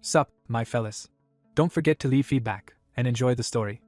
Sup, my fellas. Don't forget to leave feedback, and enjoy the story.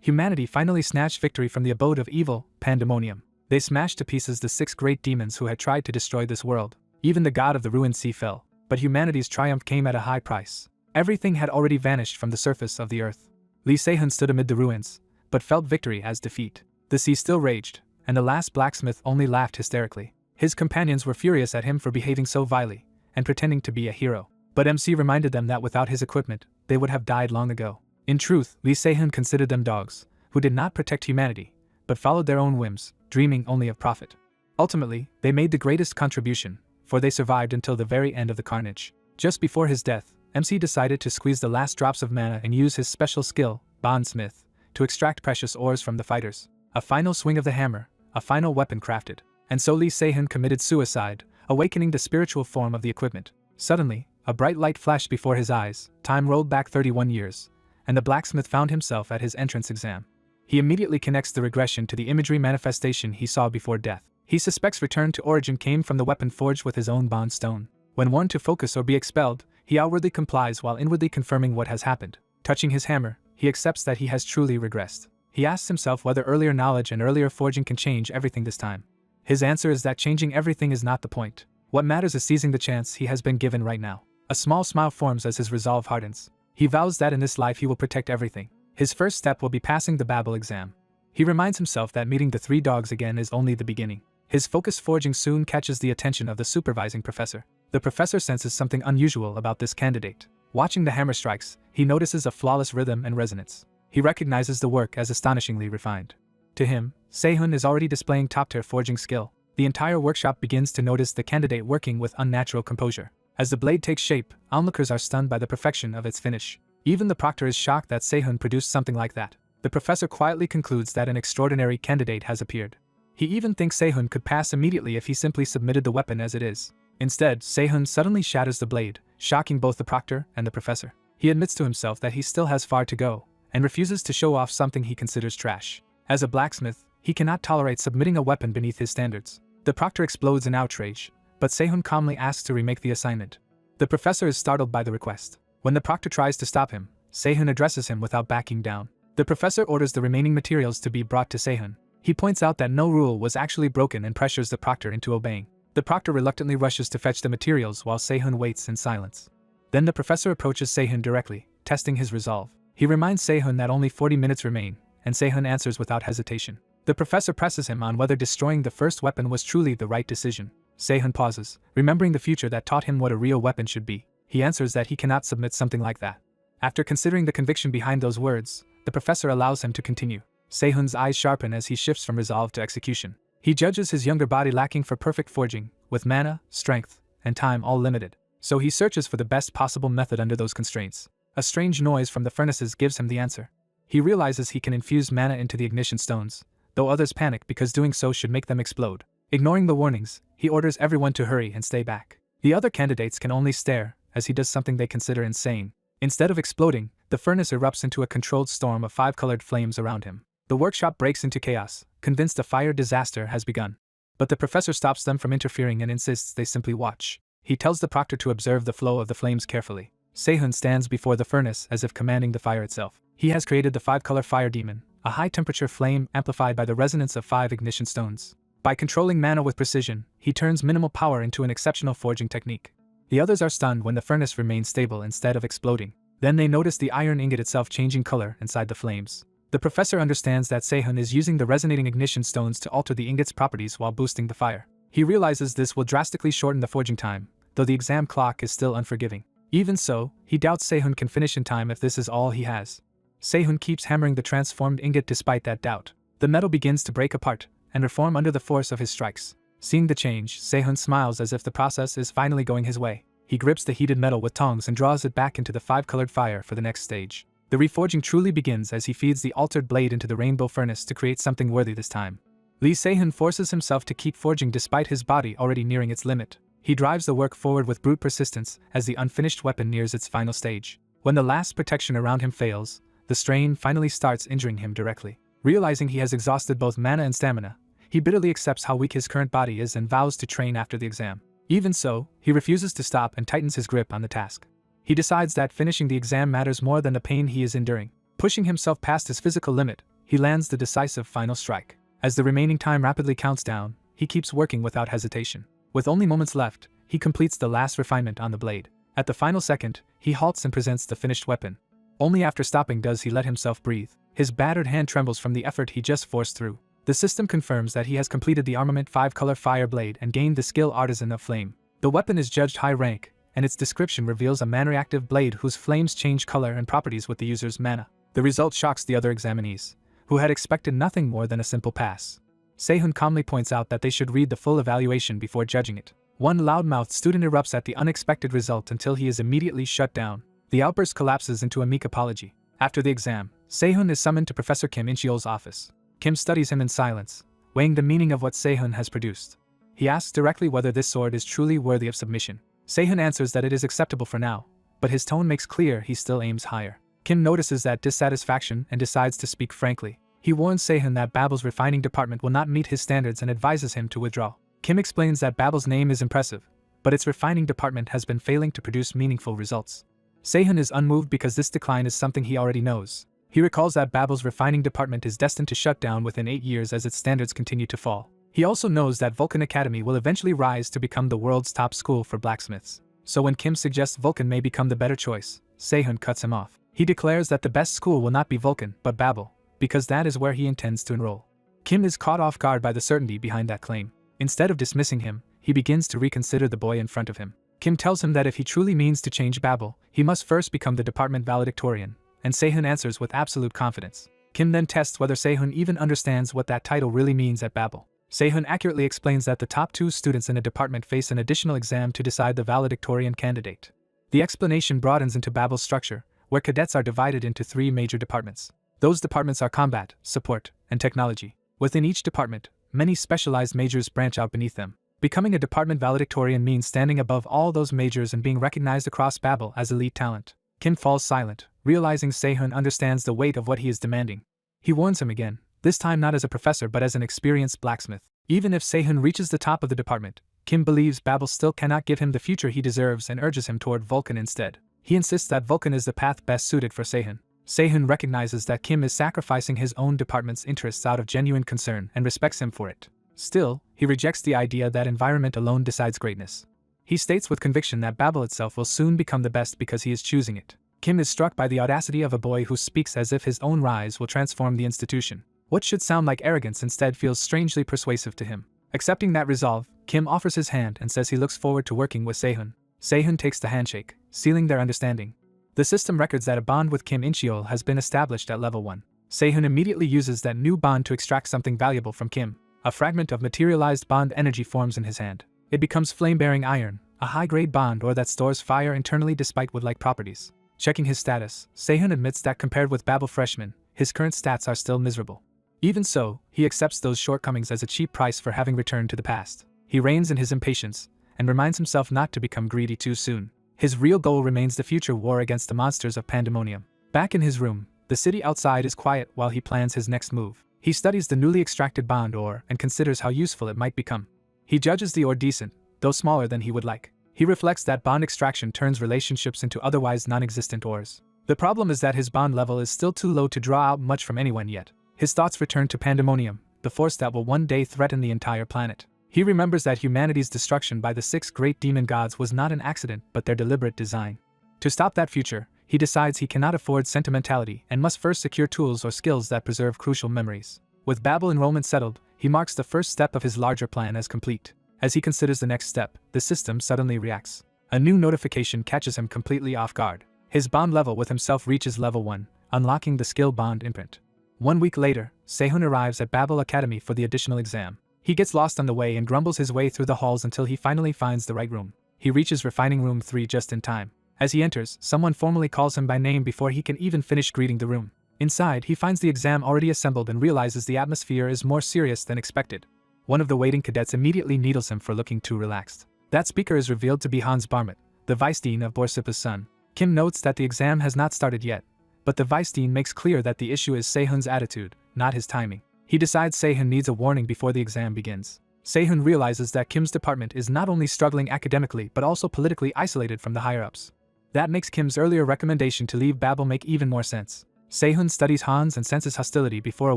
Humanity finally snatched victory from the abode of evil, pandemonium. They smashed to pieces the 6 great demons who had tried to destroy this world. Even the god of the ruined sea fell, but humanity's triumph came at a high price. Everything had already vanished from the surface of the earth. Lee Se-hun stood amid the ruins, but felt victory as defeat. The sea still raged, and the last blacksmith only laughed hysterically. His companions were furious at him for behaving so vilely, and pretending to be a hero. But MC reminded them that without his equipment, they would have died long ago. In truth, Lee Se-hun considered them dogs, who did not protect humanity, but followed their own whims, dreaming only of profit. Ultimately, they made the greatest contribution, for they survived until the very end of the carnage. Just before his death, MC decided to squeeze the last drops of mana and use his special skill, Bondsmith, to extract precious ores from the fighters. A final swing of the hammer, a final weapon crafted. And so Lee Se-hun committed suicide, awakening the spiritual form of the equipment. Suddenly, a bright light flashed before his eyes, time rolled back 31 years, and the blacksmith found himself at his entrance exam. He immediately connects the regression to the imagery manifestation he saw before death. He suspects return to origin came from the weapon forged with his own bond stone. When warned to focus or be expelled, he outwardly complies while inwardly confirming what has happened. Touching his hammer, he accepts that he has truly regressed. He asks himself whether earlier knowledge and earlier forging can change everything this time. His answer is that changing everything is not the point. What matters is seizing the chance he has been given right now. A small smile forms as his resolve hardens. He vows that in this life he will protect everything. His first step will be passing the Babel exam. He reminds himself that meeting the 3 dogs again is only the beginning. His focused forging soon catches the attention of the supervising professor. The professor senses something unusual about this candidate. Watching the hammer strikes, he notices a flawless rhythm and resonance. He recognizes the work as astonishingly refined. To him, Se-hun is already displaying top-tier forging skill. The entire workshop begins to notice the candidate working with unnatural composure. As the blade takes shape, onlookers are stunned by the perfection of its finish. Even the proctor is shocked that Se-hun produced something like that. The professor quietly concludes that an extraordinary candidate has appeared. He even thinks Se-hun could pass immediately if he simply submitted the weapon as it is. Instead, Se-hun suddenly shatters the blade, shocking both the proctor and the professor. He admits to himself that he still has far to go, and refuses to show off something he considers trash. As a blacksmith, he cannot tolerate submitting a weapon beneath his standards. The proctor explodes in outrage, but Se-hun calmly asks to remake the assignment. The professor is startled by the request. When the proctor tries to stop him, Se-hun addresses him without backing down. The professor orders the remaining materials to be brought to Se-hun. He points out that no rule was actually broken and pressures the proctor into obeying. The proctor reluctantly rushes to fetch the materials while Se-hun waits in silence. Then the professor approaches Se-hun directly, testing his resolve. He reminds Se-hun that only 40 minutes remain, and Se-hun answers without hesitation. The professor presses him on whether destroying the first weapon was truly the right decision. Se-hun pauses, remembering the future that taught him what a real weapon should be. He answers that he cannot submit something like that. After considering the conviction behind those words, the professor allows him to continue. Se-hun's eyes sharpen as he shifts from resolve to execution. He judges his younger body lacking for perfect forging, with mana, strength, and time all limited. So he searches for the best possible method under those constraints. A strange noise from the furnaces gives him the answer. He realizes he can infuse mana into the ignition stones, though others panic because doing so should make them explode. Ignoring the warnings, he orders everyone to hurry and stay back. The other candidates can only stare, as he does something they consider insane. Instead of exploding, the furnace erupts into a controlled storm of 5-colored flames around him. The workshop breaks into chaos, convinced a fire disaster has begun. But the professor stops them from interfering and insists they simply watch. He tells the proctor to observe the flow of the flames carefully. Se-hun stands before the furnace as if commanding the fire itself. He has created the 5-color fire demon, a high-temperature flame amplified by the resonance of 5 ignition stones. By controlling mana with precision, he turns minimal power into an exceptional forging technique. The others are stunned when the furnace remains stable instead of exploding. Then they notice the iron ingot itself changing color inside the flames. The professor understands that Se-hun is using the resonating ignition stones to alter the ingot's properties while boosting the fire. He realizes this will drastically shorten the forging time, though the exam clock is still unforgiving. Even so, he doubts Se-hun can finish in time if this is all he has. Se-hun keeps hammering the transformed ingot despite that doubt. The metal begins to break apart and reform under the force of his strikes. Seeing the change, Se-hun smiles as if the process is finally going his way. He grips the heated metal with tongs and draws it back into the 5-colored fire for the next stage. The reforging truly begins as he feeds the altered blade into the rainbow furnace to create something worthy this time. Lee Se-hun forces himself to keep forging despite his body already nearing its limit. He drives the work forward with brute persistence as the unfinished weapon nears its final stage. When the last protection around him fails, the strain finally starts injuring him directly. Realizing he has exhausted both mana and stamina, he bitterly accepts how weak his current body is and vows to train after the exam. Even so, he refuses to stop and tightens his grip on the task. He decides that finishing the exam matters more than the pain he is enduring. Pushing himself past his physical limit, he lands the decisive final strike. As the remaining time rapidly counts down, he keeps working without hesitation. With only moments left, he completes the last refinement on the blade. At the final second, he halts and presents the finished weapon. Only after stopping does he let himself breathe. His battered hand trembles from the effort he just forced through. The system confirms that he has completed the Armament 5-color fire blade and gained the skill Artisan of Flame. The weapon is judged high rank, and its description reveals a mana-reactive blade whose flames change color and properties with the user's mana. The result shocks the other examinees, who had expected nothing more than a simple pass. Sehun calmly points out that they should read the full evaluation before judging it. One loudmouthed student erupts at the unexpected result until he is immediately shut down. The outburst collapses into a meek apology. After the exam, Sehun is summoned to Professor Kim In-cheol's office. Kim studies him in silence, weighing the meaning of what Sehun has produced. He asks directly whether this sword is truly worthy of submission. Sehun answers that it is acceptable for now, but his tone makes clear he still aims higher. Kim notices that dissatisfaction and decides to speak frankly. He warns Sehun that Babel's refining department will not meet his standards and advises him to withdraw. Kim explains that Babel's name is impressive, but its refining department has been failing to produce meaningful results. Sehun is unmoved because this decline is something he already knows. He recalls that Babel's refining department is destined to shut down within 8 years as its standards continue to fall. He also knows that Vulcan Academy will eventually rise to become the world's top school for blacksmiths. So when Kim suggests Vulcan may become the better choice, Sehun cuts him off. He declares that the best school will not be Vulcan, but Babel, because that is where he intends to enroll. Kim is caught off guard by the certainty behind that claim. Instead of dismissing him, he begins to reconsider the boy in front of him. Kim tells him that if he truly means to change Babel, he must first become the department valedictorian, and Sehun answers with absolute confidence. Kim then tests whether Sehun even understands what that title really means at Babel. Sehun accurately explains that the top 2 students in a department face an additional exam to decide the valedictorian candidate. The explanation broadens into Babel's structure, where cadets are divided into 3 major departments. Those departments are combat, support, and technology. Within each department, many specialized majors branch out beneath them. Becoming a department valedictorian means standing above all those majors and being recognized across Babel as elite talent. Kim falls silent, realizing Sehun understands the weight of what he is demanding. He warns him again, this time not as a professor but as an experienced blacksmith. Even if Sehun reaches the top of the department, Kim believes Babel still cannot give him the future he deserves and urges him toward Vulcan instead. He insists that Vulcan is the path best suited for Sehun. Sehun recognizes that Kim is sacrificing his own department's interests out of genuine concern and respects him for it. Still, he rejects the idea that environment alone decides greatness. He states with conviction that Babel itself will soon become the best because he is choosing it. Kim is struck by the audacity of a boy who speaks as if his own rise will transform the institution. What should sound like arrogance instead feels strangely persuasive to him. Accepting that resolve, Kim offers his hand and says he looks forward to working with Sehun. Sehun takes the handshake, sealing their understanding. The system records that a bond with Kim In-cheol has been established at level 1. Sehun immediately uses that new bond to extract something valuable from Kim. A fragment of materialized bond energy forms in his hand. It becomes flame-bearing iron, a high-grade bond ore that stores fire internally despite wood-like properties. Checking his status, Sehun admits that compared with Babel Freshman, his current stats are still miserable. Even so, he accepts those shortcomings as a cheap price for having returned to the past. He reins in his impatience, and reminds himself not to become greedy too soon. His real goal remains the future war against the monsters of Pandemonium. Back in his room, the city outside is quiet while he plans his next move. He studies the newly extracted bond ore and considers how useful it might become. He judges the ore decent, though smaller than he would like. He reflects that bond extraction turns relationships into otherwise non-existent ores. The problem is that his bond level is still too low to draw out much from anyone yet. His thoughts return to Pandemonium, the force that will one day threaten the entire planet. He remembers that humanity's destruction by the 6 great demon gods was not an accident but their deliberate design. To stop that future, he decides he cannot afford sentimentality and must first secure tools or skills that preserve crucial memories. With Babel enrollment settled, he marks the first step of his larger plan as complete. As he considers the next step, the system suddenly reacts. A new notification catches him completely off guard. His bond level with himself reaches level 1, unlocking the skill bond imprint. 1 week later, Sehun arrives at Babel Academy for the additional exam. He gets lost on the way and grumbles his way through the halls until he finally finds the right room. He reaches refining room 3 just in time. As he enters, someone formally calls him by name before he can even finish greeting the room. Inside, he finds the exam already assembled and realizes the atmosphere is more serious than expected. One of the waiting cadets immediately needles him for looking too relaxed. That speaker is revealed to be Hans Barmet, the vice dean of Borsippa's son. Kim notes that the exam has not started yet, but the vice dean makes clear that the issue is Sehun's attitude, not his timing. He decides Sehun needs a warning before the exam begins. Sehun realizes that Kim's department is not only struggling academically but also politically isolated from the higher-ups. That makes Kim's earlier recommendation to leave Babel make even more sense. Sehun studies Hans and senses hostility before a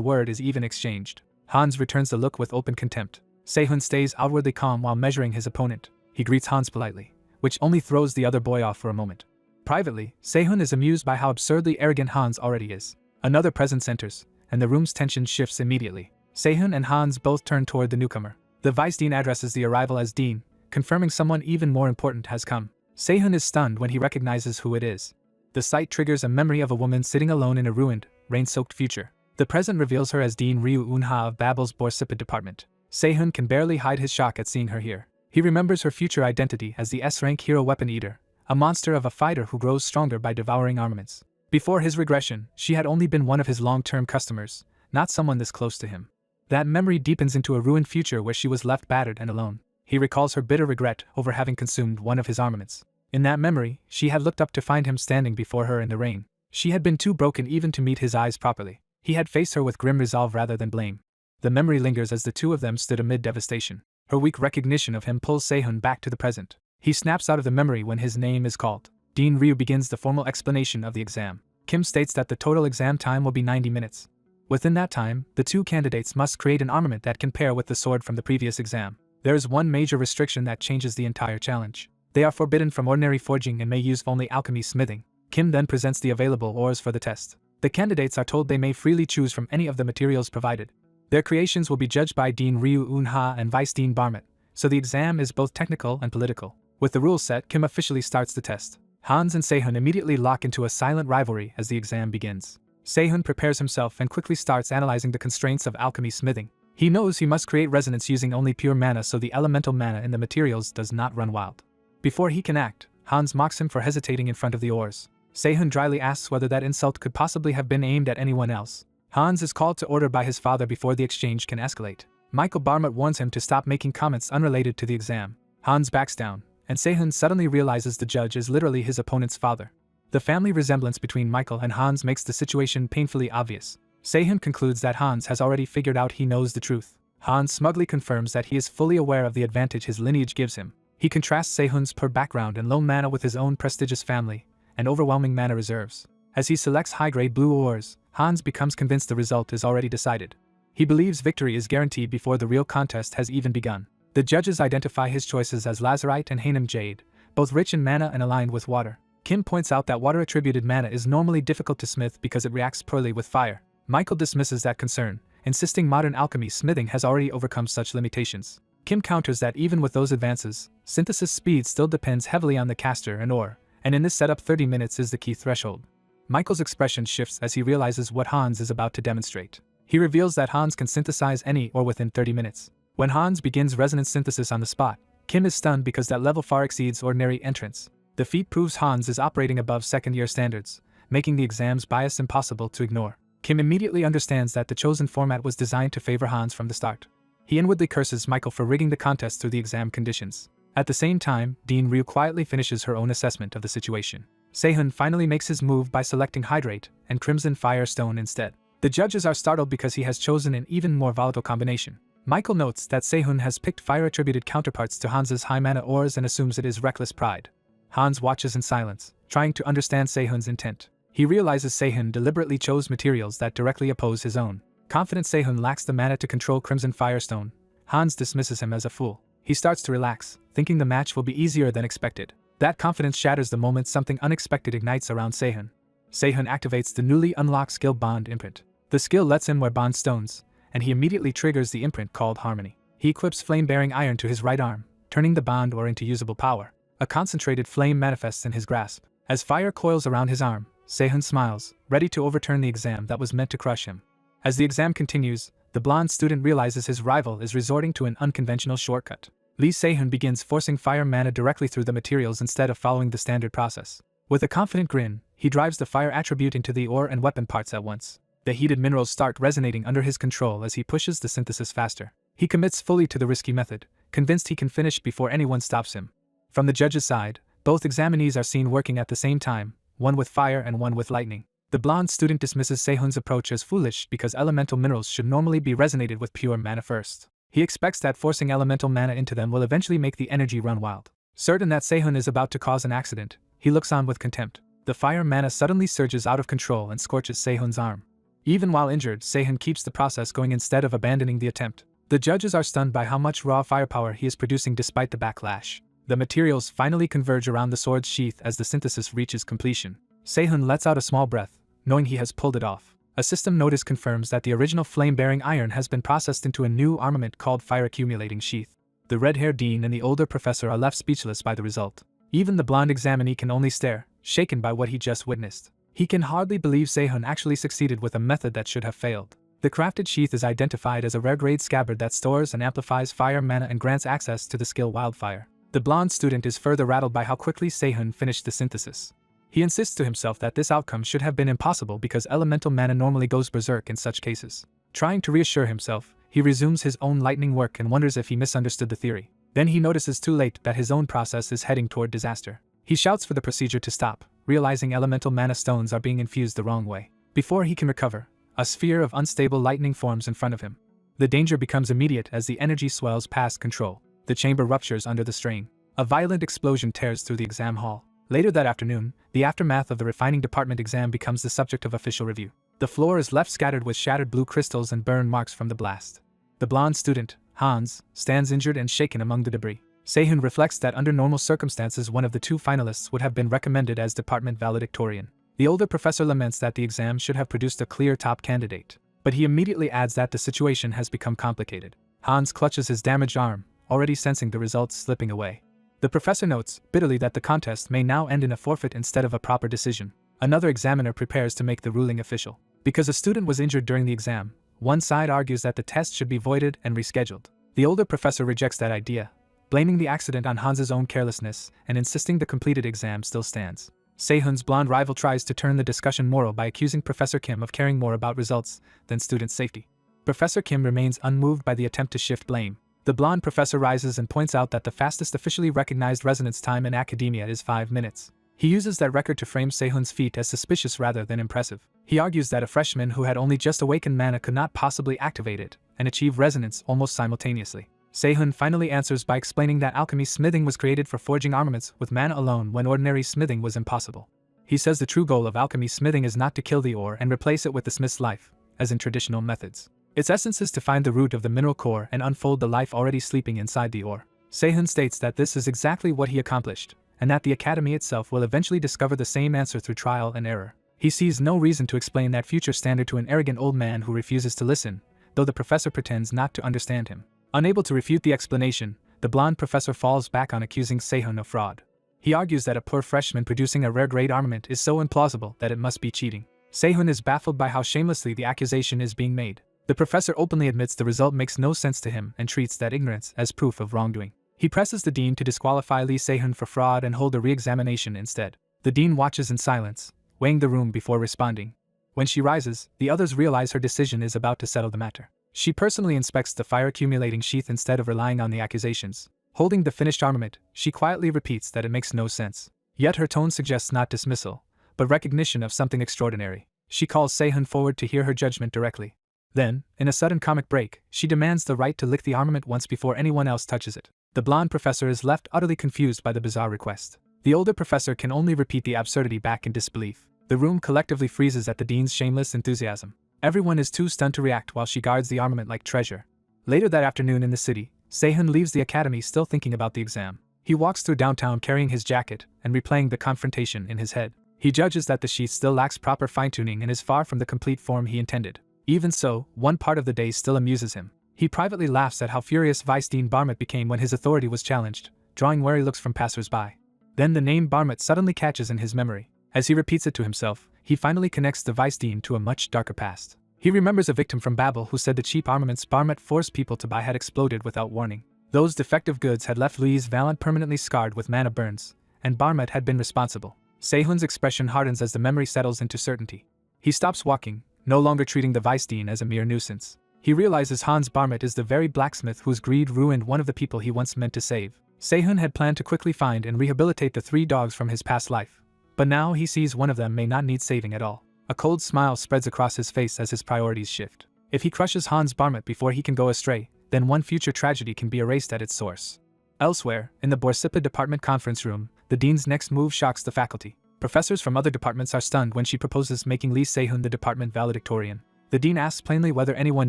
word is even exchanged. Hans returns the look with open contempt. Sehun stays outwardly calm while measuring his opponent. He greets Hans politely, which only throws the other boy off for a moment. Privately, Sehun is amused by how absurdly arrogant Hans already is. Another presence enters, and the room's tension shifts immediately. Sehun and Hans both turn toward the newcomer. The vice dean addresses the arrival as dean, confirming someone even more important has come. Sehun is stunned when he recognizes who it is. The sight triggers a memory of a woman sitting alone in a ruined, rain-soaked future. The present reveals her as Dean Ryu Unha of Babel's Borsippa department. Sehun can barely hide his shock at seeing her here. He remembers her future identity as the S-rank hero weapon eater, a monster of a fighter who grows stronger by devouring armaments. Before his regression, she had only been one of his long-term customers, not someone this close to him. That memory deepens into a ruined future where she was left battered and alone. He recalls her bitter regret over having consumed one of his armaments. In that memory, she had looked up to find him standing before her in the rain. She had been too broken even to meet his eyes properly. He had faced her with grim resolve rather than blame. The memory lingers as the two of them stood amid devastation. Her weak recognition of him pulls Sehun back to the present. He snaps out of the memory when his name is called. Dean Ryu begins the formal explanation of the exam. Kim states that the total exam time will be 90 minutes. Within that time, the two candidates must create an armament that can pair with the sword from the previous exam. There is one major restriction that changes the entire challenge. They are forbidden from ordinary forging and may use only alchemy smithing. Kim then presents the available ores for the test. The candidates are told they may freely choose from any of the materials provided. Their creations will be judged by Dean Ryu Unha and Vice Dean Barmet, so the exam is both technical and political. With the rules set, Kim officially starts the test. Hans and Sehun immediately lock into a silent rivalry as the exam begins. Sehun prepares himself and quickly starts analyzing the constraints of alchemy smithing. He knows he must create resonance using only pure mana so the elemental mana in the materials does not run wild. Before he can act, Hans mocks him for hesitating in front of the ores. Sehun dryly asks whether that insult could possibly have been aimed at anyone else. Hans is called to order by his father before the exchange can escalate. Michael Barmet warns him to stop making comments unrelated to the exam. Hans backs down, and Sehun suddenly realizes the judge is literally his opponent's father. The family resemblance between Michael and Hans makes the situation painfully obvious. Sehun concludes that Hans has already figured out he knows the truth. Hans smugly confirms that he is fully aware of the advantage his lineage gives him. He contrasts Sehun's poor background and low mana with his own prestigious family and overwhelming mana reserves. As he selects high-grade blue ores, Hans becomes convinced the result is already decided. He believes victory is guaranteed before the real contest has even begun. The judges identify his choices as lazurite and Hainam jade, both rich in mana and aligned with water. Kim points out that water-attributed mana is normally difficult to smith because it reacts poorly with fire. Michael dismisses that concern, insisting modern alchemy smithing has already overcome such limitations. Kim counters that even with those advances, synthesis speed still depends heavily on the caster and ore, and in this setup 30 minutes is the key threshold. Michael's expression shifts as he realizes what Hans is about to demonstrate. He reveals that Hans can synthesize any ore within 30 minutes. When Hans begins resonance synthesis on the spot, Kim is stunned because that level far exceeds ordinary entrance. The feat proves Hans is operating above second-year standards, making the exam's bias impossible to ignore. Kim immediately understands that the chosen format was designed to favor Hans from the start. He inwardly curses Michael for rigging the contest through the exam conditions. At the same time, Dean Ryu quietly finishes her own assessment of the situation. Sehun finally makes his move by selecting Hydrate and Crimson Firestone instead. The judges are startled because he has chosen an even more volatile combination. Michael notes that Sehun has picked fire-attributed counterparts to Hans's high-mana ores and assumes it is reckless pride. Hans watches in silence, trying to understand Sehun's intent. He realizes Sehun deliberately chose materials that directly oppose his own. Confident Sehun lacks the mana to control Crimson Firestone, Hans dismisses him as a fool. He starts to relax, thinking the match will be easier than expected. That confidence shatters the moment something unexpected ignites around Sehun. Sehun activates the newly unlocked skill Bond Imprint. The skill lets him wear bond stones, and he immediately triggers the imprint called Harmony. He equips flame-bearing iron to his right arm, turning the bond ore into usable power. A concentrated flame manifests in his grasp. As fire coils around his arm, Sehun smiles, ready to overturn the exam that was meant to crush him. As the exam continues, the blonde student realizes his rival is resorting to an unconventional shortcut. Lee Sehun begins forcing fire mana directly through the materials instead of following the standard process. With a confident grin, he drives the fire attribute into the ore and weapon parts at once. The heated minerals start resonating under his control as he pushes the synthesis faster. He commits fully to the risky method, convinced he can finish before anyone stops him. From the judge's side, both examinees are seen working at the same time, one with fire and one with lightning. The blonde student dismisses Sehun's approach as foolish because elemental minerals should normally be resonated with pure mana first. He expects that forcing elemental mana into them will eventually make the energy run wild. Certain that Sehun is about to cause an accident, he looks on with contempt. The fire mana suddenly surges out of control and scorches Sehun's arm. Even while injured, Sehun keeps the process going instead of abandoning the attempt. The judges are stunned by how much raw firepower he is producing despite the backlash. The materials finally converge around the sword's sheath as the synthesis reaches completion. Sehun lets out a small breath, knowing he has pulled it off. A system notice confirms that the original flame-bearing iron has been processed into a new armament called fire-accumulating sheath. The red-haired dean and the older professor are left speechless by the result. Even the blonde examinee can only stare, shaken by what he just witnessed. He can hardly believe Sehun actually succeeded with a method that should have failed. The crafted sheath is identified as a rare-grade scabbard that stores and amplifies fire mana and grants access to the skill Wildfire. The blonde student is further rattled by how quickly Sehun finished the synthesis. He insists to himself that this outcome should have been impossible because elemental mana normally goes berserk in such cases. Trying to reassure himself, he resumes his own lightning work and wonders if he misunderstood the theory. Then he notices too late that his own process is heading toward disaster. He shouts for the procedure to stop, realizing elemental mana stones are being infused the wrong way. Before he can recover, a sphere of unstable lightning forms in front of him. The danger becomes immediate as the energy swells past control. The chamber ruptures under the strain. A violent explosion tears through the exam hall. Later that afternoon, the aftermath of the refining department exam becomes the subject of official review. The floor is left scattered with shattered blue crystals and burn marks from the blast. The blonde student, Hans, stands injured and shaken among the debris. Sehun reflects that under normal circumstances one of the two finalists would have been recommended as department valedictorian. The older professor laments that the exam should have produced a clear top candidate. But he immediately adds that the situation has become complicated. Hans clutches his damaged arm, already sensing the results slipping away. The professor notes, bitterly, that the contest may now end in a forfeit instead of a proper decision. Another examiner prepares to make the ruling official. Because a student was injured during the exam, one side argues that the test should be voided and rescheduled. The older professor rejects that idea, blaming the accident on Hans's own carelessness and insisting the completed exam still stands. Sehun's blonde rival tries to turn the discussion moral by accusing Professor Kim of caring more about results than student safety. Professor Kim remains unmoved by the attempt to shift blame. The blonde professor rises and points out that the fastest officially recognized residence time in academia is 5 minutes. He uses that record to frame Sehun's feat as suspicious rather than impressive. He argues that a freshman who had only just awakened mana could not possibly activate it and achieve resonance almost simultaneously. Sehun finally answers by explaining that alchemy smithing was created for forging armaments with mana alone when ordinary smithing was impossible. He says the true goal of alchemy smithing is not to kill the ore and replace it with the smith's life, as in traditional methods. Its essence is to find the root of the mineral core and unfold the life already sleeping inside the ore. Sehun states that this is exactly what he accomplished, and that the academy itself will eventually discover the same answer through trial and error. He sees no reason to explain that future standard to an arrogant old man who refuses to listen, though the professor pretends not to understand him. Unable to refute the explanation, the blonde professor falls back on accusing Sehun of fraud. He argues that a poor freshman producing a rare-grade armament is so implausible that it must be cheating. Sehun is baffled by how shamelessly the accusation is being made. The professor openly admits the result makes no sense to him and treats that ignorance as proof of wrongdoing. He presses the dean to disqualify Lee Sehun for fraud and hold a re-examination instead. The dean watches in silence, weighing the room before responding. When she rises, the others realize her decision is about to settle the matter. She personally inspects the fire-accumulating sheath instead of relying on the accusations. Holding the finished armament, she quietly repeats that it makes no sense. Yet her tone suggests not dismissal, but recognition of something extraordinary. She calls Sehun forward to hear her judgment directly. Then, in a sudden comic break, she demands the right to lick the armament once before anyone else touches it. The blonde professor is left utterly confused by the bizarre request. The older professor can only repeat the absurdity back in disbelief. The room collectively freezes at the dean's shameless enthusiasm. Everyone is too stunned to react while she guards the armament like treasure. Later that afternoon in the city, Sehun leaves the academy still thinking about the exam. He walks through downtown carrying his jacket and replaying the confrontation in his head. He judges that the sheath still lacks proper fine-tuning and is far from the complete form he intended. Even so, one part of the day still amuses him. He privately laughs at how furious Vice Dean Barmett became when his authority was challenged, drawing wary looks from passers-by. Then the name Barmett suddenly catches in his memory. As he repeats it to himself, he finally connects the Vice Dean to a much darker past. He remembers a victim from Babel who said the cheap armaments Barmett forced people to buy had exploded without warning. Those defective goods had left Lee's Valant permanently scarred with mana burns, and Barmett had been responsible. Sehun's expression hardens as the memory settles into certainty. He stops walking, no longer treating the Vice Dean as a mere nuisance. He realizes Hans Barmett is the very blacksmith whose greed ruined one of the people he once meant to save. Sehun had planned to quickly find and rehabilitate the 3 dogs from his past life, but now he sees one of them may not need saving at all. A cold smile spreads across his face as his priorities shift. If he crushes Hans Barmett before he can go astray, then one future tragedy can be erased at its source. Elsewhere, in the Borsippa department conference room, The dean's next move shocks the faculty. Professors from other departments are stunned when she proposes making Lee Se-hun the department valedictorian. The dean asks plainly whether anyone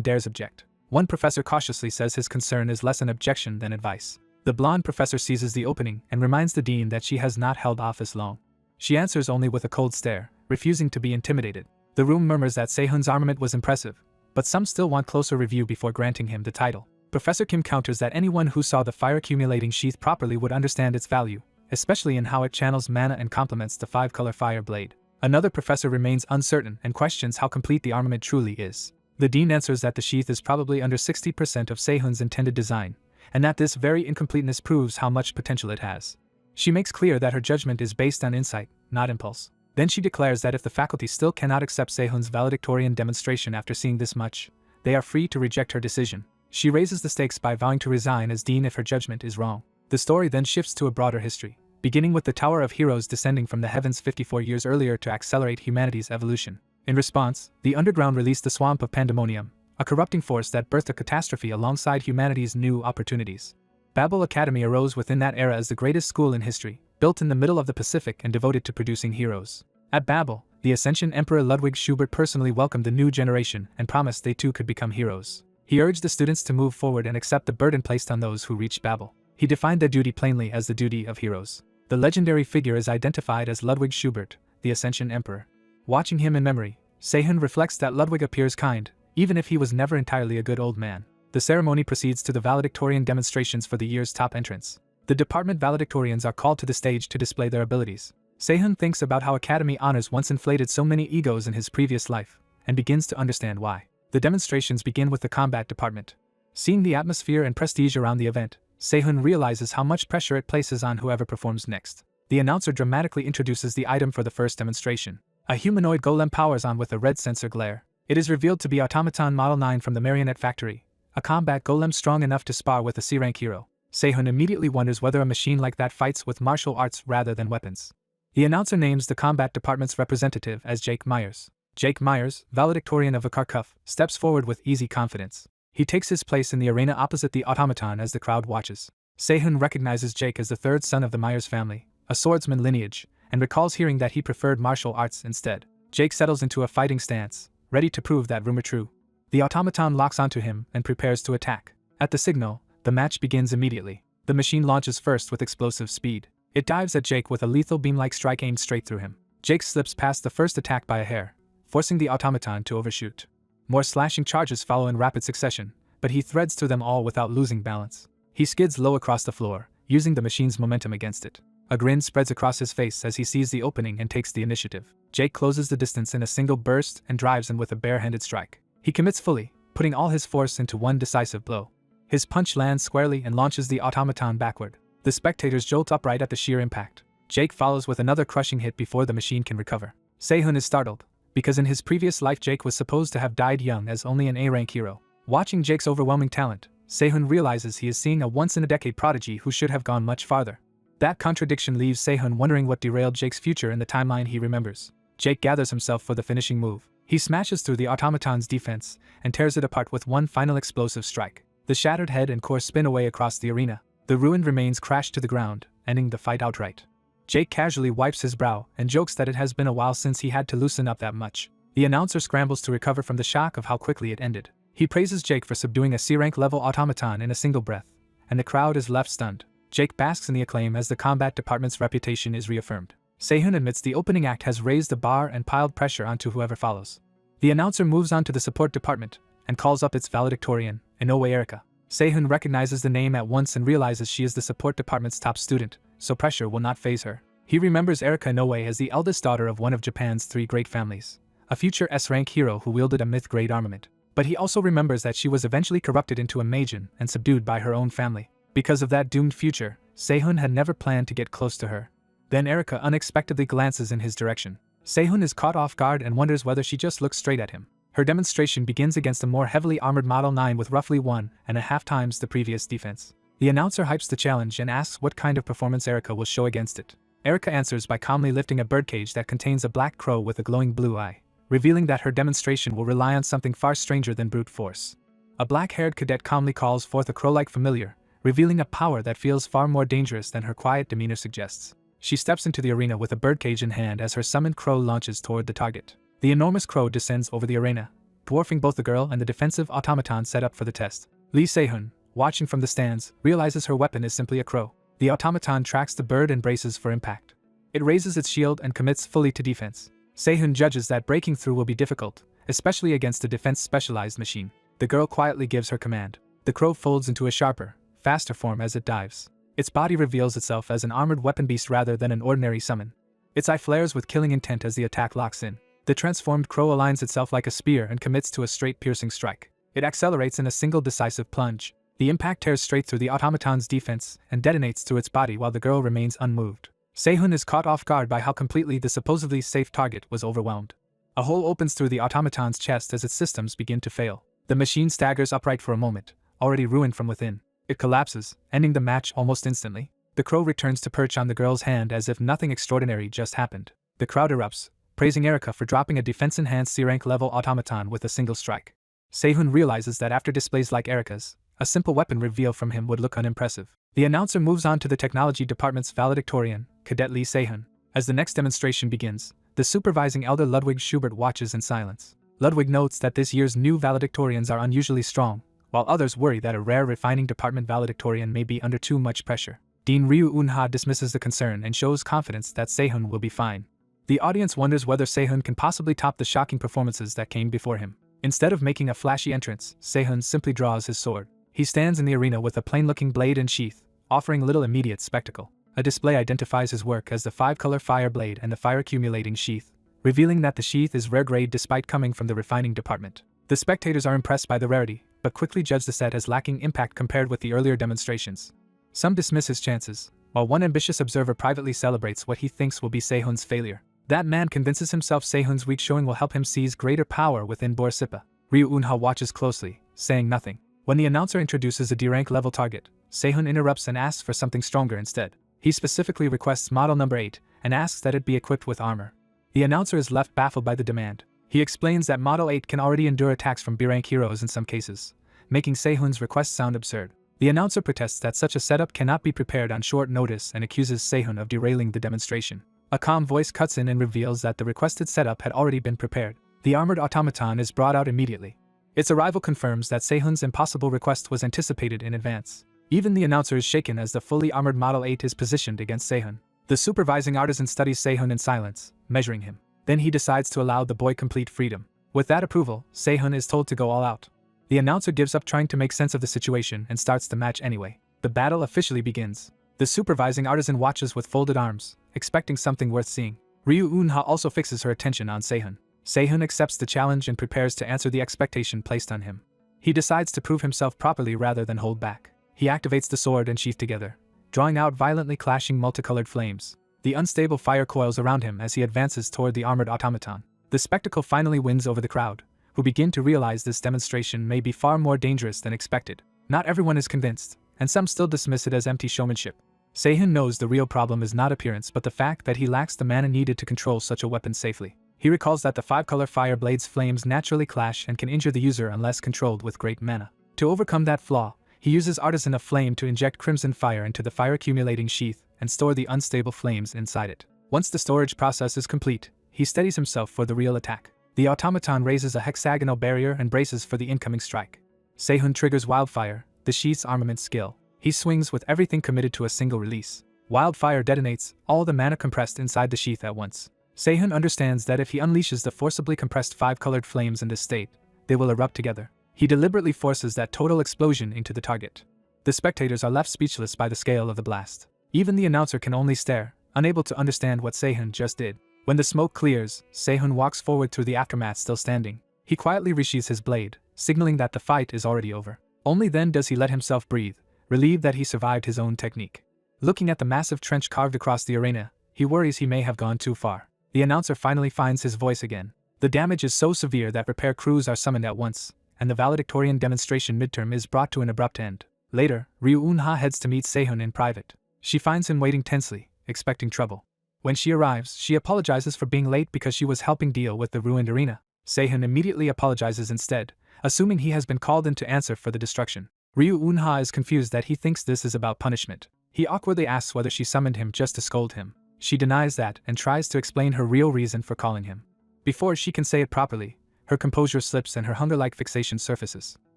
dares object. One professor cautiously says his concern is less an objection than advice. The blonde professor seizes the opening and reminds the dean that she has not held office long. She answers only with a cold stare, refusing to be intimidated. The room murmurs that Se-hun's armament was impressive, but some still want closer review before granting him the title. Professor Kim counters that anyone who saw the fire-accumulating sheath properly would understand its value, especially in how it channels mana and complements the 5-color fire blade. Another professor remains uncertain and questions how complete the armament truly is. The dean answers that the sheath is probably under 60% of Se-hun's intended design, and that this very incompleteness proves how much potential it has. She makes clear that her judgment is based on insight, not impulse. Then she declares that if the faculty still cannot accept Se-hun's valedictorian demonstration after seeing this much, they are free to reject her decision. She raises the stakes by vowing to resign as dean if her judgment is wrong. The story then shifts to a broader history, beginning with the Tower of Heroes descending from the heavens 54 years earlier to accelerate humanity's evolution. In response, the underground released the Swamp of Pandemonium, a corrupting force that birthed a catastrophe alongside humanity's new opportunities. Babel Academy arose within that era as the greatest school in history, built in the middle of the Pacific and devoted to producing heroes. At Babel, the Ascension Emperor Ludwig Schubert personally welcomed the new generation and promised they too could become heroes. He urged the students to move forward and accept the burden placed on those who reached Babel. He defined their duty plainly as the duty of heroes. The legendary figure is identified as Ludwig Schubert, the Ascension Emperor. Watching him in memory, Se-hun reflects that Ludwig appears kind, even if he was never entirely a good old man. The ceremony proceeds to the valedictorian demonstrations for the year's top entrants. The department valedictorians are called to the stage to display their abilities. Se-hun thinks about how Academy honors once inflated so many egos in his previous life, and begins to understand why. The demonstrations begin with the combat department. Seeing the atmosphere and prestige around the event, Se-hun realizes how much pressure it places on whoever performs next. The announcer dramatically introduces the item for the first demonstration. A humanoid golem powers on with a red sensor glare. It is revealed to be Automaton Model 9 from the Marionette Factory, a combat golem strong enough to spar with a C-rank hero. Se-hun immediately wonders whether a machine like that fights with martial arts rather than weapons. The announcer names the combat department's representative as Jake Myers. Jake Myers, valedictorian of Kharkov, steps forward with easy confidence. He takes his place in the arena opposite the automaton as the crowd watches. Se-hun recognizes Jake as the third son of the Myers family, a swordsman lineage, and recalls hearing that he preferred martial arts instead. Jake settles into a fighting stance, ready to prove that rumor true. The automaton locks onto him and prepares to attack. At the signal, the match begins immediately. The machine launches first with explosive speed. It dives at Jake with a lethal beam-like strike aimed straight through him. Jake slips past the first attack by a hair, forcing the automaton to overshoot. More slashing charges follow in rapid succession, but he threads through them all without losing balance. He skids low across the floor, using the machine's momentum against it. A grin spreads across his face as he sees the opening and takes the initiative. Jake closes the distance in a single burst and drives in with a bare-handed strike. He commits fully, putting all his force into one decisive blow. His punch lands squarely and launches the automaton backward. The spectators jolt upright at the sheer impact. Jake follows with another crushing hit before the machine can recover. Se-hun is startled, because in his previous life Jake was supposed to have died young as only an A-rank hero. Watching Jake's overwhelming talent, Se-hun realizes he is seeing a once-in-a-decade prodigy who should have gone much farther. That contradiction leaves Se-hun wondering what derailed Jake's future in the timeline he remembers. Jake gathers himself for the finishing move. He smashes through the automaton's defense and tears it apart with one final explosive strike. The shattered head and core spin away across the arena. The ruined remains crash to the ground, ending the fight outright. Jake casually wipes his brow and jokes that it has been a while since he had to loosen up that much. The announcer scrambles to recover from the shock of how quickly it ended. He praises Jake for subduing a C-rank level automaton in a single breath, and the crowd is left stunned. Jake basks in the acclaim as the combat department's reputation is reaffirmed. Se-hun admits the opening act has raised the bar and piled pressure onto whoever follows. The announcer moves on to the support department and calls up its valedictorian, Inoue Erika. Se-hun recognizes the name at once and realizes she is the support department's top student, so pressure will not faze her. He remembers Erika Inoue as the eldest daughter of one of Japan's 3 great families, a future S-rank hero who wielded a myth-grade armament. But he also remembers that she was eventually corrupted into a magen and subdued by her own family. Because of that doomed future, Se-hun had never planned to get close to her. Then Erika unexpectedly glances in his direction. Se-hun is caught off guard and wonders whether she just looks straight at him. Her demonstration begins against a more heavily armored Model 9 with roughly 1.5 times the previous defense. The announcer hypes the challenge and asks what kind of performance Erika will show against it. Erika answers by calmly lifting a birdcage that contains a black crow with a glowing blue eye, revealing that her demonstration will rely on something far stranger than brute force. A black-haired cadet calmly calls forth a crow-like familiar, revealing a power that feels far more dangerous than her quiet demeanor suggests. She steps into the arena with a birdcage in hand as her summoned crow launches toward the target. The enormous crow descends over the arena, dwarfing both the girl and the defensive automaton set up for the test. Lee Se-hun, watching from the stands, realizes her weapon is simply a crow. The automaton tracks the bird and braces for impact. It raises its shield and commits fully to defense. Se-hun judges that breaking through will be difficult, especially against a defense-specialized machine. The girl quietly gives her command. The crow folds into a sharper, faster form as it dives. Its body reveals itself as an armored weapon beast rather than an ordinary summon. Its eye flares with killing intent as the attack locks in. The transformed crow aligns itself like a spear and commits to a straight piercing strike. It accelerates in a single decisive plunge. The impact tears straight through the automaton's defense and detonates through its body while the girl remains unmoved. Se-hun is caught off guard by how completely the supposedly safe target was overwhelmed. A hole opens through the automaton's chest as its systems begin to fail. The machine staggers upright for a moment, already ruined from within. It collapses, ending the match almost instantly. The crow returns to perch on the girl's hand as if nothing extraordinary just happened. The crowd erupts, praising Erika for dropping a defense-enhanced C-rank level automaton with a single strike. Se-hun realizes that after displays like Erika's, a simple weapon reveal from him would look unimpressive. The announcer moves on to the technology department's valedictorian, Cadet Lee Se-hun. As the next demonstration begins, the supervising elder Ludwig Schubert watches in silence. Ludwig notes that this year's new valedictorians are unusually strong, while others worry that a rare refining department valedictorian may be under too much pressure. Dean Ryu Eun-ha dismisses the concern and shows confidence that Se-hun will be fine. The audience wonders whether Se-hun can possibly top the shocking performances that came before him. Instead of making a flashy entrance, Se-hun simply draws his sword. He stands in the arena with a plain-looking blade and sheath, offering little immediate spectacle. A display identifies his work as the 5-color fire blade and the fire-accumulating sheath, revealing that the sheath is rare grade despite coming from the refining department. The spectators are impressed by the rarity, but quickly judge the set as lacking impact compared with the earlier demonstrations. Some dismiss his chances, while one ambitious observer privately celebrates what he thinks will be Se-hun's failure. That man convinces himself Se-hun's weak showing will help him seize greater power within Borsippa. Ryu Eun-ha watches closely, saying nothing. When the announcer introduces a D-rank level target, Se-hun interrupts and asks for something stronger instead. He specifically requests model number 8 and asks that it be equipped with armor. The announcer is left baffled by the demand. He explains that Model 8 can already endure attacks from B-rank heroes in some cases, making Se-hun's request sound absurd. The announcer protests that such a setup cannot be prepared on short notice and accuses Se-hun of derailing the demonstration. A calm voice cuts in and reveals that the requested setup had already been prepared. The armored automaton is brought out immediately. Its arrival confirms that Se-hun's impossible request was anticipated in advance. Even the announcer is shaken as the fully armored Model 8 is positioned against Se-hun. The supervising artisan studies Se-hun in silence, measuring him. Then he decides to allow the boy complete freedom. With that approval, Se-hun is told to go all out. The announcer gives up trying to make sense of the situation and starts the match anyway. The battle officially begins. The supervising artisan watches with folded arms, expecting something worth seeing. Ryu Eun-ha also fixes her attention on Se-hun. Se-hun accepts the challenge and prepares to answer the expectation placed on him. He decides to prove himself properly rather than hold back. He activates the sword and sheath together, drawing out violently clashing multicolored flames. The unstable fire coils around him as he advances toward the armored automaton. The spectacle finally wins over the crowd, who begin to realize this demonstration may be far more dangerous than expected. Not everyone is convinced, and some still dismiss it as empty showmanship. Se-hun knows the real problem is not appearance but the fact that he lacks the mana needed to control such a weapon safely. He recalls that the 5-color fire blade's flames naturally clash and can injure the user unless controlled with great mana. To overcome that flaw, he uses Artisan of Flame to inject crimson fire into the fire-accumulating sheath and store the unstable flames inside it. Once the storage process is complete, he steadies himself for the real attack. The automaton raises a hexagonal barrier and braces for the incoming strike. Se-hun triggers Wildfire, the sheath's armament skill. He swings with everything committed to a single release. Wildfire detonates, all the mana compressed inside the sheath at once. Se-hun understands that if he unleashes the forcibly compressed 5-colored flames in this state, they will erupt together. He deliberately forces that total explosion into the target. The spectators are left speechless by the scale of the blast. Even the announcer can only stare, unable to understand what Se-hun just did. When the smoke clears, Se-hun walks forward through the aftermath still standing. He quietly resheathes his blade, signaling that the fight is already over. Only then does he let himself breathe, relieved that he survived his own technique. Looking at the massive trench carved across the arena, he worries he may have gone too far. The announcer finally finds his voice again. The damage is so severe that repair crews are summoned at once, and the valedictorian demonstration midterm is brought to an abrupt end. Later, Ryu Eun-ha heads to meet Se-hun in private. She finds him waiting tensely, expecting trouble. When she arrives, she apologizes for being late because she was helping deal with the ruined arena. Se-hun immediately apologizes instead, assuming he has been called in to answer for the destruction. Ryu Eun-ha is confused that he thinks this is about punishment. He awkwardly asks whether she summoned him just to scold him. She denies that and tries to explain her real reason for calling him. Before she can say it properly, her composure slips and her hunger-like fixation surfaces.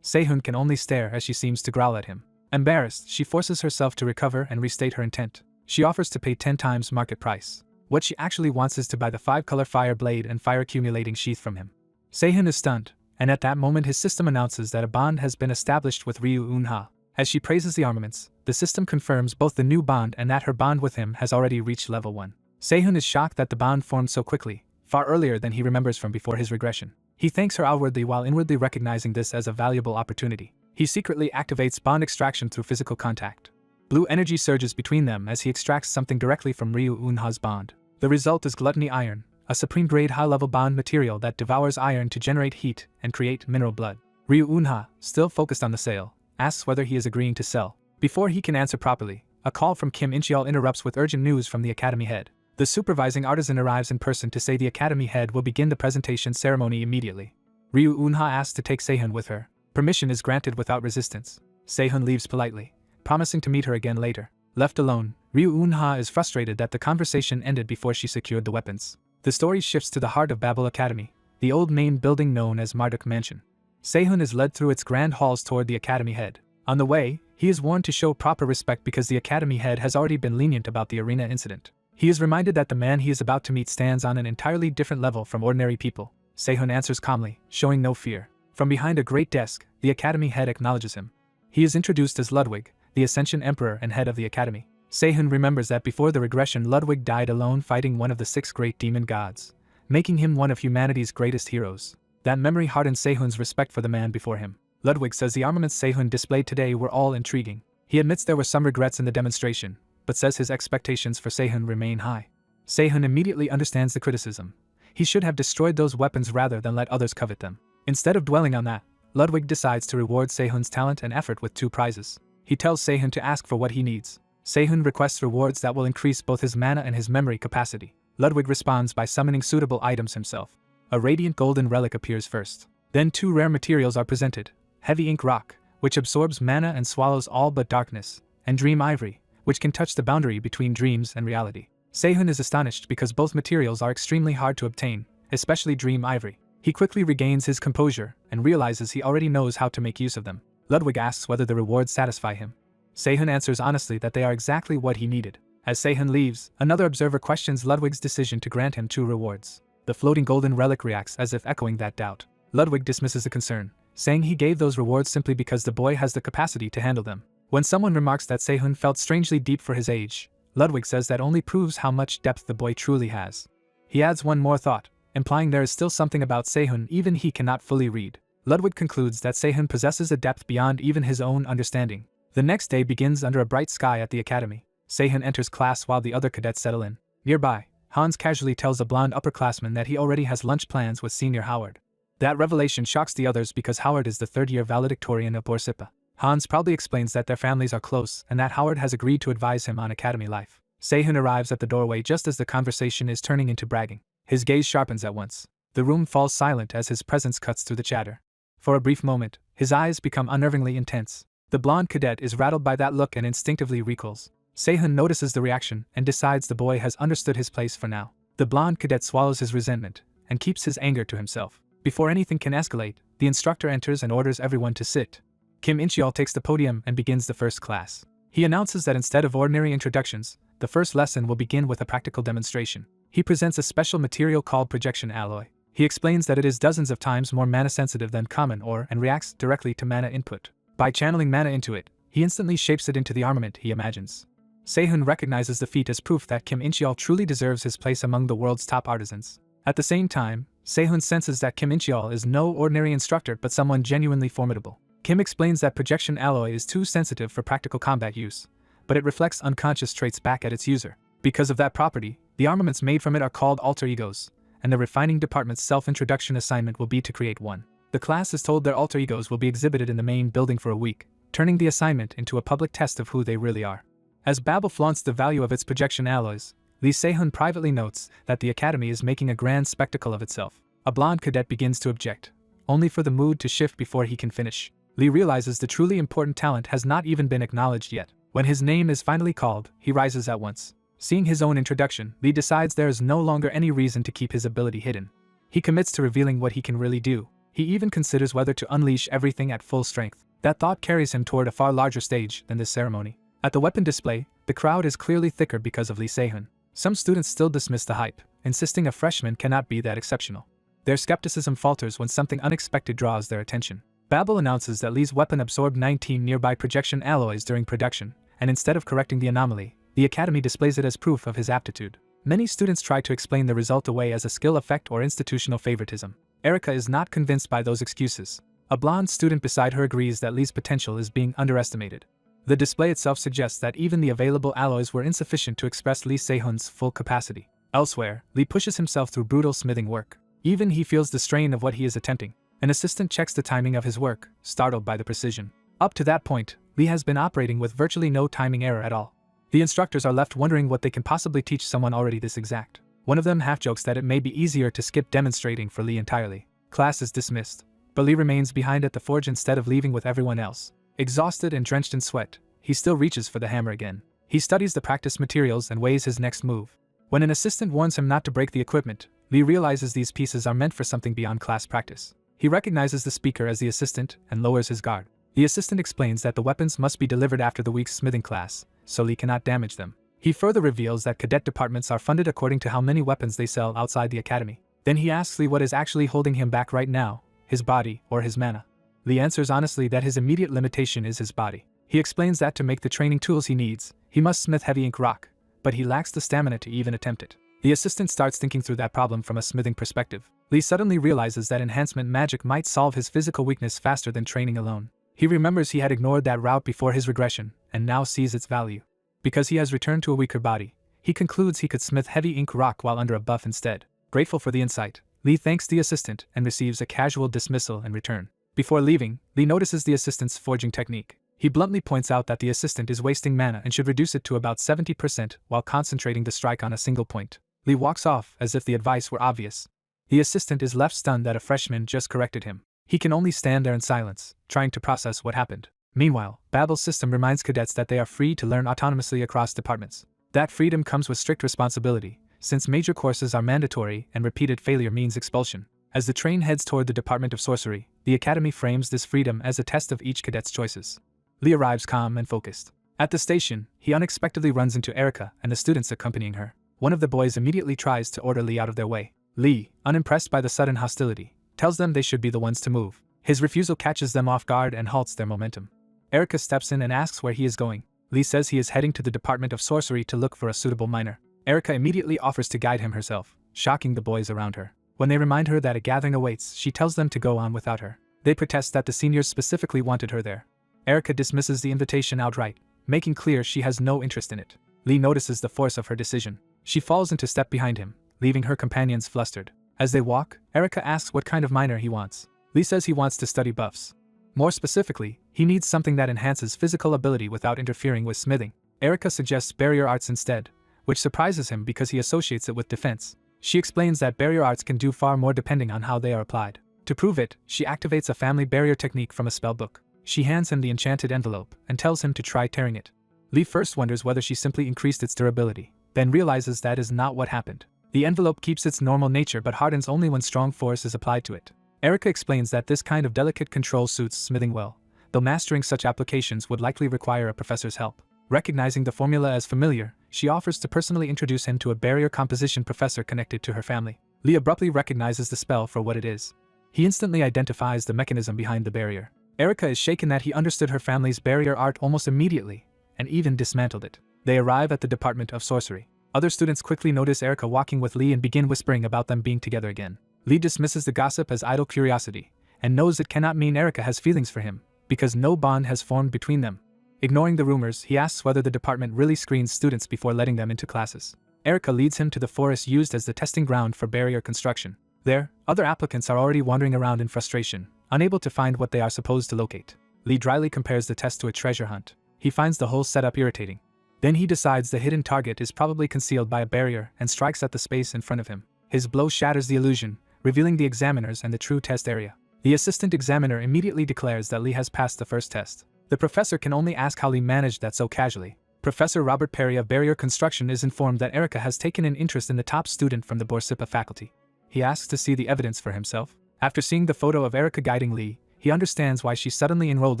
Sehun can only stare as she seems to growl at him. Embarrassed, she forces herself to recover and restate her intent. She offers to pay 10 times market price. What she actually wants is to buy the 5-color fire blade and fire-accumulating sheath from him. Sehun is stunned, and at that moment his system announces that a bond has been established with Ryu Unha. As she praises the armaments, the system confirms both the new bond and that her bond with him has already reached level 1. Sehun is shocked that the bond formed so quickly, far earlier than he remembers from before his regression. He thanks her outwardly while inwardly recognizing this as a valuable opportunity. He secretly activates bond extraction through physical contact. Blue energy surges between them as he extracts something directly from Ryu Unha's bond. The result is gluttony iron, a supreme-grade high-level bond material that devours iron to generate heat and create mineral blood. Ryu Unha, still focused on the sale, asks whether he is agreeing to sell. Before he can answer properly, a call from Kim In-cheol interrupts with urgent news from the academy head. The supervising artisan arrives in person to say the academy head will begin the presentation ceremony immediately. Ryu Unha asks to take Sehun with her. Permission is granted without resistance. Sehun leaves politely, promising to meet her again later. Left alone, Ryu Unha is frustrated that the conversation ended before she secured the weapons. The story shifts to the heart of Babel Academy, the old main building known as Marduk Mansion. Sehun is led through its grand halls toward the academy head. On the way, he is warned to show proper respect because the academy head has already been lenient about the arena incident. He is reminded that the man he is about to meet stands on an entirely different level from ordinary people. Sehun answers calmly, showing no fear. From behind a great desk, the academy head acknowledges him. He is introduced as Ludwig, the Ascension Emperor and head of the academy. Sehun remembers that before the regression Ludwig died alone fighting one of the 6 great demon gods, making him one of humanity's greatest heroes. That memory hardens Sehun's respect for the man before him. Ludwig says the armaments Sehun displayed today were all intriguing. He admits there were some regrets in the demonstration, but says his expectations for Sehun remain high. Sehun immediately understands the criticism. He should have destroyed those weapons rather than let others covet them. Instead of dwelling on that, Ludwig decides to reward Sehun's talent and effort with 2 prizes. He tells Sehun to ask for what he needs. Sehun requests rewards that will increase both his mana and his memory capacity. Ludwig responds by summoning suitable items himself. A radiant golden relic appears first. Then 2 rare materials are presented: heavy ink rock, which absorbs mana and swallows all but darkness, and dream ivory, which can touch the boundary between dreams and reality. Sehun is astonished because both materials are extremely hard to obtain, especially dream ivory. He quickly regains his composure and realizes he already knows how to make use of them. Ludwig asks whether the rewards satisfy him. Sehun answers honestly that they are exactly what he needed. As Sehun leaves, another observer questions Ludwig's decision to grant him 2 rewards. The floating golden relic reacts as if echoing that doubt. Ludwig dismisses the concern, saying he gave those rewards simply because the boy has the capacity to handle them. When someone remarks that Sehun felt strangely deep for his age, Ludwig says that only proves how much depth the boy truly has. He adds one more thought, implying there is still something about Sehun even he cannot fully read. Ludwig concludes that Sehun possesses a depth beyond even his own understanding. The next day begins under a bright sky at the academy. Sehun enters class while the other cadets settle in. Nearby, Hans casually tells a blonde upperclassman that he already has lunch plans with Senior Howard. That revelation shocks the others because Howard is the 3rd-year valedictorian of Borsippa. Hans proudly explains that their families are close and that Howard has agreed to advise him on academy life. Sehun arrives at the doorway just as the conversation is turning into bragging. His gaze sharpens at once. The room falls silent as his presence cuts through the chatter. For a brief moment, his eyes become unnervingly intense. The blonde cadet is rattled by that look and instinctively recoils. Sehun notices the reaction and decides the boy has understood his place for now. The blonde cadet swallows his resentment and keeps his anger to himself. Before anything can escalate, the instructor enters and orders everyone to sit. Kim In-cheol takes the podium and begins the first class. He announces that instead of ordinary introductions, the first lesson will begin with a practical demonstration. He presents a special material called projection alloy. He explains that it is dozens of times more mana-sensitive than common ore and reacts directly to mana input. By channeling mana into it, he instantly shapes it into the armament he imagines. Sehun recognizes the feat as proof that Kim In-cheol truly deserves his place among the world's top artisans. At the same time, Sehun senses that Kim In-cheol is no ordinary instructor but someone genuinely formidable. Kim explains that projection alloy is too sensitive for practical combat use, but it reflects unconscious traits back at its user. Because of that property, the armaments made from it are called alter egos, and the refining department's self-introduction assignment will be to create one. The class is told their alter egos will be exhibited in the main building for a week, turning the assignment into a public test of who they really are. As Babel flaunts the value of its projection alloys, Lee Sehun privately notes that the academy is making a grand spectacle of itself. A blonde cadet begins to object, only for the mood to shift before he can finish. Lee realizes the truly important talent has not even been acknowledged yet. When his name is finally called, he rises at once. Seeing his own introduction, Lee decides there is no longer any reason to keep his ability hidden. He commits to revealing what he can really do. He even considers whether to unleash everything at full strength. That thought carries him toward a far larger stage than this ceremony. At the weapon display, the crowd is clearly thicker because of Lee Se-hun. Some students still dismiss the hype, insisting a freshman cannot be that exceptional. Their skepticism falters when something unexpected draws their attention. Babel announces that Lee's weapon absorbed 19 nearby projection alloys during production, and instead of correcting the anomaly, the Academy displays it as proof of his aptitude. Many students try to explain the result away as a skill effect or institutional favoritism. Erica is not convinced by those excuses. A blonde student beside her agrees that Lee's potential is being underestimated. The display itself suggests that even the available alloys were insufficient to express Lee Se-hun's full capacity. Elsewhere, Lee pushes himself through brutal smithing work. Even he feels the strain of what he is attempting. An assistant checks the timing of his work, startled by the precision. Up to that point, Lee has been operating with virtually no timing error at all. The instructors are left wondering what they can possibly teach someone already this exact. One of them half-jokes that it may be easier to skip demonstrating for Lee entirely. Class is dismissed, but Lee remains behind at the forge instead of leaving with everyone else. Exhausted and drenched in sweat, he still reaches for the hammer again. He studies the practice materials and weighs his next move. When an assistant warns him not to break the equipment, Lee realizes these pieces are meant for something beyond class practice. He recognizes the speaker as the assistant and lowers his guard. The assistant explains that the weapons must be delivered after the week's smithing class, so Lee cannot damage them. He further reveals that cadet departments are funded according to how many weapons they sell outside the academy. Then he asks Lee what is actually holding him back right now, his body or his mana. Lee answers honestly that his immediate limitation is his body. He explains that to make the training tools he needs, he must smith heavy ink rock, but he lacks the stamina to even attempt it. The assistant starts thinking through that problem from a smithing perspective. Lee suddenly realizes that enhancement magic might solve his physical weakness faster than training alone. He remembers he had ignored that route before his regression, and now sees its value. Because he has returned to a weaker body, he concludes he could smith heavy ink rock while under a buff instead. Grateful for the insight, Lee thanks the assistant and receives a casual dismissal in return. Before leaving, Lee notices the assistant's forging technique. He bluntly points out that the assistant is wasting mana and should reduce it to about 70% while concentrating the strike on a single point. Lee walks off as if the advice were obvious. The assistant is left stunned that a freshman just corrected him. He can only stand there in silence, trying to process what happened. Meanwhile, Babel's system reminds cadets that they are free to learn autonomously across departments. That freedom comes with strict responsibility, since major courses are mandatory and repeated failure means expulsion. As the train heads toward the Department of Sorcery, the Academy frames this freedom as a test of each cadet's choices. Lee arrives calm and focused. At the station, he unexpectedly runs into Erica and the students accompanying her. One of the boys immediately tries to order Lee out of their way. Lee, unimpressed by the sudden hostility, tells them they should be the ones to move. His refusal catches them off guard and halts their momentum. Erica steps in and asks where he is going. Lee says he is heading to the Department of Sorcery to look for a suitable minor. Erica immediately offers to guide him herself, shocking the boys around her. When they remind her that a gathering awaits, she tells them to go on without her. They protest that the seniors specifically wanted her there. Erica dismisses the invitation outright, making clear she has no interest in it. Lee notices the force of her decision. She falls into step behind him, leaving her companions flustered. As they walk, Erica asks what kind of minor he wants. Lee says he wants to study buffs. More specifically, he needs something that enhances physical ability without interfering with smithing. Erica suggests barrier arts instead, which surprises him because he associates it with defense. She explains that barrier arts can do far more depending on how they are applied. To prove it, she activates a family barrier technique from a spellbook. She hands him the enchanted envelope and tells him to try tearing it. Lee first wonders whether she simply increased its durability, then realizes that is not what happened. The envelope keeps its normal nature but hardens only when strong force is applied to it. Erica explains that this kind of delicate control suits smithing well, though mastering such applications would likely require a professor's help. Recognizing the formula as familiar, she offers to personally introduce him to a barrier composition professor connected to her family. Lee abruptly recognizes the spell for what it is. He instantly identifies the mechanism behind the barrier. Erica is shaken that he understood her family's barrier art almost immediately, and even dismantled it. They arrive at the Department of Sorcery. Other students quickly notice Erica walking with Lee and begin whispering about them being together again. Lee dismisses the gossip as idle curiosity, and knows it cannot mean Erica has feelings for him, because no bond has formed between them. Ignoring the rumors, he asks whether the department really screens students before letting them into classes. Erica leads him to the forest used as the testing ground for barrier construction. There, other applicants are already wandering around in frustration, unable to find what they are supposed to locate. Lee dryly compares the test to a treasure hunt. He finds the whole setup irritating. Then he decides the hidden target is probably concealed by a barrier and strikes at the space in front of him. His blow shatters the illusion, revealing the examiners and the true test area. The assistant examiner immediately declares that Lee has passed the first test. The professor can only ask how Lee managed that so casually. Professor Robert Perry of Barrier Construction is informed that Erica has taken an interest in the top student from the Borsippa faculty. He asks to see the evidence for himself. After seeing the photo of Erica guiding Lee, he understands why she suddenly enrolled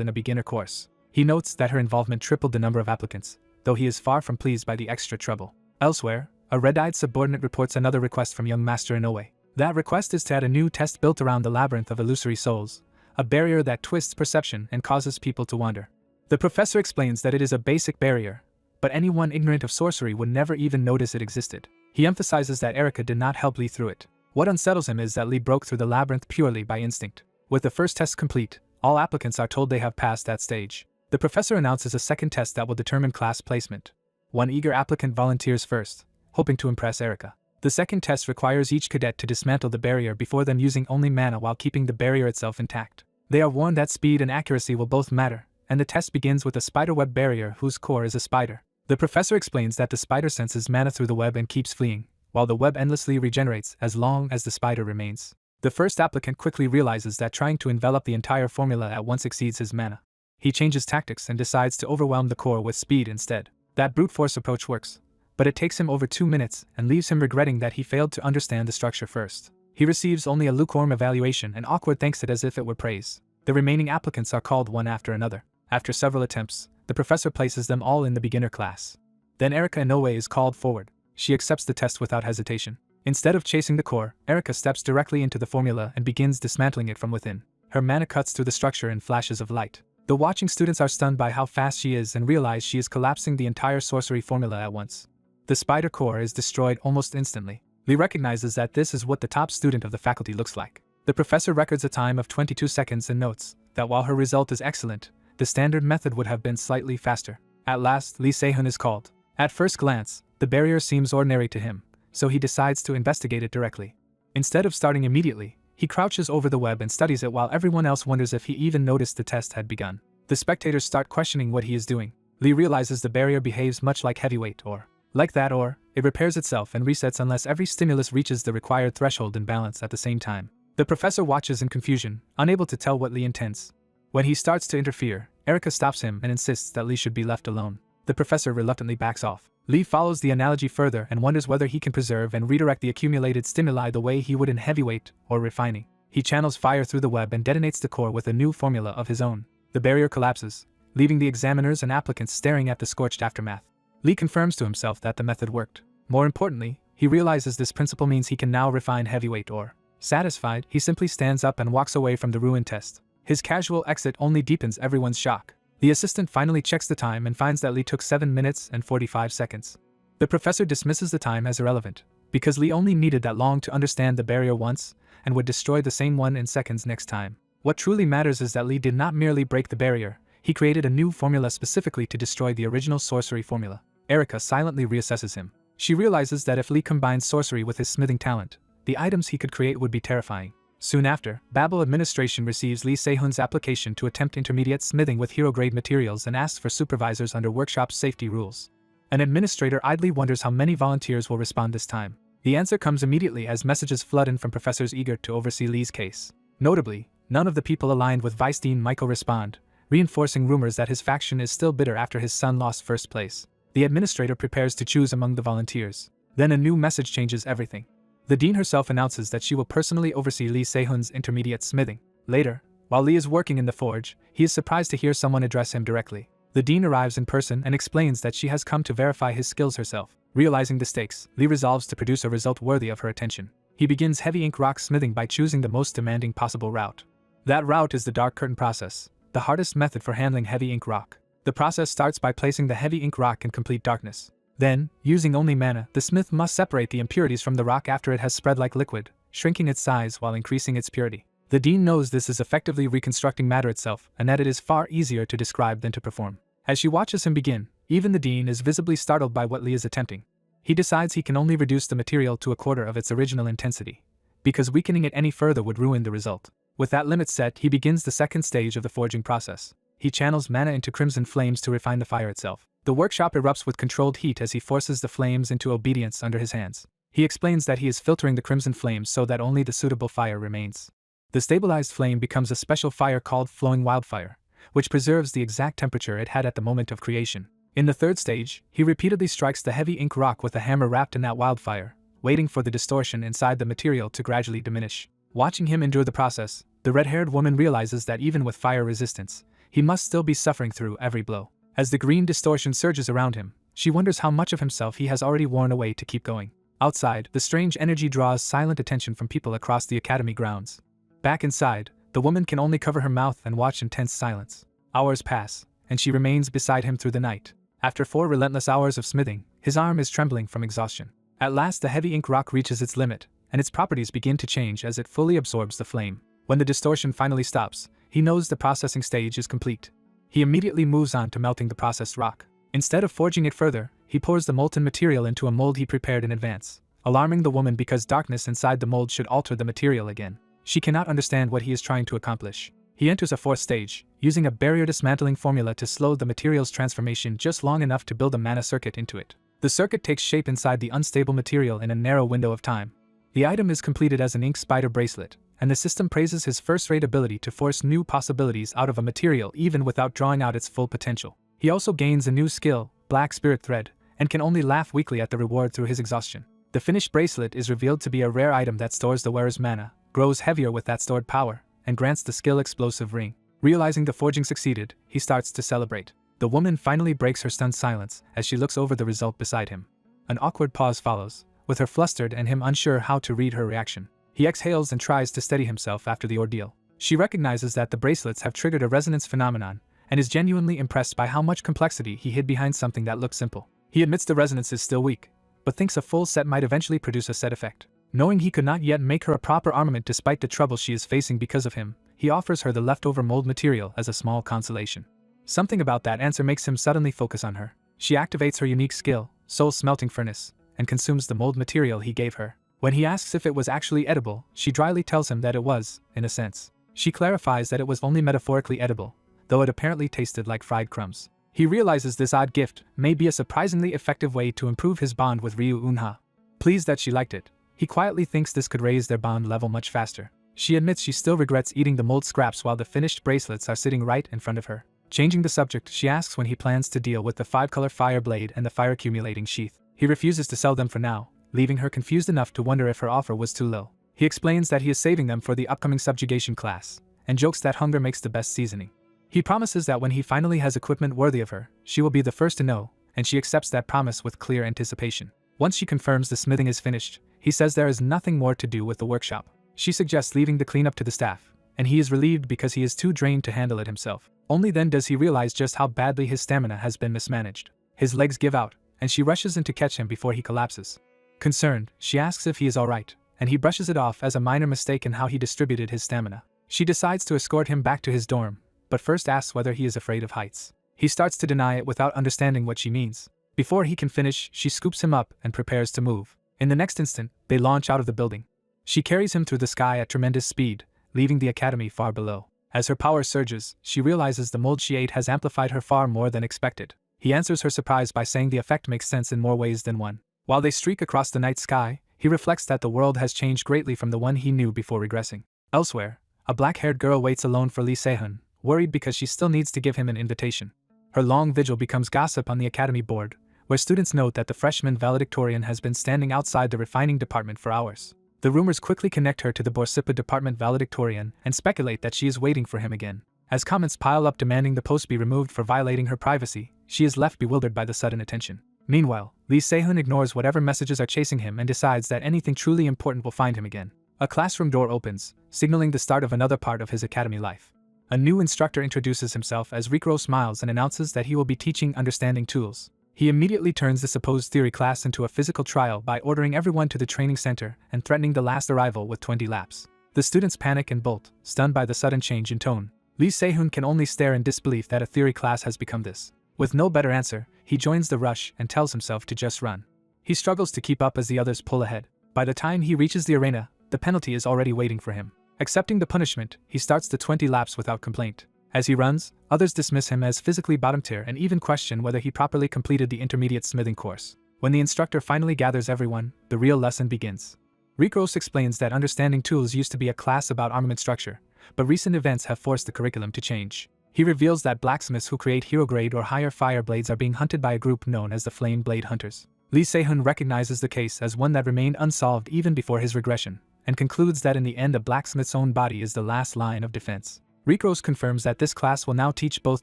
in a beginner course. He notes that her involvement tripled the number of applicants, though he is far from pleased by the extra trouble. Elsewhere, a red-eyed subordinate reports another request from young Master Inoue. That request is to add a new test built around the labyrinth of illusory souls, a barrier that twists perception and causes people to wander. The professor explains that it is a basic barrier, but anyone ignorant of sorcery would never even notice it existed. He emphasizes that Erica did not help Lee through it. What unsettles him is that Lee broke through the labyrinth purely by instinct. With the first test complete, all applicants are told they have passed that stage. The professor announces a second test that will determine class placement. One eager applicant volunteers first, hoping to impress Erica. The second test requires each cadet to dismantle the barrier before them using only mana while keeping the barrier itself intact. They are warned that speed and accuracy will both matter, and the test begins with a spiderweb barrier whose core is a spider. The professor explains that the spider senses mana through the web and keeps fleeing, while the web endlessly regenerates as long as the spider remains. The first applicant quickly realizes that trying to envelop the entire formula at once exceeds his mana. He changes tactics and decides to overwhelm the core with speed instead. That brute force approach works, but it takes him over 2 minutes and leaves him regretting that he failed to understand the structure first. He receives only a lukewarm evaluation and awkward thanks it as if it were praise. The remaining applicants are called one after another. After several attempts, the professor places them all in the beginner class. Then Erica Inoue is called forward. She accepts the test without hesitation. Instead of chasing the core, Erica steps directly into the formula and begins dismantling it from within. Her mana cuts through the structure in flashes of light. The watching students are stunned by how fast she is and realize she is collapsing the entire sorcery formula at once. The spider core is destroyed almost instantly. Lee recognizes that this is what the top student of the faculty looks like. The professor records a time of 22 seconds and notes that while her result is excellent, the standard method would have been slightly faster. At last, Lee Se-hun is called. At first glance, the barrier seems ordinary to him, so he decides to investigate it directly. Instead of starting immediately, he crouches over the web and studies it while everyone else wonders if he even noticed the test had begun. The spectators start questioning what he is doing. Lee realizes the barrier behaves much like heavyweight or like that or it repairs itself and resets unless every stimulus reaches the required threshold and balance at the same time. The professor watches in confusion, unable to tell what Lee intends. When he starts to interfere, Erica stops him and insists that Lee should be left alone. The professor reluctantly backs off. Lee follows the analogy further and wonders whether he can preserve and redirect the accumulated stimuli the way he would in heavyweight or refining. He channels fire through the web and detonates the core with a new formula of his own. The barrier collapses, leaving the examiners and applicants staring at the scorched aftermath. Lee confirms to himself that the method worked. More importantly, he realizes this principle means he can now refine heavyweight or. Satisfied, he simply stands up and walks away from the ruined test. His casual exit only deepens everyone's shock. The assistant finally checks the time and finds that Lee took 7 minutes and 45 seconds. The professor dismisses the time as irrelevant, because Lee only needed that long to understand the barrier once, and would destroy the same one in seconds next time. What truly matters is that Lee did not merely break the barrier, he created a new formula specifically to destroy the original sorcery formula. Erica silently reassesses him. She realizes that if Lee combined sorcery with his smithing talent, the items he could create would be terrifying. Soon after, Babel administration receives Lee Se-hun's application to attempt intermediate smithing with hero-grade materials and asks for supervisors under workshop's safety rules. An administrator idly wonders how many volunteers will respond this time. The answer comes immediately as messages flood in from professors eager to oversee Lee's case. Notably, none of the people aligned with Vice Dean Michael respond, reinforcing rumors that his faction is still bitter after his son lost first place. The administrator prepares to choose among the volunteers. Then a new message changes everything. The dean herself announces that she will personally oversee Lee Se-hun's intermediate smithing. Later, while Lee is working in the forge, he is surprised to hear someone address him directly. The dean arrives in person and explains that she has come to verify his skills herself. Realizing the stakes, Lee resolves to produce a result worthy of her attention. He begins heavy ink rock smithing by choosing the most demanding possible route. That route is the dark curtain process, the hardest method for handling heavy ink rock. The process starts by placing the heavy ink rock in complete darkness. Then, using only mana, the smith must separate the impurities from the rock after it has spread like liquid, shrinking its size while increasing its purity. The dean knows this is effectively reconstructing matter itself, and that it is far easier to describe than to perform. As she watches him begin, even the dean is visibly startled by what Lee is attempting. He decides he can only reduce the material to a quarter of its original intensity, because weakening it any further would ruin the result. With that limit set, he begins the second stage of the forging process. He channels mana into crimson flames to refine the fire itself. The workshop erupts with controlled heat as he forces the flames into obedience under his hands. He explains that he is filtering the crimson flames so that only the suitable fire remains. The stabilized flame becomes a special fire called flowing wildfire, which preserves the exact temperature it had at the moment of creation. In the third stage, he repeatedly strikes the heavy ink rock with a hammer wrapped in that wildfire, waiting for the distortion inside the material to gradually diminish. Watching him endure the process, the red-haired woman realizes that even with fire resistance, he must still be suffering through every blow. As the green distortion surges around him, she wonders how much of himself he has already worn away to keep going. Outside, the strange energy draws silent attention from people across the academy grounds. Back inside, the woman can only cover her mouth and watch in tense silence. Hours pass, and she remains beside him through the night. After 4 relentless hours of smithing, his arm is trembling from exhaustion. At last the heavy ink rock reaches its limit, and its properties begin to change as it fully absorbs the flame. When the distortion finally stops, he knows the processing stage is complete. He immediately moves on to melting the processed rock. Instead of forging it further, he pours the molten material into a mold he prepared in advance, alarming the woman because darkness inside the mold should alter the material again. She cannot understand what he is trying to accomplish. He enters a 4th stage, using a barrier dismantling formula to slow the material's transformation just long enough to build a mana circuit into it. The circuit takes shape inside the unstable material in a narrow window of time. The item is completed as an ink spider bracelet, and the system praises his first-rate ability to force new possibilities out of a material even without drawing out its full potential. He also gains a new skill, Black Spirit Thread, and can only laugh weakly at the reward through his exhaustion. The finished bracelet is revealed to be a rare item that stores the wearer's mana, grows heavier with that stored power, and grants the skill Explosive Ring. Realizing the forging succeeded, he starts to celebrate. The woman finally breaks her stunned silence as she looks over the result beside him. An awkward pause follows, with her flustered and him unsure how to read her reaction. He exhales and tries to steady himself after the ordeal. She recognizes that the bracelets have triggered a resonance phenomenon, and is genuinely impressed by how much complexity he hid behind something that looked simple. He admits the resonance is still weak, but thinks a full set might eventually produce a set effect. Knowing he could not yet make her a proper armament despite the trouble she is facing because of him, he offers her the leftover mold material as a small consolation. Something about that answer makes him suddenly focus on her. She activates her unique skill, Soul Smelting Furnace, and consumes the mold material he gave her. When he asks if it was actually edible, she dryly tells him that it was, in a sense. She clarifies that it was only metaphorically edible, though it apparently tasted like fried crumbs. He realizes this odd gift may be a surprisingly effective way to improve his bond with Ryu Unha. Pleased that she liked it, he quietly thinks this could raise their bond level much faster. She admits she still regrets eating the mold scraps while the finished bracelets are sitting right in front of her. Changing the subject, she asks when he plans to deal with the 5-color fire blade and the fire accumulating sheath. He refuses to sell them for now, leaving her confused enough to wonder if her offer was too low. He explains that he is saving them for the upcoming subjugation class, and jokes that hunger makes the best seasoning. He promises that when he finally has equipment worthy of her, she will be the first to know, and she accepts that promise with clear anticipation. Once she confirms the smithing is finished, he says there is nothing more to do with the workshop. She suggests leaving the cleanup to the staff, and he is relieved because he is too drained to handle it himself. Only then does he realize just how badly his stamina has been mismanaged. His legs give out, and she rushes in to catch him before he collapses. Concerned, she asks if he is alright, and he brushes it off as a minor mistake in how he distributed his stamina. She decides to escort him back to his dorm, but first asks whether he is afraid of heights. He starts to deny it without understanding what she means. Before he can finish, she scoops him up and prepares to move. In the next instant, they launch out of the building. She carries him through the sky at tremendous speed, leaving the academy far below. As her power surges, she realizes the mold she ate has amplified her far more than expected. He answers her surprise by saying the effect makes sense in more ways than one. While they streak across the night sky, he reflects that the world has changed greatly from the one he knew before regressing. Elsewhere, a black-haired girl waits alone for Lee Se-hun, worried because she still needs to give him an invitation. Her long vigil becomes gossip on the academy board, where students note that the freshman valedictorian has been standing outside the refining department for hours. The rumors quickly connect her to the Borsippa department valedictorian and speculate that she is waiting for him again. As comments pile up demanding the post be removed for violating her privacy, she is left bewildered by the sudden attention. Meanwhile, Lee Se-hun ignores whatever messages are chasing him and decides that anything truly important will find him again. A classroom door opens, signaling the start of another part of his academy life. A new instructor introduces himself as Rikro smiles and announces that he will be teaching understanding tools. He immediately turns the supposed theory class into a physical trial by ordering everyone to the training center and threatening the last arrival with 20 laps. The students panic and bolt, stunned by the sudden change in tone. Lee Se-hun can only stare in disbelief that a theory class has become this. With no better answer, he joins the rush and tells himself to just run. He struggles to keep up as the others pull ahead. By the time he reaches the arena, the penalty is already waiting for him. Accepting the punishment, he starts the 20 laps without complaint. As he runs, others dismiss him as physically bottom tier and even question whether he properly completed the intermediate smithing course. When the instructor finally gathers everyone, the real lesson begins. Rikros explains that understanding tools used to be a class about armament structure, but recent events have forced the curriculum to change. He reveals that blacksmiths who create hero-grade or higher fire blades are being hunted by a group known as the Flame Blade Hunters. Lee Se-hun recognizes the case as one that remained unsolved even before his regression, and concludes that in the end a blacksmith's own body is the last line of defense. Ricros confirms that this class will now teach both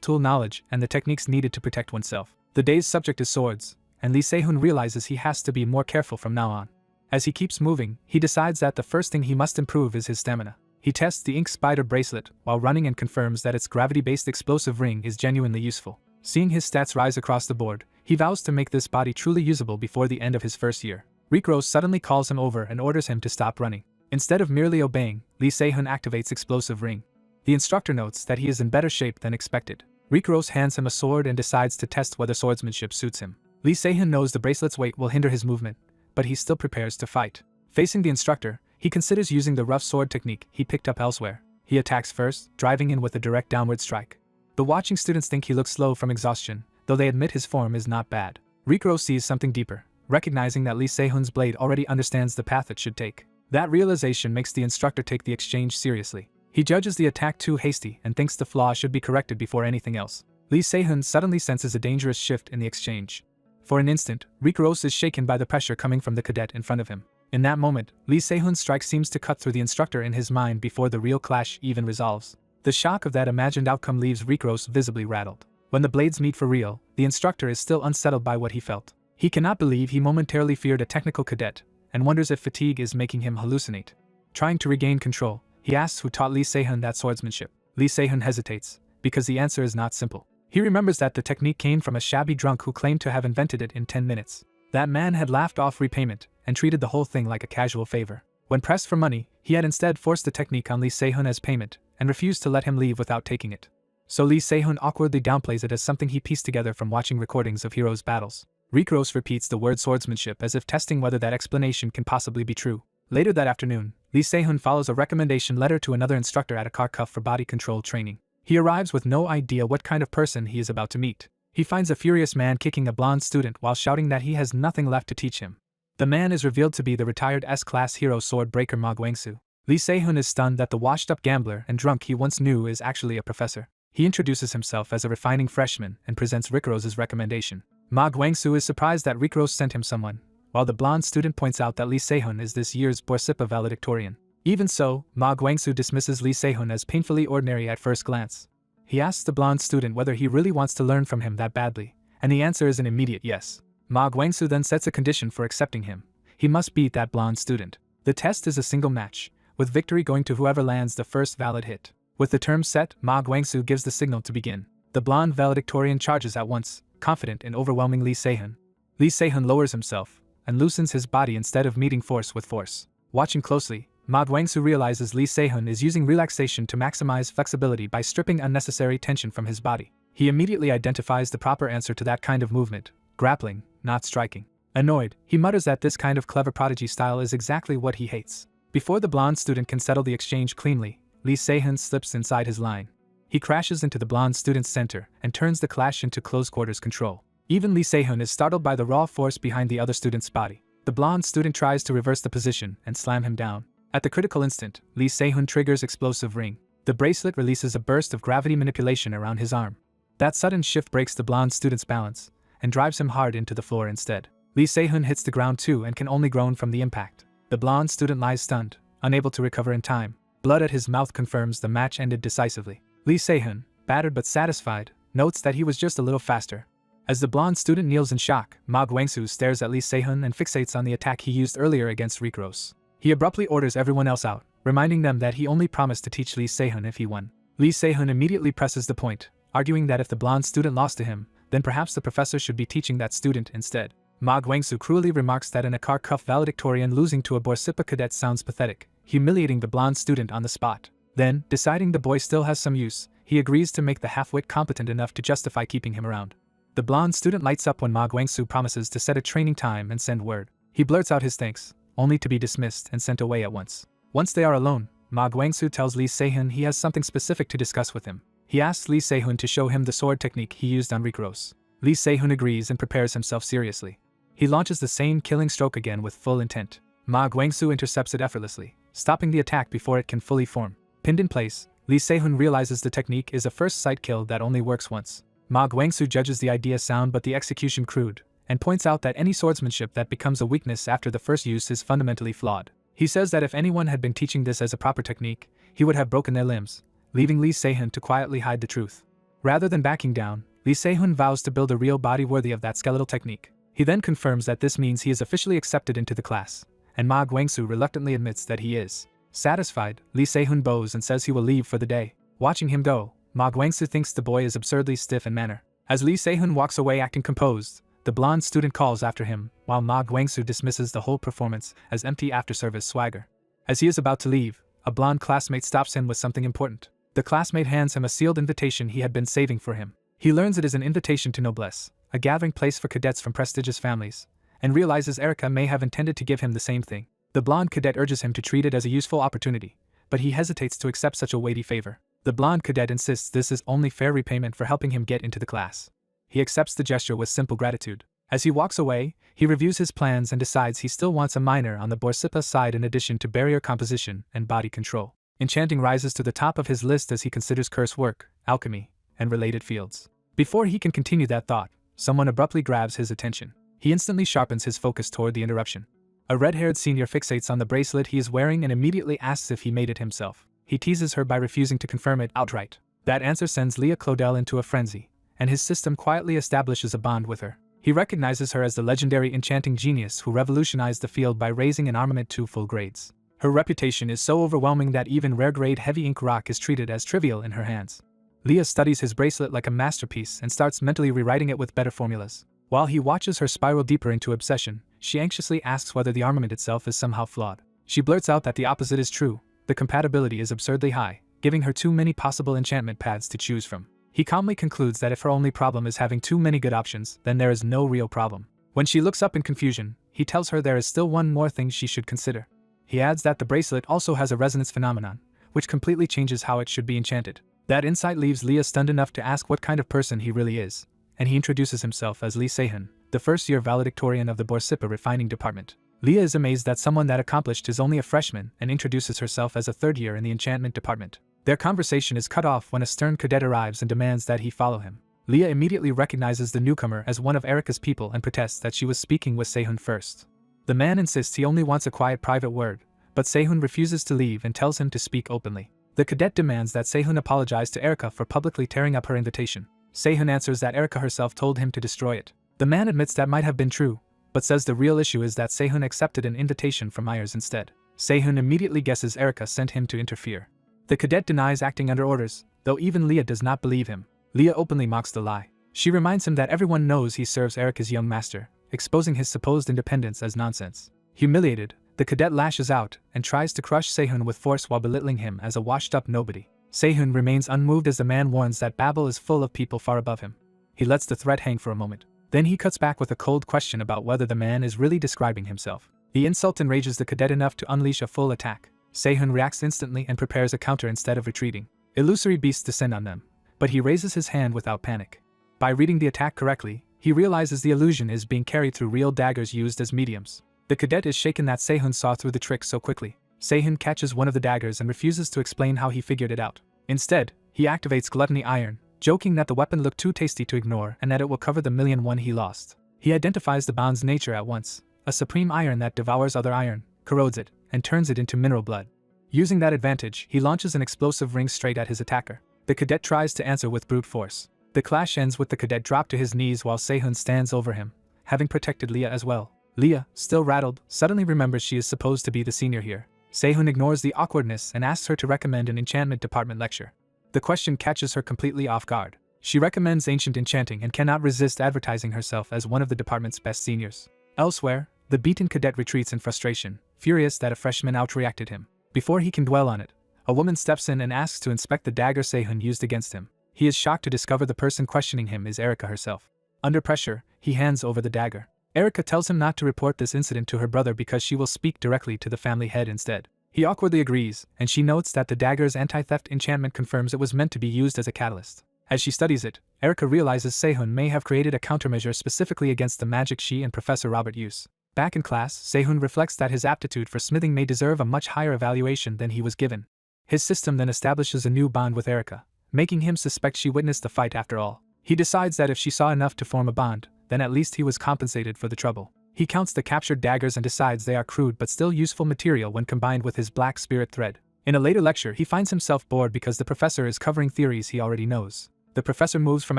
tool knowledge and the techniques needed to protect oneself. The day's subject is swords, and Lee Se-hun realizes he has to be more careful from now on. As he keeps moving, he decides that the first thing he must improve is his stamina. He tests the ink spider bracelet while running and confirms that its gravity-based explosive ring is genuinely useful. Seeing his stats rise across the board, he vows to make this body truly usable before the end of his first year. Ricros suddenly calls him over and orders him to stop running. Instead of merely obeying, Lee Se-hun activates explosive ring. The instructor notes that he is in better shape than expected. Ricros hands him a sword and decides to test whether swordsmanship suits him. Lee Se-hun knows the bracelet's weight will hinder his movement, but he still prepares to fight. Facing the instructor, he considers using the rough sword technique he picked up elsewhere. He attacks first, driving in with a direct downward strike. The watching students think he looks slow from exhaustion, though they admit his form is not bad. Ricros sees something deeper, recognizing that Lee Se-hun's blade already understands the path it should take. That realization makes the instructor take the exchange seriously. He judges the attack too hasty and thinks the flaw should be corrected before anything else. Lee Se-hun suddenly senses a dangerous shift in the exchange. For an instant, Ricros is shaken by the pressure coming from the cadet in front of him. In that moment, Lee Se-hun's strike seems to cut through the instructor in his mind before the real clash even resolves. The shock of that imagined outcome leaves Ricros visibly rattled. When the blades meet for real, the instructor is still unsettled by what he felt. He cannot believe he momentarily feared a technical cadet, and wonders if fatigue is making him hallucinate. Trying to regain control, he asks who taught Lee Se-hun that swordsmanship. Lee Se-hun hesitates, because the answer is not simple. He remembers that the technique came from a shabby drunk who claimed to have invented it in 10 minutes. That man had laughed off repayment, and treated the whole thing like a casual favor. When pressed for money, he had instead forced the technique on Lee Se-hun as payment, and refused to let him leave without taking it. So Lee Se-hun awkwardly downplays it as something he pieced together from watching recordings of heroes' battles. Ricros repeats the word swordsmanship as if testing whether that explanation can possibly be true. Later that afternoon, Lee Se-hun follows a recommendation letter to another instructor at a car cuff for body control training. He arrives with no idea what kind of person he is about to meet. He finds a furious man kicking a blonde student while shouting that he has nothing left to teach him. The man is revealed to be the retired S-class hero sword breaker Ma Guangsu. Lee Se-hun is stunned that the washed-up gambler and drunk he once knew is actually a professor. He introduces himself as a refining freshman and presents Ricros' recommendation. Ma Guangsu is surprised that Ricros sent him someone, while the blonde student points out that Lee Se-hun is this year's Borsippa valedictorian. Even so, Ma Guangsu dismisses Lee Se-hun as painfully ordinary at first glance. He asks the blonde student whether he really wants to learn from him that badly, and the answer is an immediate yes. Ma Guangsu then sets a condition for accepting him. He must beat that blonde student. The test is a single match, with victory going to whoever lands the first valid hit. With the terms set, Ma Guangsu gives the signal to begin. The blonde valedictorian charges at once, confident in overwhelming Lee Se-hun. Lee Se-hun lowers himself and loosens his body instead of meeting force with force. Watching closely, Ma Guangsu realizes Lee Se-hun is using relaxation to maximize flexibility by stripping unnecessary tension from his body. He immediately identifies the proper answer to that kind of movement: grappling, not striking. Annoyed, he mutters that this kind of clever prodigy style is exactly what he hates. Before the blonde student can settle the exchange cleanly, Lee Se-hun slips inside his line. He crashes into the blonde student's center and turns the clash into close-quarters control. Even Lee Se-hun is startled by the raw force behind the other student's body. The blonde student tries to reverse the position and slam him down. At the critical instant, Lee Se-hun triggers explosive ring. The bracelet releases a burst of gravity manipulation around his arm. That sudden shift breaks the blonde student's balance and drives him hard into the floor instead. Lee Se-hun hits the ground too and can only groan from the impact. The blonde student lies stunned, unable to recover in time. Blood at his mouth confirms the match ended decisively. Lee Se-hun, battered but satisfied, notes that he was just a little faster. As the blonde student kneels in shock, Ma Guangsu stares at Lee Se-hun and fixates on the attack he used earlier against Ricros. He abruptly orders everyone else out, reminding them that he only promised to teach Lee Se-hun if he won. Lee Se-hun immediately presses the point, arguing that if the blonde student lost to him, then perhaps the professor should be teaching that student instead. Ma Guangsu cruelly remarks that in a car cuff valedictorian losing to a Borsippa cadet sounds pathetic, humiliating the blonde student on the spot. Then, deciding the boy still has some use, he agrees to make the half-wit competent enough to justify keeping him around. The blonde student lights up when Ma Guangsu promises to set a training time and send word. He blurts out his thanks, only to be dismissed and sent away at once. Once they are alone, Ma Guangsu tells Lee Se-hun he has something specific to discuss with him. He asks Lee Se-hun to show him the sword technique he used on Ricros. Lee Se-hun agrees and prepares himself seriously. He launches the same killing stroke again with full intent. Ma Guangsu intercepts it effortlessly, stopping the attack before it can fully form. Pinned in place, Lee Se-hun realizes the technique is a first-sight kill that only works once. Ma Guangsu judges the idea sound but the execution crude, and points out that any swordsmanship that becomes a weakness after the first use is fundamentally flawed. He says that if anyone had been teaching this as a proper technique, he would have broken their limbs, leaving Lee Se-hun to quietly hide the truth. Rather than backing down, Lee Se-hun vows to build a real body worthy of that skeletal technique. He then confirms that this means he is officially accepted into the class, and Ma Guangsu reluctantly admits that he is. Satisfied, Lee Se-hun bows and says he will leave for the day. Watching him go, Ma Guangsu thinks the boy is absurdly stiff in manner. As Lee Se-hun walks away acting composed, the blonde student calls after him, while Ma Guangsu dismisses the whole performance as empty after-service swagger. As he is about to leave, a blonde classmate stops him with something important. The classmate hands him a sealed invitation he had been saving for him. He learns it is an invitation to noblesse, a gathering place for cadets from prestigious families, and realizes Erica may have intended to give him the same thing. The blonde cadet urges him to treat it as a useful opportunity, but he hesitates to accept such a weighty favor. The blonde cadet insists this is only fair repayment for helping him get into the class. He accepts the gesture with simple gratitude. As he walks away, he reviews his plans and decides he still wants a minor on the Borsipa side in addition to barrier composition and body control. Enchanting rises to the top of his list as he considers curse work, alchemy, and related fields. Before he can continue that thought, someone abruptly grabs his attention. He instantly sharpens his focus toward the interruption. A red-haired senior fixates on the bracelet he is wearing and immediately asks if he made it himself. He teases her by refusing to confirm it outright. That answer sends Leah Claudel into a frenzy, and his system quietly establishes a bond with her. He recognizes her as the legendary enchanting genius who revolutionized the field by raising an armament to full grades. Her reputation is so overwhelming that even rare-grade heavy ink rock is treated as trivial in her hands. Leah studies his bracelet like a masterpiece and starts mentally rewriting it with better formulas. While he watches her spiral deeper into obsession, she anxiously asks whether the armament itself is somehow flawed. She blurts out that the opposite is true. The compatibility is absurdly high, giving her too many possible enchantment paths to choose from. He calmly concludes that if her only problem is having too many good options, then there is no real problem. When she looks up in confusion, he tells her there is still one more thing she should consider. He adds that the bracelet also has a resonance phenomenon, which completely changes how it should be enchanted. That insight leaves Leah stunned enough to ask what kind of person he really is, and he introduces himself as Lee Se-hun, the first-year valedictorian of the Borsipa refining department. Leah is amazed that someone that accomplished is only a freshman and introduces herself as a third year in the enchantment department. Their conversation is cut off when a stern cadet arrives and demands that he follow him. Leah immediately recognizes the newcomer as one of Erica's people and protests that she was speaking with Se-hun first. The man insists he only wants a quiet private word, but Se-hun refuses to leave and tells him to speak openly. The cadet demands that Se-hun apologize to Erica for publicly tearing up her invitation. Se-hun answers that Erica herself told him to destroy it. The man admits that might have been true, but says the real issue is that Se-hun accepted an invitation from Myers instead. Se-hun immediately guesses Erica sent him to interfere. The cadet denies acting under orders, though even Leah does not believe him. Leah openly mocks the lie. She reminds him that everyone knows he serves Erica's young master, exposing his supposed independence as nonsense. Humiliated, the cadet lashes out and tries to crush Se-hun with force while belittling him as a washed-up nobody. Se-hun remains unmoved as the man warns that Babel is full of people far above him. He lets the threat hang for a moment. Then he cuts back with a cold question about whether the man is really describing himself. The insult enrages the cadet enough to unleash a full attack. Se-hun reacts instantly and prepares a counter instead of retreating. Illusory beasts descend on them, but he raises his hand without panic. By reading the attack correctly, he realizes the illusion is being carried through real daggers used as mediums. The cadet is shaken that Se-hun saw through the trick so quickly. Se-hun catches one of the daggers and refuses to explain how he figured it out. Instead, he activates Gluttony Iron, joking that the weapon looked too tasty to ignore and that it will cover the $1,000,000 he lost. He identifies the bond's nature at once, a supreme iron that devours other iron, corrodes it, and turns it into mineral blood. Using that advantage, he launches an explosive ring straight at his attacker. The cadet tries to answer with brute force. The clash ends with the cadet dropped to his knees while Se-hun stands over him, having protected Leah as well. Leah, still rattled, suddenly remembers she is supposed to be the senior here. Se-hun ignores the awkwardness and asks her to recommend an enchantment department lecture. The question catches her completely off guard. She recommends ancient enchanting and cannot resist advertising herself as one of the department's best seniors. Elsewhere, the beaten cadet retreats in frustration, furious that a freshman outreacted him. Before he can dwell on it, a woman steps in and asks to inspect the dagger Se-hun used against him. He is shocked to discover the person questioning him is Erica herself. Under pressure, he hands over the dagger. Erica tells him not to report this incident to her brother because she will speak directly to the family head instead. He awkwardly agrees, and she notes that the dagger's anti-theft enchantment confirms it was meant to be used as a catalyst. As she studies it, Erica realizes Se-hun may have created a countermeasure specifically against the magic she and Professor Robert use. Back in class, Se-hun reflects that his aptitude for smithing may deserve a much higher evaluation than he was given. His system then establishes a new bond with Erica, making him suspect she witnessed the fight after all. He decides that if she saw enough to form a bond, then at least he was compensated for the trouble. He counts the captured daggers and decides they are crude but still useful material when combined with his black spirit thread. In a later lecture, he finds himself bored because the professor is covering theories he already knows. The professor moves from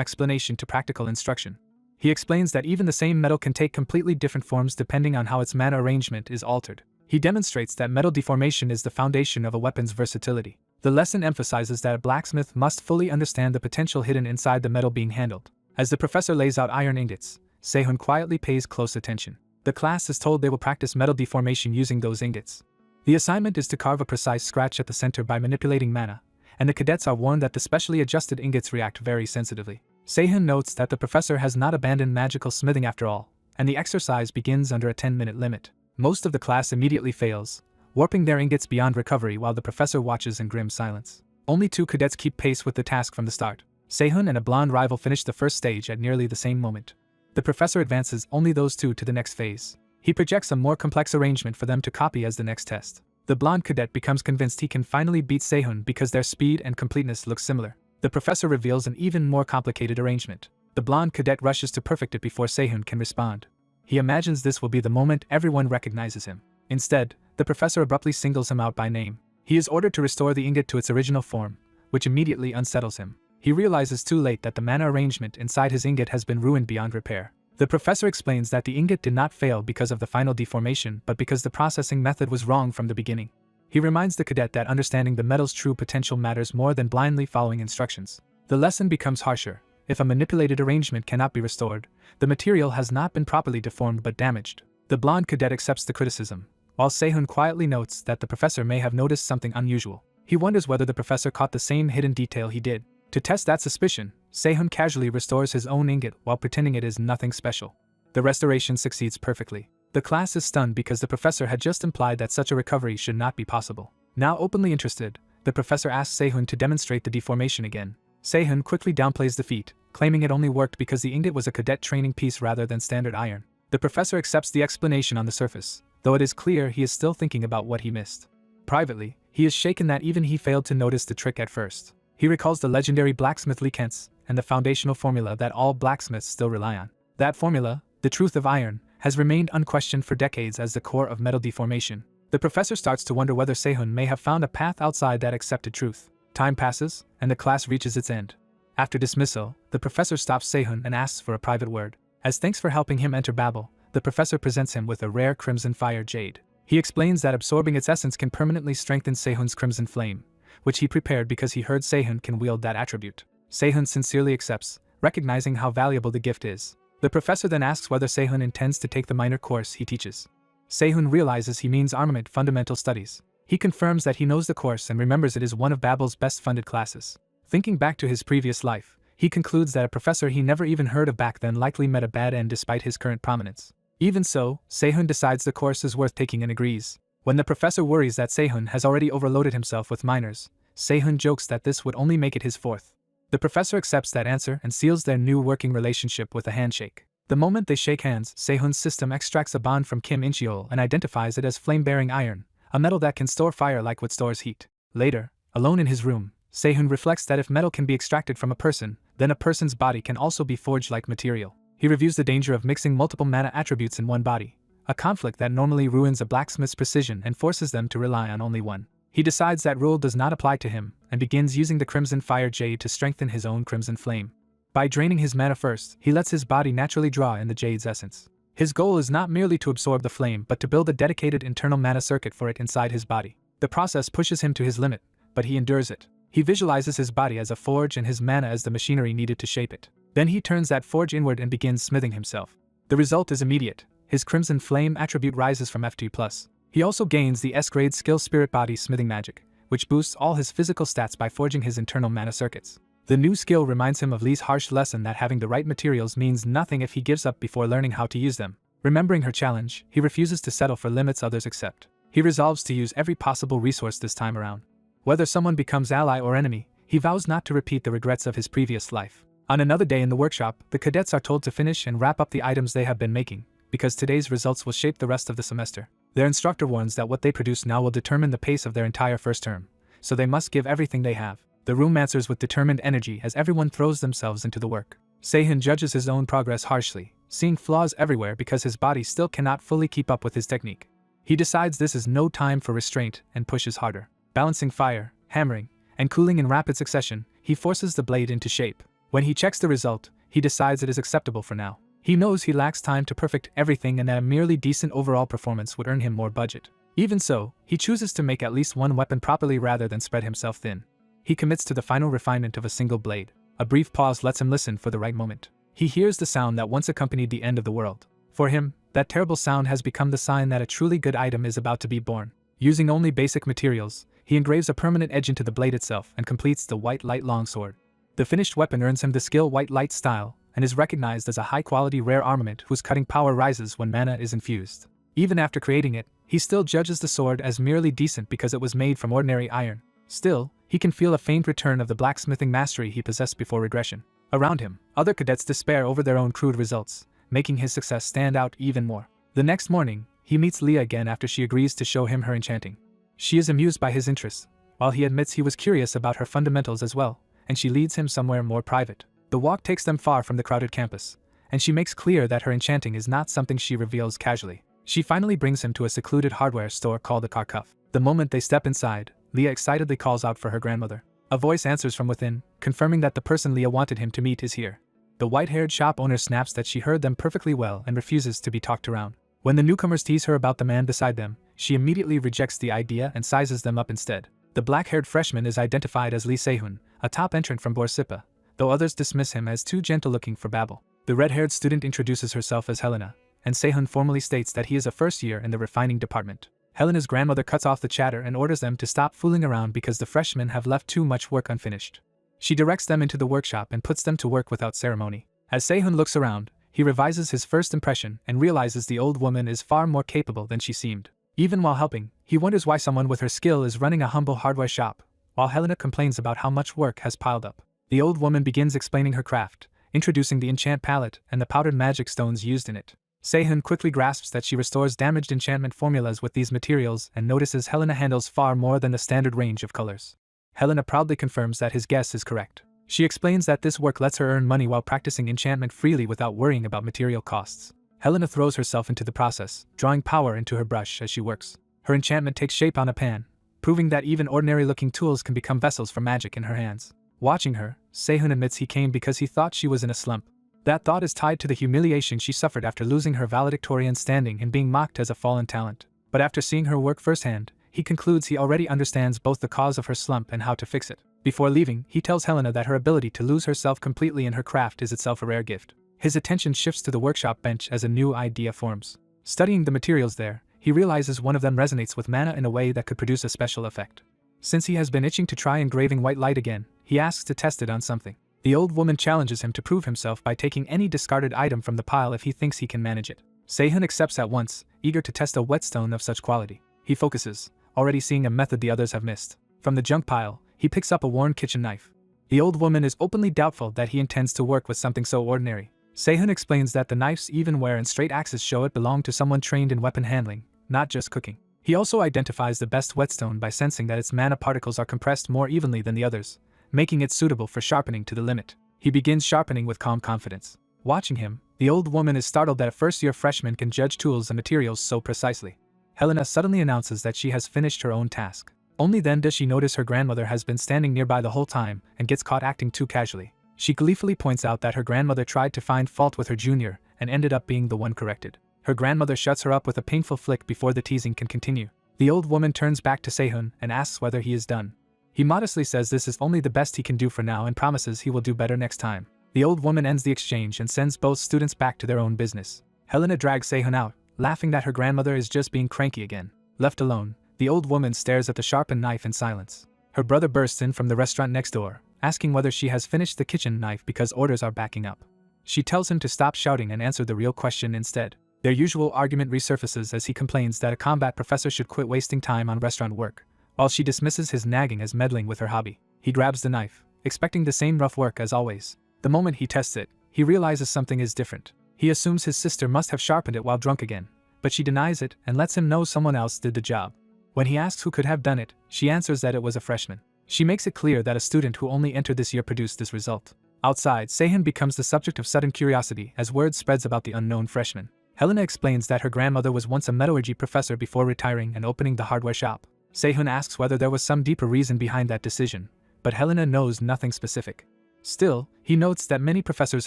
explanation to practical instruction. He explains that even the same metal can take completely different forms depending on how its mana arrangement is altered. He demonstrates that metal deformation is the foundation of a weapon's versatility. The lesson emphasizes that a blacksmith must fully understand the potential hidden inside the metal being handled. As the professor lays out iron ingots, Sehun quietly pays close attention. The class is told they will practice metal deformation using those ingots. The assignment is to carve a precise scratch at the center by manipulating mana, and the cadets are warned that the specially adjusted ingots react very sensitively. Sehun notes that the professor has not abandoned magical smithing after all, and the exercise begins under a 10-minute limit. Most of the class immediately fails, warping their ingots beyond recovery while the professor watches in grim silence. Only 2 cadets keep pace with the task from the start. Sehun and a blonde rival finish the first stage at nearly the same moment. The professor advances only those 2 to the next phase. He projects a more complex arrangement for them to copy as the next test. The blonde cadet becomes convinced he can finally beat Sehun because their speed and completeness look similar. The professor reveals an even more complicated arrangement. The blonde cadet rushes to perfect it before Sehun can respond. He imagines this will be the moment everyone recognizes him. Instead, the professor abruptly singles him out by name. He is ordered to restore the ingot to its original form, which immediately unsettles him. He realizes too late that the mana arrangement inside his ingot has been ruined beyond repair. The professor explains that the ingot did not fail because of the final deformation but because the processing method was wrong from the beginning. He reminds the cadet that understanding the metal's true potential matters more than blindly following instructions. The lesson becomes harsher. If a manipulated arrangement cannot be restored, the material has not been properly deformed but damaged. The blonde cadet accepts the criticism, while Sehun quietly notes that the professor may have noticed something unusual. He wonders whether the professor caught the same hidden detail he did. To test that suspicion, Sehun casually restores his own ingot while pretending it is nothing special. The restoration succeeds perfectly. The class is stunned because the professor had just implied that such a recovery should not be possible. Now openly interested, the professor asks Sehun to demonstrate the deformation again. Sehun quickly downplays the feat, claiming it only worked because the ingot was a cadet training piece rather than standard iron. The professor accepts the explanation on the surface, though it is clear he is still thinking about what he missed. Privately, he is shaken that even he failed to notice the trick at first. He recalls the legendary blacksmith Lee Kent's and the foundational formula that all blacksmiths still rely on. That formula, the truth of iron, has remained unquestioned for decades as the core of metal deformation. The professor starts to wonder whether Sehun may have found a path outside that accepted truth. Time passes, and the class reaches its end. After dismissal, the professor stops Sehun and asks for a private word. As thanks for helping him enter Babel, the professor presents him with a rare crimson fire jade. He explains that absorbing its essence can permanently strengthen Sehun's crimson flame, which he prepared because he heard Sehun can wield that attribute. Sehun sincerely accepts, recognizing how valuable the gift is. The professor then asks whether Sehun intends to take the minor course he teaches. Sehun realizes he means armament fundamental studies. He confirms that he knows the course and remembers it is one of Babel's best-funded classes. Thinking back to his previous life, he concludes that a professor he never even heard of back then likely met a bad end despite his current prominence. Even so, Sehun decides the course is worth taking and agrees. When the professor worries that Sehun has already overloaded himself with minors, Sehun jokes that this would only make it his fourth. The professor accepts that answer and seals their new working relationship with a handshake. The moment they shake hands, Sehun's system extracts a bond from Kim In-cheol and identifies it as flame-bearing iron, a metal that can store fire like what stores heat. Later, alone in his room, Sehun reflects that if metal can be extracted from a person, then a person's body can also be forged like material. He reviews the danger of mixing multiple mana attributes in one body, a conflict that normally ruins a blacksmith's precision and forces them to rely on only one. He decides that rule does not apply to him and begins using the Crimson Fire Jade to strengthen his own Crimson Flame. By draining his mana first, he lets his body naturally draw in the Jade's essence. His goal is not merely to absorb the flame but to build a dedicated internal mana circuit for it inside his body. The process pushes him to his limit, but he endures it. He visualizes his body as a forge and his mana as the machinery needed to shape it. Then he turns that forge inward and begins smithing himself. The result is immediate. His Crimson Flame attribute rises from F2+. He also gains the S-grade skill Spirit Body Smithing Magic, which boosts all his physical stats by forging his internal mana circuits. The new skill reminds him of Lee's harsh lesson that having the right materials means nothing if he gives up before learning how to use them. Remembering her challenge, he refuses to settle for limits others accept. He resolves to use every possible resource this time around. Whether someone becomes ally or enemy, he vows not to repeat the regrets of his previous life. On another day in the workshop, the cadets are told to finish and wrap up the items they have been making, because today's results will shape the rest of the semester. Their instructor warns that what they produce now will determine the pace of their entire first term, so they must give everything they have. The room answers with determined energy as everyone throws themselves into the work. Sehun judges his own progress harshly, seeing flaws everywhere because his body still cannot fully keep up with his technique. He decides this is no time for restraint and pushes harder. Balancing fire, hammering, and cooling in rapid succession, he forces the blade into shape. When he checks the result, he decides it is acceptable for now. He knows he lacks time to perfect everything and that a merely decent overall performance would earn him more budget. Even so, he chooses to make at least one weapon properly rather than spread himself thin. He commits to the final refinement of a single blade. A brief pause lets him listen for the right moment. He hears the sound that once accompanied the end of the world. For him, that terrible sound has become the sign that a truly good item is about to be born. Using only basic materials, he engraves a permanent edge into the blade itself and completes the White Light longsword. The finished weapon earns him the skill White Light style and is recognized as a high-quality rare armament whose cutting power rises when mana is infused. Even after creating it, he still judges the sword as merely decent because it was made from ordinary iron. Still, he can feel a faint return of the blacksmithing mastery he possessed before regression. Around him, other cadets despair over their own crude results, making his success stand out even more. The next morning, he meets Leah again after she agrees to show him her enchanting. She is amused by his interests, while he admits he was curious about her fundamentals as well, and she leads him somewhere more private. The walk takes them far from the crowded campus, and she makes clear that her enchanting is not something she reveals casually. She finally brings him to a secluded hardware store called the Car Cuff. The moment they step inside, Leah excitedly calls out for her grandmother. A voice answers from within, confirming that the person Leah wanted him to meet is here. The white-haired shop owner snaps that she heard them perfectly well and refuses to be talked around. When the newcomers tease her about the man beside them, she immediately rejects the idea and sizes them up instead. The black-haired freshman is identified as Lee Sehun, a top entrant from Borsippa, though others dismiss him as too gentle-looking for babble. The red-haired student introduces herself as Helena, and Sehun formally states that he is a first year in the refining department. Helena's grandmother cuts off the chatter and orders them to stop fooling around because the freshmen have left too much work unfinished. She directs them into the workshop and puts them to work without ceremony. As Sehun looks around, he revises his first impression and realizes the old woman is far more capable than she seemed. Even while helping, he wonders why someone with her skill is running a humble hardware shop, while Helena complains about how much work has piled up. The old woman begins explaining her craft, introducing the enchant palette and the powdered magic stones used in it. Sehun quickly grasps that she restores damaged enchantment formulas with these materials and notices Helena handles far more than the standard range of colors. Helena proudly confirms that his guess is correct. She explains that this work lets her earn money while practicing enchantment freely without worrying about material costs. Helena throws herself into the process, drawing power into her brush as she works. Her enchantment takes shape on a pan, proving that even ordinary-looking tools can become vessels for magic in her hands. Watching her, Sehun admits he came because he thought she was in a slump. That thought is tied to the humiliation she suffered after losing her valedictorian standing and being mocked as a fallen talent. But after seeing her work firsthand, he concludes he already understands both the cause of her slump and how to fix it. Before leaving, he tells Helena that her ability to lose herself completely in her craft is itself a rare gift. His attention shifts to the workshop bench as a new idea forms. Studying the materials there, he realizes one of them resonates with mana in a way that could produce a special effect. Since he has been itching to try engraving white light again, he asks to test it on something. The old woman challenges him to prove himself by taking any discarded item from the pile if he thinks he can manage it. Sehun accepts at once, eager to test a whetstone of such quality. He focuses, already seeing a method the others have missed. From the junk pile, he picks up a worn kitchen knife. The old woman is openly doubtful that he intends to work with something so ordinary. Sehun explains that the knife's even wear and straight axes show it belonged to someone trained in weapon handling, not just cooking. He also identifies the best whetstone by sensing that its mana particles are compressed more evenly than the others, making it suitable for sharpening to the limit. He begins sharpening with calm confidence. Watching him, the old woman is startled that a first-year freshman can judge tools and materials so precisely. Helena suddenly announces that she has finished her own task. Only then does she notice her grandmother has been standing nearby the whole time and gets caught acting too casually. She gleefully points out that her grandmother tried to find fault with her junior and ended up being the one corrected. Her grandmother shuts her up with a painful flick before the teasing can continue. The old woman turns back to Sehun and asks whether he is done. He modestly says this is only the best he can do for now and promises he will do better next time. The old woman ends the exchange and sends both students back to their own business. Helena drags Sehun out, laughing that her grandmother is just being cranky again. Left alone, the old woman stares at the sharpened knife in silence. Her brother bursts in from the restaurant next door, asking whether she has finished the kitchen knife because orders are backing up. She tells him to stop shouting and answer the real question instead. Their usual argument resurfaces as he complains that a combat professor should quit wasting time on restaurant work, while she dismisses his nagging as meddling with her hobby. He grabs the knife, expecting the same rough work as always. The moment he tests it, he realizes something is different. He assumes his sister must have sharpened it while drunk again, but she denies it and lets him know someone else did the job. When he asks who could have done it, she answers that it was a freshman. She makes it clear that a student who only entered this year produced this result. Outside, Sehun becomes the subject of sudden curiosity as word spreads about the unknown freshman. Helena explains that her grandmother was once a metallurgy professor before retiring and opening the hardware shop. Sehun asks whether there was some deeper reason behind that decision, but Helena knows nothing specific. Still, he notes that many professors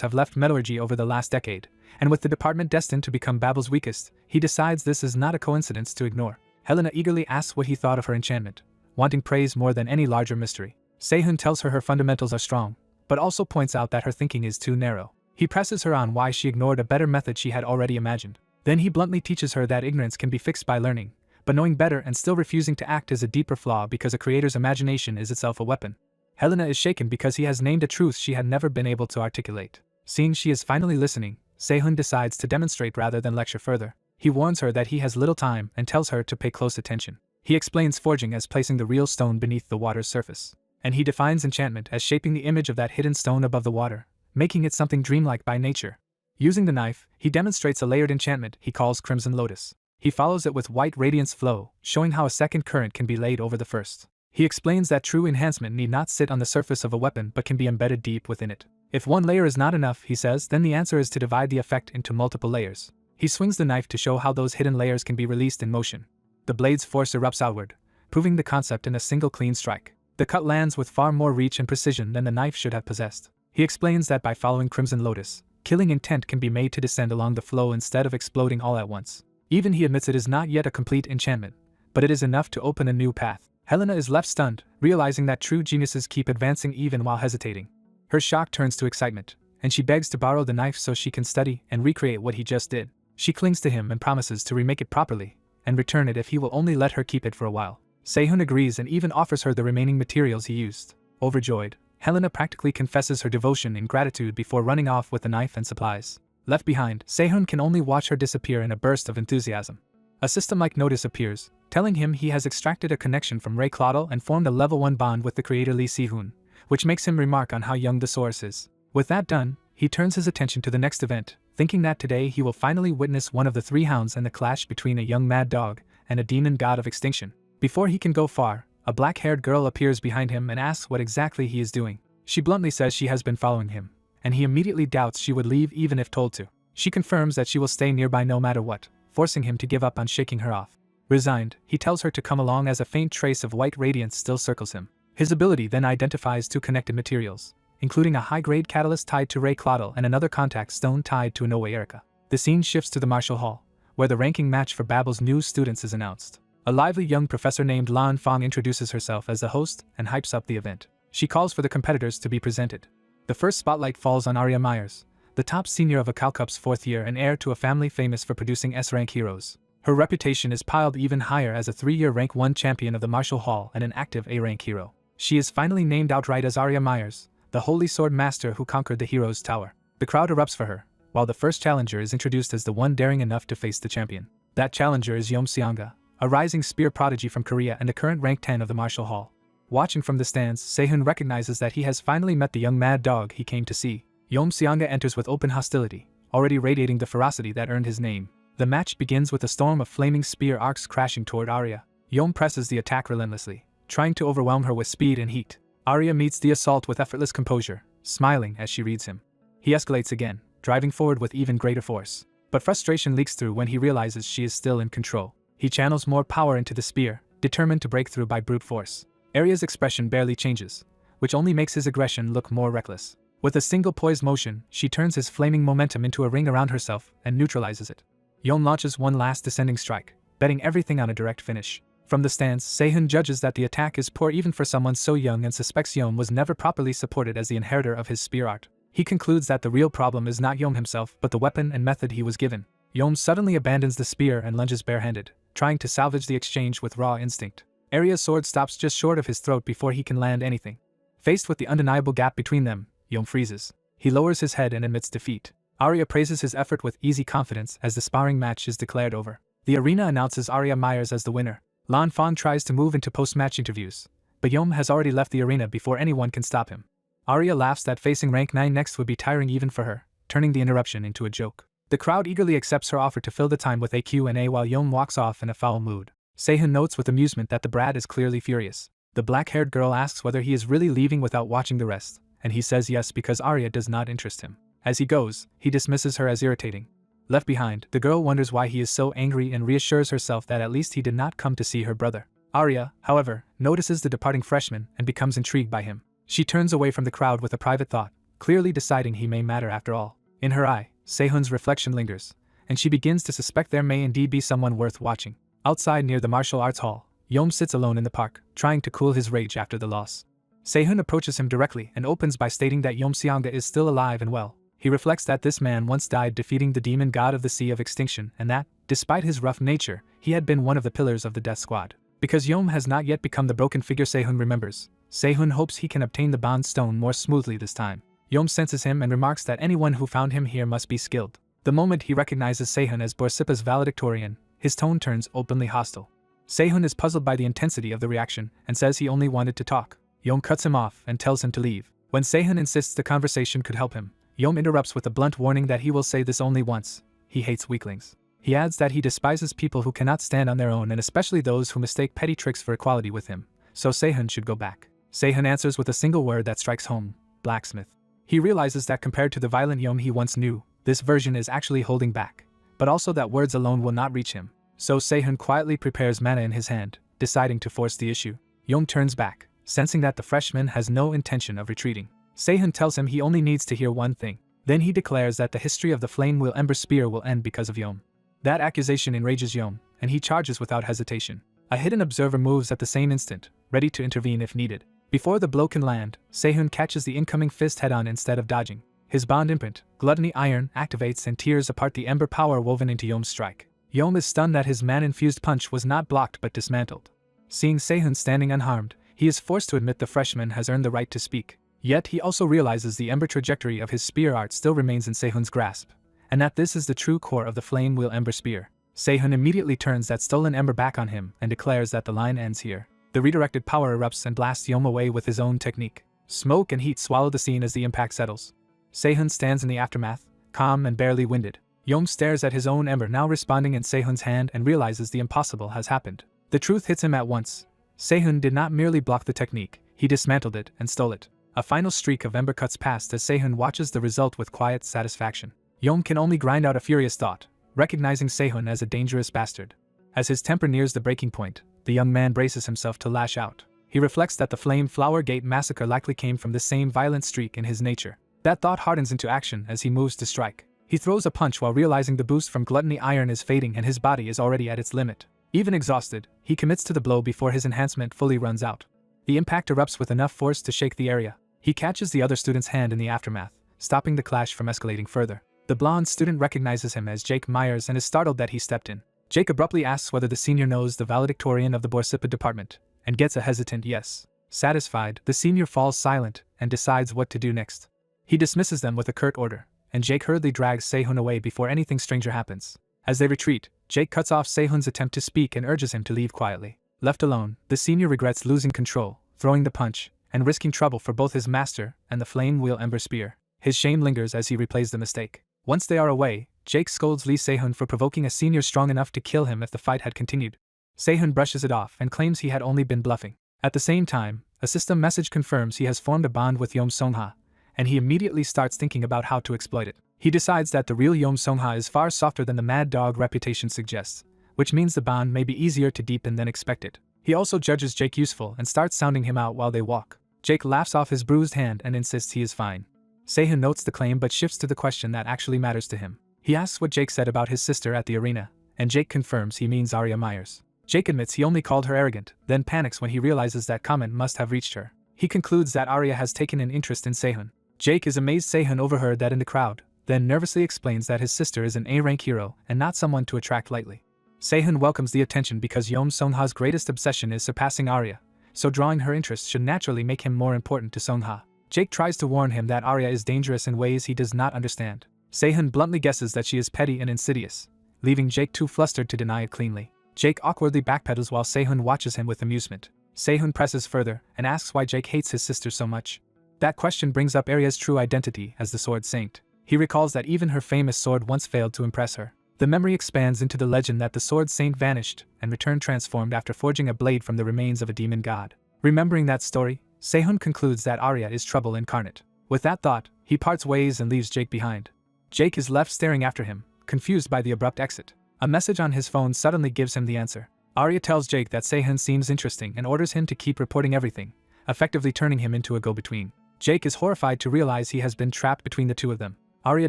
have left metallurgy over the last decade, and with the department destined to become Babel's weakest, he decides this is not a coincidence to ignore. Helena eagerly asks what he thought of her enchantment, wanting praise more than any larger mystery. Sehun tells her fundamentals are strong, but also points out that her thinking is too narrow. He presses her on why she ignored a better method she had already imagined. Then he bluntly teaches her that ignorance can be fixed by learning, but knowing better and still refusing to act is a deeper flaw because a creator's imagination is itself a weapon. Helena is shaken because he has named a truth she had never been able to articulate. Seeing she is finally listening, Sehun decides to demonstrate rather than lecture further. He warns her that he has little time and tells her to pay close attention. He explains forging as placing the real stone beneath the water's surface, and he defines enchantment as shaping the image of that hidden stone above the water, making it something dreamlike by nature. Using the knife, he demonstrates a layered enchantment he calls Crimson Lotus. He follows it with White Radiance Flow, showing how a second current can be laid over the first. He explains that true enhancement need not sit on the surface of a weapon but can be embedded deep within it. If one layer is not enough, he says, then the answer is to divide the effect into multiple layers. He swings the knife to show how those hidden layers can be released in motion. The blade's force erupts outward, proving the concept in a single clean strike. The cut lands with far more reach and precision than the knife should have possessed. He explains that by following Crimson Lotus, killing intent can be made to descend along the flow instead of exploding all at once. Even he admits it is not yet a complete enchantment, but it is enough to open a new path. Helena is left stunned, realizing that true geniuses keep advancing even while hesitating. Her shock turns to excitement, and she begs to borrow the knife so she can study and recreate what he just did. She clings to him and promises to remake it properly, and return it if he will only let her keep it for a while. Sehun agrees and even offers her the remaining materials he used. Overjoyed, Helena practically confesses her devotion and gratitude before running off with the knife and supplies. Left behind, Sehun can only watch her disappear in a burst of enthusiasm. A system-like notice appears, telling him he has extracted a connection from Ray Claudel and formed a level 1 bond with the creator Lee Si-hoon, which makes him remark on how young the source is. With that done, he turns his attention to the next event, thinking that today he will finally witness one of the three hounds and the clash between a young mad dog and a demon god of extinction. Before he can go far, a black-haired girl appears behind him and asks what exactly he is doing. She bluntly says she has been following him, and he immediately doubts she would leave even if told to. She confirms that she will stay nearby no matter what, forcing him to give up on shaking her off. Resigned, he tells her to come along as a faint trace of white radiance still circles him. His ability then identifies two connected materials, including a high-grade catalyst tied to Ray Claudel and another contact stone tied to Inoue Erika. The scene shifts to the Marshall Hall, where the ranking match for Babel's new students is announced. A lively young professor named Lan Fong introduces herself as the host and hypes up the event. She calls for the competitors to be presented. The first spotlight falls on Arya Myers, the top senior of ActionToon's fourth year and heir to a family famous for producing S-rank heroes. Her reputation is piled even higher as a 3-year rank 1 champion of the Marshall Hall and an active A-rank hero. She is finally named outright as Arya Myers, the Holy Sword Master who conquered the Hero's Tower. The crowd erupts for her, while the first challenger is introduced as the one daring enough to face the champion. That challenger is Yeom Seonga, a rising spear prodigy from Korea and the current rank 10 of the Marshall Hall. Watching from the stands, Sehun recognizes that he has finally met the young mad dog he came to see. Yeom Seonga enters with open hostility, already radiating the ferocity that earned his name. The match begins with a storm of flaming spear arcs crashing toward Arya. Yeom presses the attack relentlessly, trying to overwhelm her with speed and heat. Arya meets the assault with effortless composure, smiling as she reads him. He escalates again, driving forward with even greater force. But frustration leaks through when he realizes she is still in control. He channels more power into the spear, determined to break through by brute force. Arya's expression barely changes, which only makes his aggression look more reckless. With a single poised motion, she turns his flaming momentum into a ring around herself and neutralizes it. Yeom launches one last descending strike, betting everything on a direct finish. From the stands, Sehun judges that the attack is poor even for someone so young and suspects Yeom was never properly supported as the inheritor of his spear art. He concludes that the real problem is not Yeom himself but the weapon and method he was given. Yeom suddenly abandons the spear and lunges barehanded, trying to salvage the exchange with raw instinct. Arya's sword stops just short of his throat before he can land anything. Faced with the undeniable gap between them, Yeom freezes. He lowers his head and admits defeat. Arya praises his effort with easy confidence as the sparring match is declared over. The arena announces Arya Myers as the winner. Lan Fong tries to move into post-match interviews, but Yeom has already left the arena before anyone can stop him. Arya laughs that facing rank 9 next would be tiring even for her, turning the interruption into a joke. The crowd eagerly accepts her offer to fill the time with a Q&A while Yeom walks off in a foul mood. Sehun notes with amusement that the brat is clearly furious. The black-haired girl asks whether he is really leaving without watching the rest, and he says yes because Arya does not interest him. As he goes, he dismisses her as irritating. Left behind, the girl wonders why he is so angry and reassures herself that at least he did not come to see her brother. Arya, however, notices the departing freshman and becomes intrigued by him. She turns away from the crowd with a private thought, clearly deciding he may matter after all. In her eye, Sehun's reflection lingers, and she begins to suspect there may indeed be someone worth watching. Outside near the martial arts hall, Yom sits alone in the park, trying to cool his rage after the loss. Sehun approaches him directly and opens by stating that Yom Seonga is still alive and well. He reflects that this man once died defeating the demon god of the Sea of Extinction and that, despite his rough nature, he had been one of the pillars of the Death Squad. Because Yom has not yet become the broken figure Sehun remembers, Sehun hopes he can obtain the bond stone more smoothly this time. Yom senses him and remarks that anyone who found him here must be skilled. The moment he recognizes Sehun as Borsippa's valedictorian, his tone turns openly hostile. Sehun is puzzled by the intensity of the reaction and says he only wanted to talk. Yom cuts him off and tells him to leave. When Sehun insists the conversation could help him, Yom interrupts with a blunt warning that he will say this only once. He hates weaklings. He adds that he despises people who cannot stand on their own and especially those who mistake petty tricks for equality with him, so Sehun should go back. Sehun answers with a single word that strikes home: blacksmith. He realizes that compared to the violent Yom he once knew, this version is actually holding back, but also that words alone will not reach him. So Sehun quietly prepares mana in his hand, deciding to force the issue. Yom turns back, sensing that the freshman has no intention of retreating. Sehun tells him he only needs to hear one thing. Then he declares that the history of the Flame Wheel Ember Spear will end because of Yom. That accusation enrages Yom, and he charges without hesitation. A hidden observer moves at the same instant, ready to intervene if needed. Before the blow can land, Sehun catches the incoming fist head-on instead of dodging. His bond imprint, Gluttony Iron, activates and tears apart the ember power woven into Yom's strike. Yom is stunned that his man-infused punch was not blocked but dismantled. Seeing Sehun standing unharmed, he is forced to admit the freshman has earned the right to speak. Yet he also realizes the ember trajectory of his spear art still remains in Sehun's grasp, and that this is the true core of the Flame Wheel Ember Spear. Sehun immediately turns that stolen ember back on him and declares that the line ends here. The redirected power erupts and blasts Yom away with his own technique. Smoke and heat swallow the scene as the impact settles. Sehun stands in the aftermath, calm and barely winded. Yom stares at his own ember now responding in Sehun's hand and realizes the impossible has happened. The truth hits him at once. Sehun did not merely block the technique, he dismantled it and stole it. A final streak of ember cuts past as Sehun watches the result with quiet satisfaction. Yom can only grind out a furious thought, recognizing Sehun as a dangerous bastard. As his temper nears the breaking point, the young man braces himself to lash out. He reflects that the Flame Flower Gate massacre likely came from the same violent streak in his nature. That thought hardens into action as he moves to strike. He throws a punch while realizing the boost from Gluttony Iron is fading and his body is already at its limit. Even exhausted, he commits to the blow before his enhancement fully runs out. The impact erupts with enough force to shake the area. He catches the other student's hand in the aftermath, stopping the clash from escalating further. The blonde student recognizes him as Jake Myers and is startled that he stepped in. Jake abruptly asks whether the senior knows the valedictorian of the Borsippa department, and gets a hesitant yes. Satisfied, the senior falls silent and decides what to do next. He dismisses them with a curt order, and Jake hurriedly drags Sehun away before anything stranger happens. As they retreat, Jake cuts off Sehun's attempt to speak and urges him to leave quietly. Left alone, the senior regrets losing control, throwing the punch, and risking trouble for both his master and the Flame Wheel Ember Spear. His shame lingers as he replays the mistake. Once they are away, Jake scolds Lee Sehun for provoking a senior strong enough to kill him if the fight had continued. Sehun brushes it off and claims he had only been bluffing. At the same time, a system message confirms he has formed a bond with Yom Songha, and he immediately starts thinking about how to exploit it. He decides that the real Yom Songha is far softer than the Mad Dog reputation suggests, which means the bond may be easier to deepen than expected. He also judges Jake useful and starts sounding him out while they walk. Jake laughs off his bruised hand and insists he is fine. Sehun notes the claim but shifts to the question that actually matters to him. He asks what Jake said about his sister at the arena, and Jake confirms he means Arya Myers. Jake admits he only called her arrogant, then panics when he realizes that comment must have reached her. He concludes that Arya has taken an interest in Sehun. Jake is amazed Sehun overheard that in the crowd, then nervously explains that his sister is an A-rank hero and not someone to attract lightly. Sehun welcomes the attention because Yom Songha's greatest obsession is surpassing Arya, so drawing her interest should naturally make him more important to Songha. Jake tries to warn him that Arya is dangerous in ways he does not understand. Sehun bluntly guesses that she is petty and insidious, leaving Jake too flustered to deny it cleanly. Jake awkwardly backpedals while Sehun watches him with amusement. Sehun presses further and asks why Jake hates his sister so much. That question brings up Arya's true identity as the Sword Saint. He recalls that even her famous sword once failed to impress her. The memory expands into the legend that the sword saint vanished and returned transformed after forging a blade from the remains of a demon god. Remembering that story, Sehun concludes that Arya is trouble incarnate. With that thought, he parts ways and leaves Jake behind. Jake is left staring after him, confused by the abrupt exit. A message on his phone suddenly gives him the answer. Arya tells Jake that Sehun seems interesting and orders him to keep reporting everything, effectively turning him into a go-between. Jake is horrified to realize he has been trapped between the two of them. Arya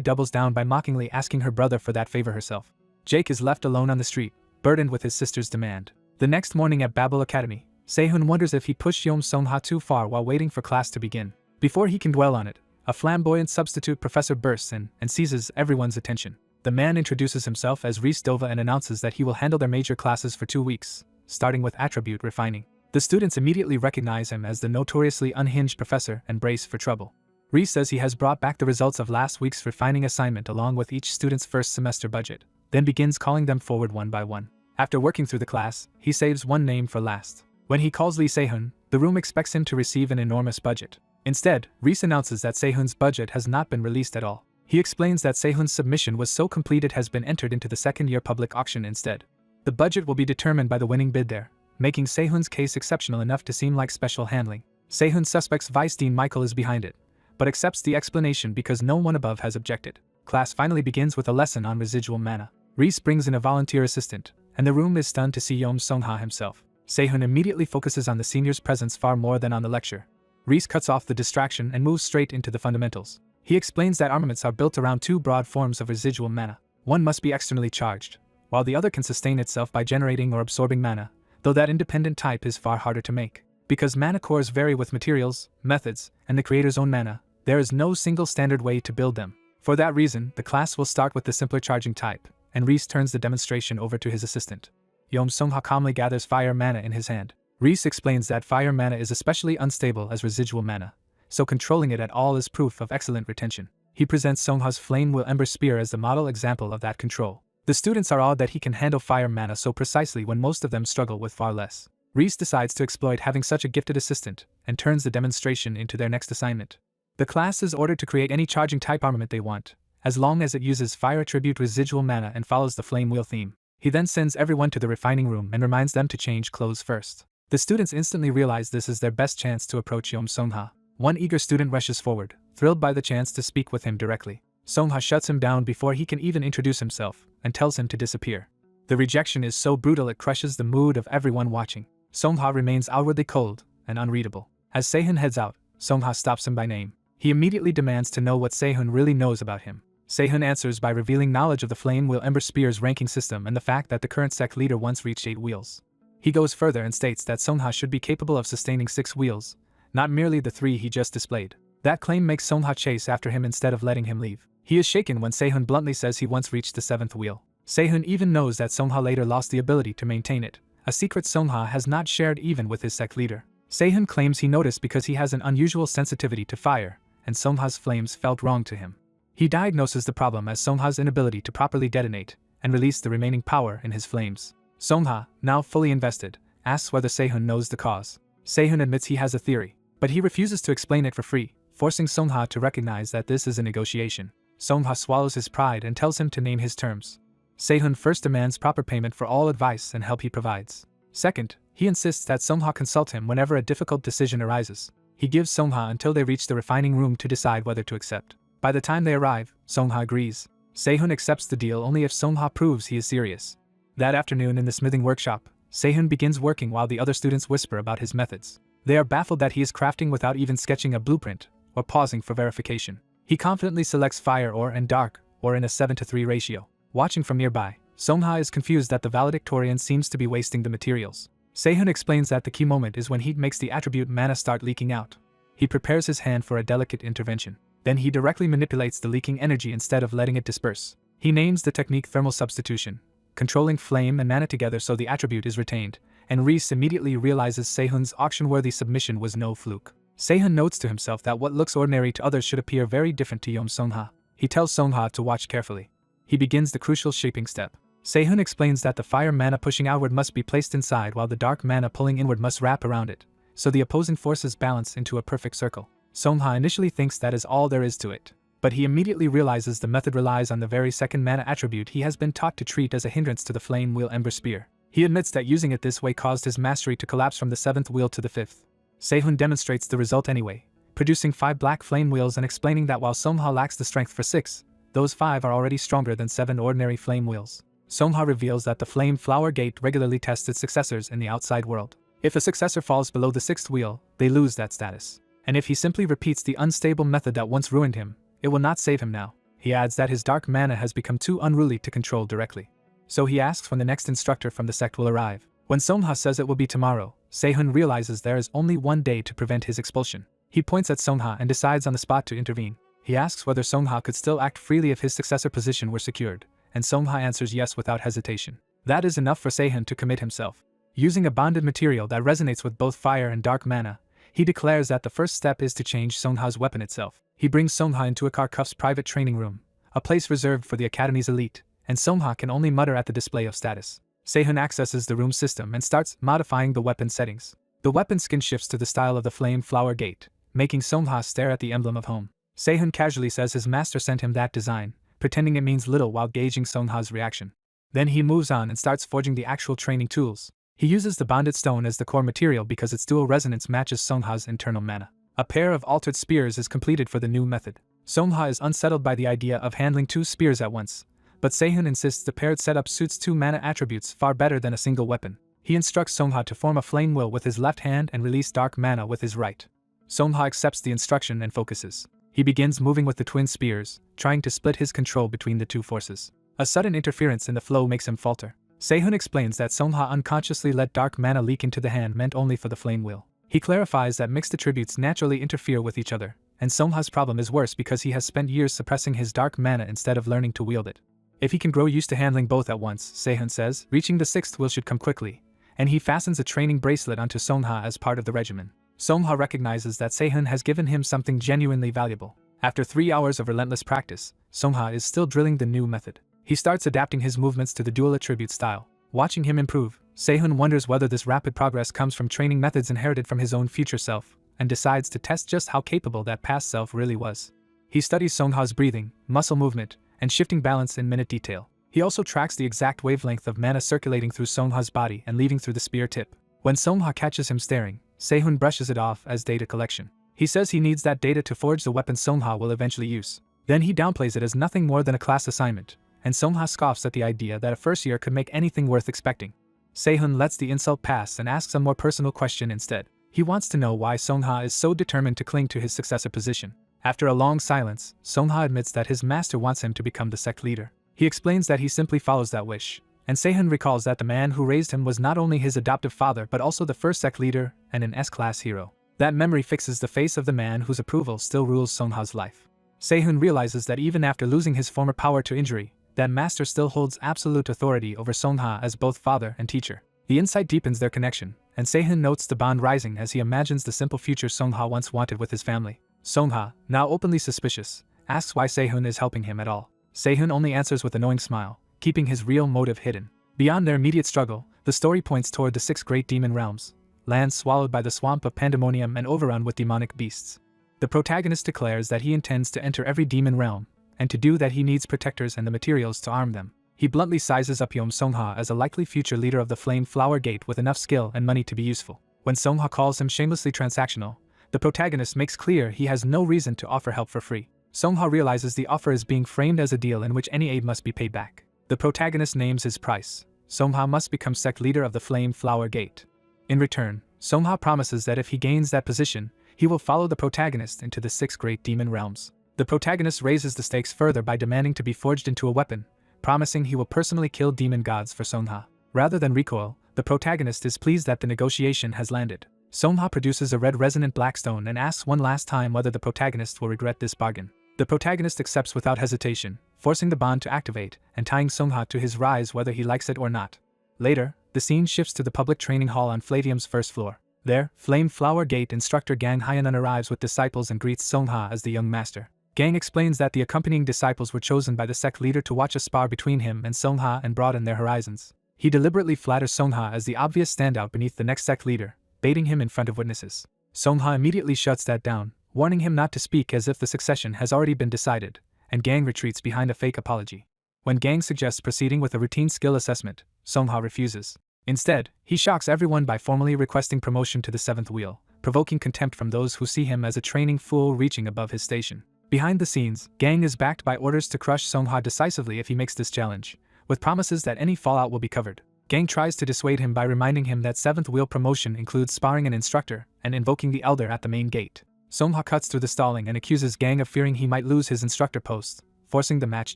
doubles down by mockingly asking her brother for that favor herself. Jake is left alone on the street, burdened with his sister's demand. The next morning at Babel Academy, Sehun wonders if he pushed Yeom Sung-ha too far while waiting for class to begin. Before he can dwell on it, a flamboyant substitute professor bursts in and seizes everyone's attention. The man introduces himself as Reese Dova and announces that he will handle their major classes for 2 weeks, starting with attribute refining. The students immediately recognize him as the notoriously unhinged professor and brace for trouble. Reese says he has brought back the results of last week's refining assignment along with each student's first semester budget, then begins calling them forward one by one. After working through the class, he saves one name for last. When he calls Lee Sehun, the room expects him to receive an enormous budget. Instead, Reese announces that Sehun's budget has not been released at all. He explains that Sehun's submission was so complete it has been entered into the second-year public auction instead. The budget will be determined by the winning bid there, making Sehun's case exceptional enough to seem like special handling. Sehun suspects Vice Dean Michael is behind it, but accepts the explanation because no one above has objected. Class finally begins with a lesson on residual mana. Reese brings in a volunteer assistant, and the room is stunned to see Yeom Sung-ha himself. Sehun immediately focuses on the senior's presence far more than on the lecture. Reese cuts off the distraction and moves straight into the fundamentals. He explains that armaments are built around 2 broad forms of residual mana. One must be externally charged, while the other can sustain itself by generating or absorbing mana, though that independent type is far harder to make. Because mana cores vary with materials, methods, and the creator's own mana, there is no single standard way to build them. For that reason, the class will start with the simpler charging type, and Reese turns the demonstration over to his assistant. Yeom Sung-ha calmly gathers fire mana in his hand. Reese explains that fire mana is especially unstable as residual mana, so controlling it at all is proof of excellent retention. He presents Sung-ha's Flame Will Ember Spear as the model example of that control. The students are awed that he can handle fire mana so precisely when most of them struggle with far less. Reese decides to exploit having such a gifted assistant, and turns the demonstration into their next assignment. The class is ordered to create any charging type armament they want, as long as it uses fire attribute residual mana and follows the Flame Wheel theme. He then sends everyone to the refining room and reminds them to change clothes first. The students instantly realize this is their best chance to approach Yeom Sung-ha. One eager student rushes forward, thrilled by the chance to speak with him directly. Sung-ha shuts him down before he can even introduce himself, and tells him to disappear. The rejection is so brutal it crushes the mood of everyone watching. Sung-ha remains outwardly cold and unreadable. As Sehun heads out, Sung-ha stops him by name. He immediately demands to know what Sehun really knows about him. Sehun answers by revealing knowledge of the Flame Wheel Ember Spear's ranking system and the fact that the current sect leader once reached 8 wheels. He goes further and states that Sung-ha should be capable of sustaining 6 wheels, not merely the 3 he just displayed. That claim makes Sung-ha chase after him instead of letting him leave. He is shaken when Sehun bluntly says he once reached the 7th wheel. Sehun even knows that Sung-ha later lost the ability to maintain it, a secret Sung-ha has not shared even with his sect leader. Sehun claims he noticed because he has an unusual sensitivity to fire, and Sung-ha's flames felt wrong to him. He diagnoses the problem as Sung-ha's inability to properly detonate and release the remaining power in his flames. Sung-ha, now fully invested, asks whether Sehun knows the cause. Sehun admits he has a theory, but he refuses to explain it for free, forcing Sung-ha to recognize that this is a negotiation. Sung-ha swallows his pride and tells him to name his terms. Sehun first demands proper payment for all advice and help he provides. Second, he insists that Sung-ha consult him whenever a difficult decision arises. He gives Sung-ha until they reach the refining room to decide whether to accept. By the time they arrive, Sung-ha agrees. Sehun accepts the deal only if Sung-ha proves he is serious. That afternoon in the smithing workshop, Sehun begins working while the other students whisper about his methods. They are baffled that he is crafting without even sketching a blueprint, or pausing for verification. He confidently selects fire ore and dark ore in a 7:3 ratio. Watching from nearby, Sung-ha is confused that the valedictorian seems to be wasting the materials. Sehun explains that the key moment is when heat makes the attribute mana start leaking out. He prepares his hand for a delicate intervention. Then he directly manipulates the leaking energy instead of letting it disperse. He names the technique thermal substitution, controlling flame and mana together so the attribute is retained, and Reese immediately realizes Sehun's auction-worthy submission was no fluke. Sehun notes to himself that what looks ordinary to others should appear very different to Yeom Sung-ha. He tells Sung-ha to watch carefully. He begins the crucial shaping step. Sehun explains that the fire mana pushing outward must be placed inside while the dark mana pulling inward must wrap around it, so the opposing forces balance into a perfect circle. Sung-ha initially thinks that is all there is to it. But he immediately realizes the method relies on the very second mana attribute he has been taught to treat as a hindrance to the Flame Wheel Ember Spear. He admits that using it this way caused his mastery to collapse from the 7th wheel to the 5th. Sehun demonstrates the result anyway, producing 5 black flame wheels and explaining that while Songhwa lacks the strength for 6, those 5 are already stronger than 7 ordinary flame wheels. Songhwa reveals that the Flame Flower Gate regularly tests its successors in the outside world. If a successor falls below the 6th wheel, they lose that status. And if he simply repeats the unstable method that once ruined him, it will not save him now. He adds that his dark mana has become too unruly to control directly. So he asks when the next instructor from the sect will arrive. When Songhwa says it will be tomorrow, Sehun realizes there is only one day to prevent his expulsion. He points at Songhwa and decides on the spot to intervene. He asks whether Songhwa could still act freely if his successor position were secured, and Songhwa answers yes without hesitation. That is enough for Sehun to commit himself. Using a bonded material that resonates with both fire and dark mana, he declares that the first step is to change Songhwa's weapon itself. He brings Songhwa into Akarkuf's private training room, a place reserved for the academy's elite, and Songhwa can only mutter at the display of status. Sehun accesses the room system and starts modifying the weapon settings. The weapon skin shifts to the style of the Flame Flower Gate, making Songhwa stare at the emblem of home. Sehun casually says his master sent him that design, pretending it means little while gauging Songhwa's reaction. Then he moves on and starts forging the actual training tools. He uses the bonded stone as the core material because its dual resonance matches Songhwa's internal mana. A pair of altered spears is completed for the new method. Songhwa is unsettled by the idea of handling 2 spears at once, but Sehun insists the paired setup suits 2 mana attributes far better than a single weapon. He instructs Songhwa to form a flame wheel with his left hand and release dark mana with his right. Songhwa accepts the instruction and focuses. He begins moving with the twin spears, trying to split his control between the 2 forces. A sudden interference in the flow makes him falter. Sehun explains that Songhwa unconsciously let dark mana leak into the hand meant only for the flame wheel. He clarifies that mixed attributes naturally interfere with each other, and Songhwa's problem is worse because he has spent years suppressing his dark mana instead of learning to wield it. If he can grow used to handling both at once, Sehun says, reaching the 6th wheel should come quickly, and he fastens a training bracelet onto Songhwa as part of the regimen. Songhwa recognizes that Sehun has given him something genuinely valuable. After 3 hours of relentless practice, Songhwa is still drilling the new method. He starts adapting his movements to the dual attribute style. Watching him improve, Sehun wonders whether this rapid progress comes from training methods inherited from his own future self, and decides to test just how capable that past self really was. He studies Songhwa's breathing, muscle movement, and shifting balance in minute detail. He also tracks the exact wavelength of mana circulating through Songhwa's body and leaving through the spear tip. When Songhwa catches him staring, Sehun brushes it off as data collection. He says he needs that data to forge the weapon Songhwa will eventually use. Then he downplays it as nothing more than a class assignment, and Songhwa scoffs at the idea that a first year could make anything worth expecting. Sehun lets the insult pass and asks a more personal question instead. He wants to know why Songhwa is so determined to cling to his successor position. After a long silence, Songhwa admits that his master wants him to become the sect leader. He explains that he simply follows that wish, and Sehun recalls that the man who raised him was not only his adoptive father but also the first sect leader and an S-class hero. That memory fixes the face of the man whose approval still rules Songhwa's life. Sehun realizes that even after losing his former power to injury, that master still holds absolute authority over Songhwa as both father and teacher. The insight deepens their connection, and Sehun notes the bond rising as he imagines the simple future Songhwa once wanted with his family. Songhwa, now openly suspicious, asks why Sehun is helping him at all. Sehun only answers with a knowing smile, keeping his real motive hidden. Beyond their immediate struggle, the story points toward the 6 great demon realms, lands swallowed by the swamp of pandemonium and overrun with demonic beasts. The protagonist declares that he intends to enter every demon realm, and to do that he needs protectors and the materials to arm them. He bluntly sizes up Songhwa as a likely future leader of the Flame Flower Gate with enough skill and money to be useful. When Songhwa calls him shamelessly transactional, the protagonist makes clear he has no reason to offer help for free. Songhwa realizes the offer is being framed as a deal in which any aid must be paid back. The protagonist names his price. Songhwa must become sect leader of the Flame Flower Gate. In return, Songhwa promises that if he gains that position, he will follow the protagonist into the 6 great demon realms. The protagonist raises the stakes further by demanding to be forged into a weapon, promising he will personally kill demon gods for Songhwa. Rather than recoil, the protagonist is pleased that the negotiation has landed. Songhwa produces a red resonant blackstone and asks one last time whether the protagonist will regret this bargain. The protagonist accepts without hesitation, forcing the bond to activate and tying Songhwa to his rise whether he likes it or not. Later, the scene shifts to the public training hall on Fladium's first floor. There, Flame Flower Gate instructor Gang Hyanon arrives with disciples and greets Songhwa as the young master. Gang explains that the accompanying disciples were chosen by the sect leader to watch a spar between him and Songhwa and broaden their horizons. He deliberately flatters Songhwa as the obvious standout beneath the next sect leader, baiting him in front of witnesses. Songhwa immediately shuts that down, warning him not to speak as if the succession has already been decided, and Gang retreats behind a fake apology. When Gang suggests proceeding with a routine skill assessment, Songhwa refuses. Instead, he shocks everyone by formally requesting promotion to the 7th wheel, provoking contempt from those who see him as a training fool reaching above his station. Behind the scenes, Gang is backed by orders to crush Songhwa decisively if he makes this challenge, with promises that any fallout will be covered. Gang tries to dissuade him by reminding him that 7th wheel promotion includes sparring an instructor and invoking the elder at the main gate. Songhwa cuts through the stalling and accuses Gang of fearing he might lose his instructor post, forcing the match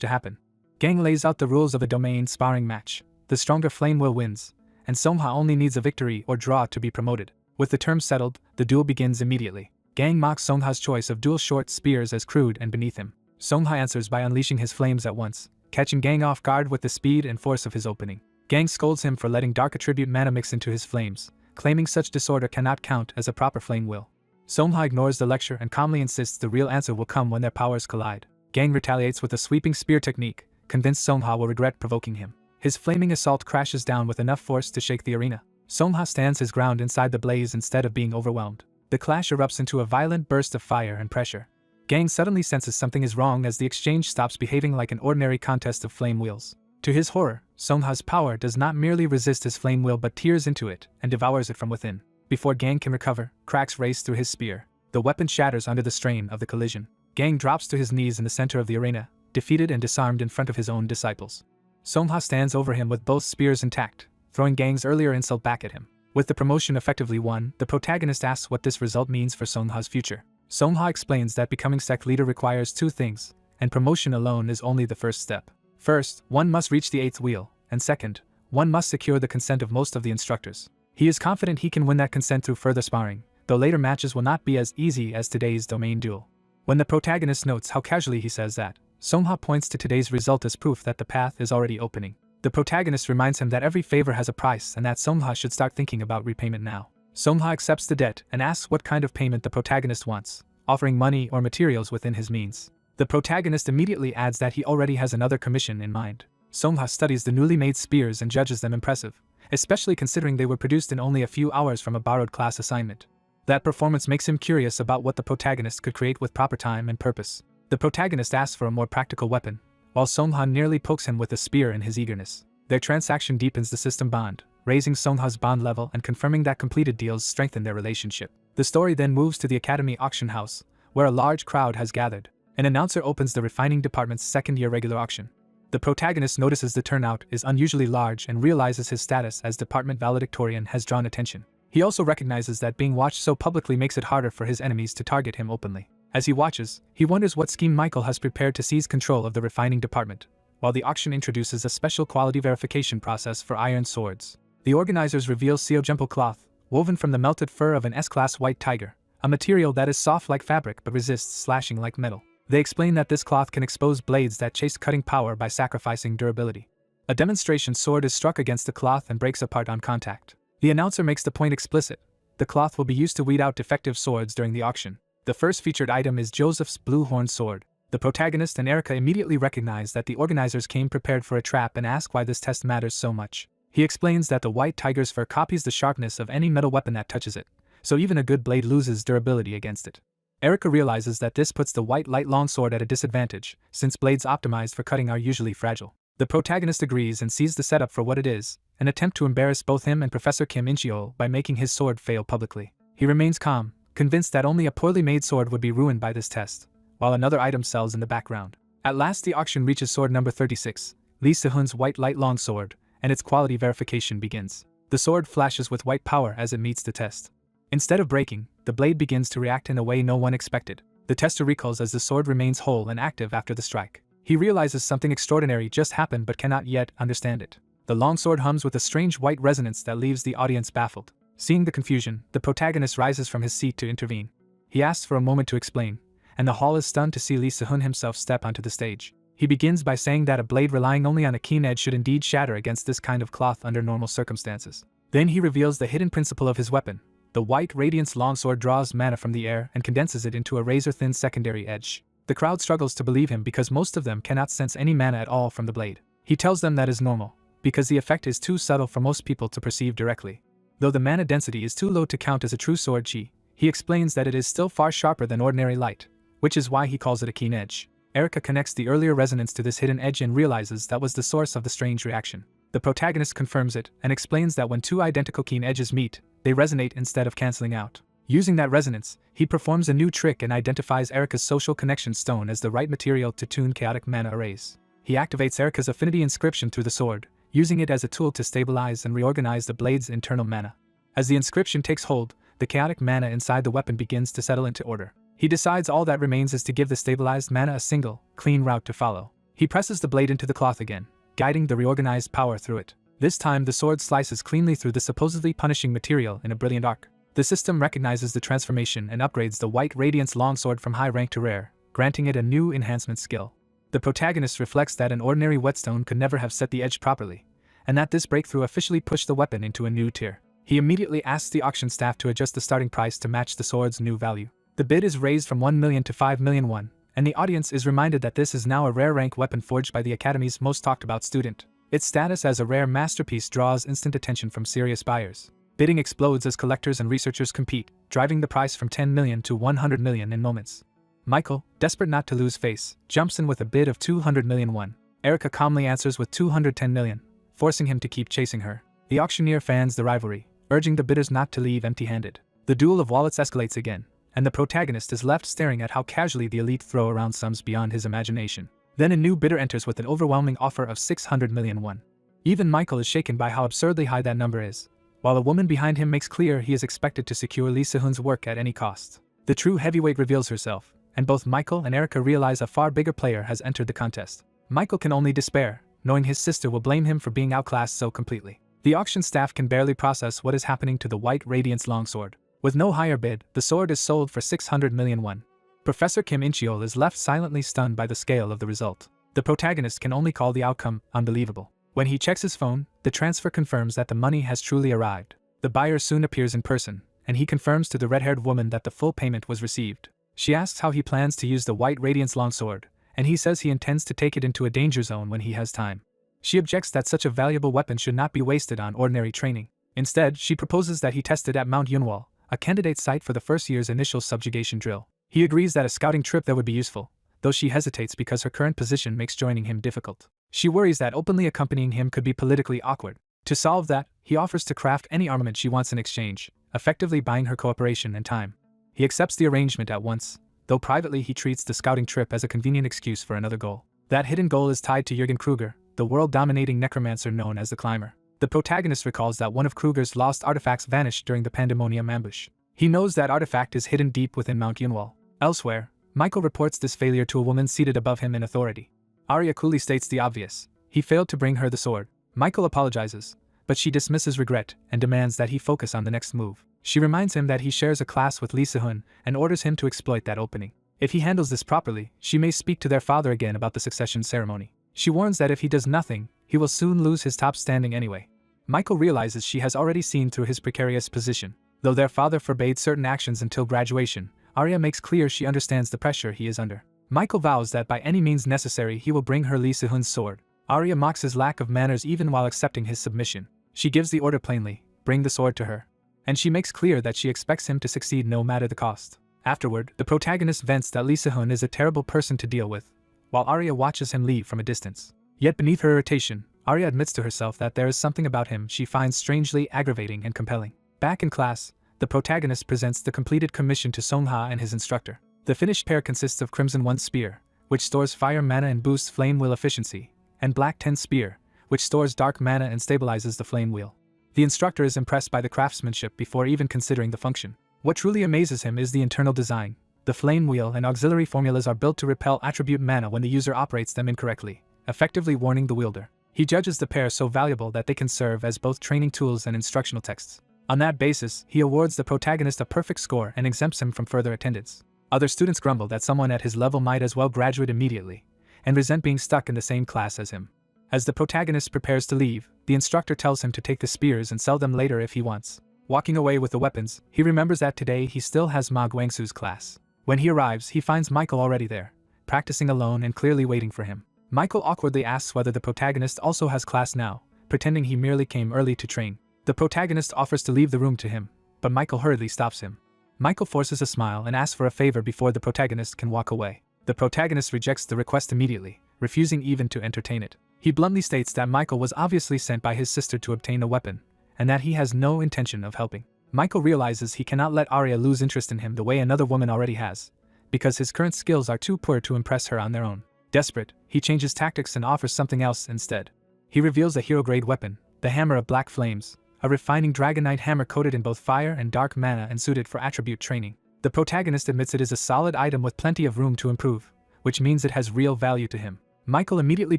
to happen. Gang lays out the rules of a domain sparring match. The stronger flame wheel wins, and Songhwa only needs a victory or draw to be promoted. With the terms settled, the duel begins immediately. Gang mocks Songhwa's choice of dual short spears as crude and beneath him. Songhwa answers by unleashing his flames at once, catching Gang off guard with the speed and force of his opening. Gang scolds him for letting dark attribute mana mix into his flames, claiming such disorder cannot count as a proper flame wheel. Songhwa ignores the lecture and calmly insists the real answer will come when their powers collide. Gang retaliates with a sweeping spear technique, convinced Songhwa will regret provoking him. His flaming assault crashes down with enough force to shake the arena. Songhwa stands his ground inside the blaze instead of being overwhelmed. The clash erupts into a violent burst of fire and pressure. Gang suddenly senses something is wrong as the exchange stops behaving like an ordinary contest of flame wheels. To his horror, Songhwa's power does not merely resist his flame wheel but tears into it and devours it from within. Before Gang can recover, cracks race through his spear. The weapon shatters under the strain of the collision. Gang drops to his knees in the center of the arena, defeated and disarmed in front of his own disciples. Songhwa stands over him with both spears intact, throwing Gang's earlier insult back at him. With the promotion effectively won, the protagonist asks what this result means for Songhwa's future. Songhwa explains that becoming sect leader requires 2 things, and promotion alone is only the first step. First, one must reach the 8th wheel, and second, one must secure the consent of most of the instructors. He is confident he can win that consent through further sparring, though later matches will not be as easy as today's domain duel. When the protagonist notes how casually he says that, Songhwa points to today's result as proof that the path is already opening. The protagonist reminds him that every favor has a price and that Songhwa should start thinking about repayment now. Songhwa accepts the debt and asks what kind of payment the protagonist wants, offering money or materials within his means. The protagonist immediately adds that he already has another commission in mind. Songhwa studies the newly made spears and judges them impressive, especially considering they were produced in only a few hours from a borrowed class assignment. That performance makes him curious about what the protagonist could create with proper time and purpose. The protagonist asks for a more practical weapon, while Songhwa nearly pokes him with a spear in his eagerness. Their transaction deepens the system bond, raising Songhwa's bond level and confirming that completed deals strengthen their relationship. The story then moves to the Academy auction house, where a large crowd has gathered. An announcer opens the refining department's 2nd-year regular auction. The protagonist notices the turnout is unusually large and realizes his status as department valedictorian has drawn attention. He also recognizes that being watched so publicly makes it harder for his enemies to target him openly. As he watches, he wonders what scheme Michael has prepared to seize control of the refining department, while the auction introduces a special quality verification process for iron swords. The organizers reveal Seojumpo cloth, woven from the melted fur of an S-class white tiger, a material that is soft like fabric but resists slashing like metal. They explain that this cloth can expose blades that chase cutting power by sacrificing durability. A demonstration sword is struck against the cloth and breaks apart on contact. The announcer makes the point explicit. The cloth will be used to weed out defective swords during the auction. The first featured item is Joseph's blue horn sword. The protagonist and Erica immediately recognize that the organizers came prepared for a trap and ask why this test matters so much. He explains that the white tiger's fur copies the sharpness of any metal weapon that touches it, so even a good blade loses durability against it. Erica realizes that this puts the white light longsword at a disadvantage, since blades optimized for cutting are usually fragile. The protagonist agrees and sees the setup for what it is, an attempt to embarrass both him and Professor Kim In-cheol by making his sword fail publicly. He remains calm, convinced that only a poorly made sword would be ruined by this test, while another item sells in the background. At last the auction reaches sword number 36, Lee Se-hun's white light longsword, and its quality verification begins. The sword flashes with white power as it meets the test. Instead of breaking, the blade begins to react in a way no one expected. The tester recoils as the sword remains whole and active after the strike. He realizes something extraordinary just happened but cannot yet understand it. The longsword hums with a strange white resonance that leaves the audience baffled. Seeing the confusion, the protagonist rises from his seat to intervene. He asks for a moment to explain, and the hall is stunned to see Lee Se-hun himself step onto the stage. He begins by saying that a blade relying only on a keen edge should indeed shatter against this kind of cloth under normal circumstances. Then he reveals the hidden principle of his weapon. The white radiance longsword draws mana from the air and condenses it into a razor-thin secondary edge. The crowd struggles to believe him because most of them cannot sense any mana at all from the blade. He tells them that is normal, because the effect is too subtle for most people to perceive directly. Though the mana density is too low to count as a true sword chi, He explains that it is still far sharper than ordinary light, which is why he calls it a keen edge. Erica connects the earlier resonance to this hidden edge and realizes that was the source of the strange reaction. The protagonist confirms it and explains that when two identical keen edges meet, they resonate instead of canceling out. Using that resonance, he performs a new trick and identifies Erica's social connection stone as the right material to tune chaotic mana arrays. He activates Erica's affinity inscription through the sword, using it as a tool to stabilize and reorganize the blade's internal mana. As the inscription takes hold, the chaotic mana inside the weapon begins to settle into order. He decides all that remains is to give the stabilized mana a single, clean route to follow. He presses the blade into the cloth again, guiding the reorganized power through it. This time the sword slices cleanly through the supposedly punishing material in a brilliant arc. The system recognizes the transformation and upgrades the White Radiance longsword from high rank to rare, granting it a new enhancement skill. The protagonist reflects that an ordinary whetstone could never have set the edge properly, and that this breakthrough officially pushed the weapon into a new tier. He immediately asks the auction staff to adjust the starting price to match the sword's new value. The bid is raised from 1 million to 5 million won, and the audience is reminded that this is now a rare rank weapon forged by the Academy's most talked about student. Its status as a rare masterpiece draws instant attention from serious buyers. Bidding explodes as collectors and researchers compete, driving the price from 10 million to 100 million in moments. Michael, desperate not to lose face, jumps in with a bid of 200 million won. Erica calmly answers with 210 million, forcing him to keep chasing her. The auctioneer fans the rivalry, urging the bidders not to leave empty-handed. The duel of wallets escalates again, and the protagonist is left staring at how casually the elite throw around sums beyond his imagination. Then a new bidder enters with an overwhelming offer of 600 million won. Even Michael is shaken by how absurdly high that number is, while a woman behind him makes clear he is expected to secure Lee Se-hoon's work at any cost. The true heavyweight reveals herself, and both Michael and Erica realize a far bigger player has entered the contest. Michael can only despair, knowing his sister will blame him for being outclassed so completely. The auction staff can barely process what is happening to the White Radiance longsword. With no higher bid, the sword is sold for 600 million won. Professor Kim In-cheol is left silently stunned by the scale of the result. The protagonist can only call the outcome unbelievable. When he checks his phone, the transfer confirms that the money has truly arrived. The buyer soon appears in person, and he confirms to the red-haired woman that the full payment was received. She asks how he plans to use the White Radiance longsword, and he says he intends to take it into a danger zone when he has time. She objects that such a valuable weapon should not be wasted on ordinary training. Instead, she proposes that he test it at Mount Yunwal, a candidate site for the first year's initial subjugation drill. He agrees that a scouting trip there would be useful, though she hesitates because her current position makes joining him difficult. She worries that openly accompanying him could be politically awkward. To solve that, he offers to craft any armament she wants in exchange, effectively buying her cooperation and time. He accepts the arrangement at once, though privately he treats the scouting trip as a convenient excuse for another goal. That hidden goal is tied to Jürgen Kruger, the world-dominating necromancer known as the Climber. The protagonist recalls that one of Kruger's lost artifacts vanished during the Pandemonium ambush. He knows that artifact is hidden deep within Mount Yunwal. Elsewhere, Michael reports this failure to a woman seated above him in authority. Arya coolly states the obvious. He failed to bring her the sword. Michael apologizes, but she dismisses regret and demands that he focus on the next move. She reminds him that he shares a class with Lee Se-hoon and orders him to exploit that opening. If he handles this properly, she may speak to their father again about the succession ceremony. She warns that if he does nothing, he will soon lose his top standing anyway. Michael realizes she has already seen through his precarious position. Though their father forbade certain actions until graduation, Arya makes clear she understands the pressure he is under. Michael vows that by any means necessary he will bring her Lee Se-hoon's sword. Arya mocks his lack of manners even while accepting his submission. She gives the order plainly, bring the sword to her. And she makes clear that she expects him to succeed no matter the cost. Afterward, the protagonist vents that Lee Se-hoon is a terrible person to deal with, while Arya watches him leave from a distance. Yet beneath her irritation, Arya admits to herself that there is something about him she finds strangely aggravating and compelling. Back in class, the protagonist presents the completed commission to Songha and his instructor. The finished pair consists of Crimson 1 Spear, which stores fire mana and boosts flame wheel efficiency, and Black 10 Spear, which stores dark mana and stabilizes the flame wheel. The instructor is impressed by the craftsmanship before even considering the function. What truly amazes him is the internal design. The flame wheel and auxiliary formulas are built to repel attribute mana when the user operates them incorrectly, effectively warning the wielder. He judges the pair so valuable that they can serve as both training tools and instructional texts. On that basis, he awards the protagonist a perfect score and exempts him from further attendance. Other students grumble that someone at his level might as well graduate immediately, and resent being stuck in the same class as him. As the protagonist prepares to leave, the instructor tells him to take the spears and sell them later if he wants. Walking away with the weapons, he remembers that today he still has Ma Guangsu's class. When he arrives, he finds Michael already there, practicing alone and clearly waiting for him. Michael awkwardly asks whether the protagonist also has class now, pretending he merely came early to train. The protagonist offers to leave the room to him, but Michael hurriedly stops him. Michael forces a smile and asks for a favor before the protagonist can walk away. The protagonist rejects the request immediately, refusing even to entertain it. He bluntly states that Michael was obviously sent by his sister to obtain a weapon, and that he has no intention of helping. Michael realizes he cannot let Arya lose interest in him the way another woman already has, because his current skills are too poor to impress her on their own. Desperate, he changes tactics and offers something else instead. He reveals a hero-grade weapon, the Hammer of Black Flames, a refining dragonite hammer coated in both fire and dark mana and suited for attribute training. The protagonist admits it is a solid item with plenty of room to improve, which means it has real value to him. Michael immediately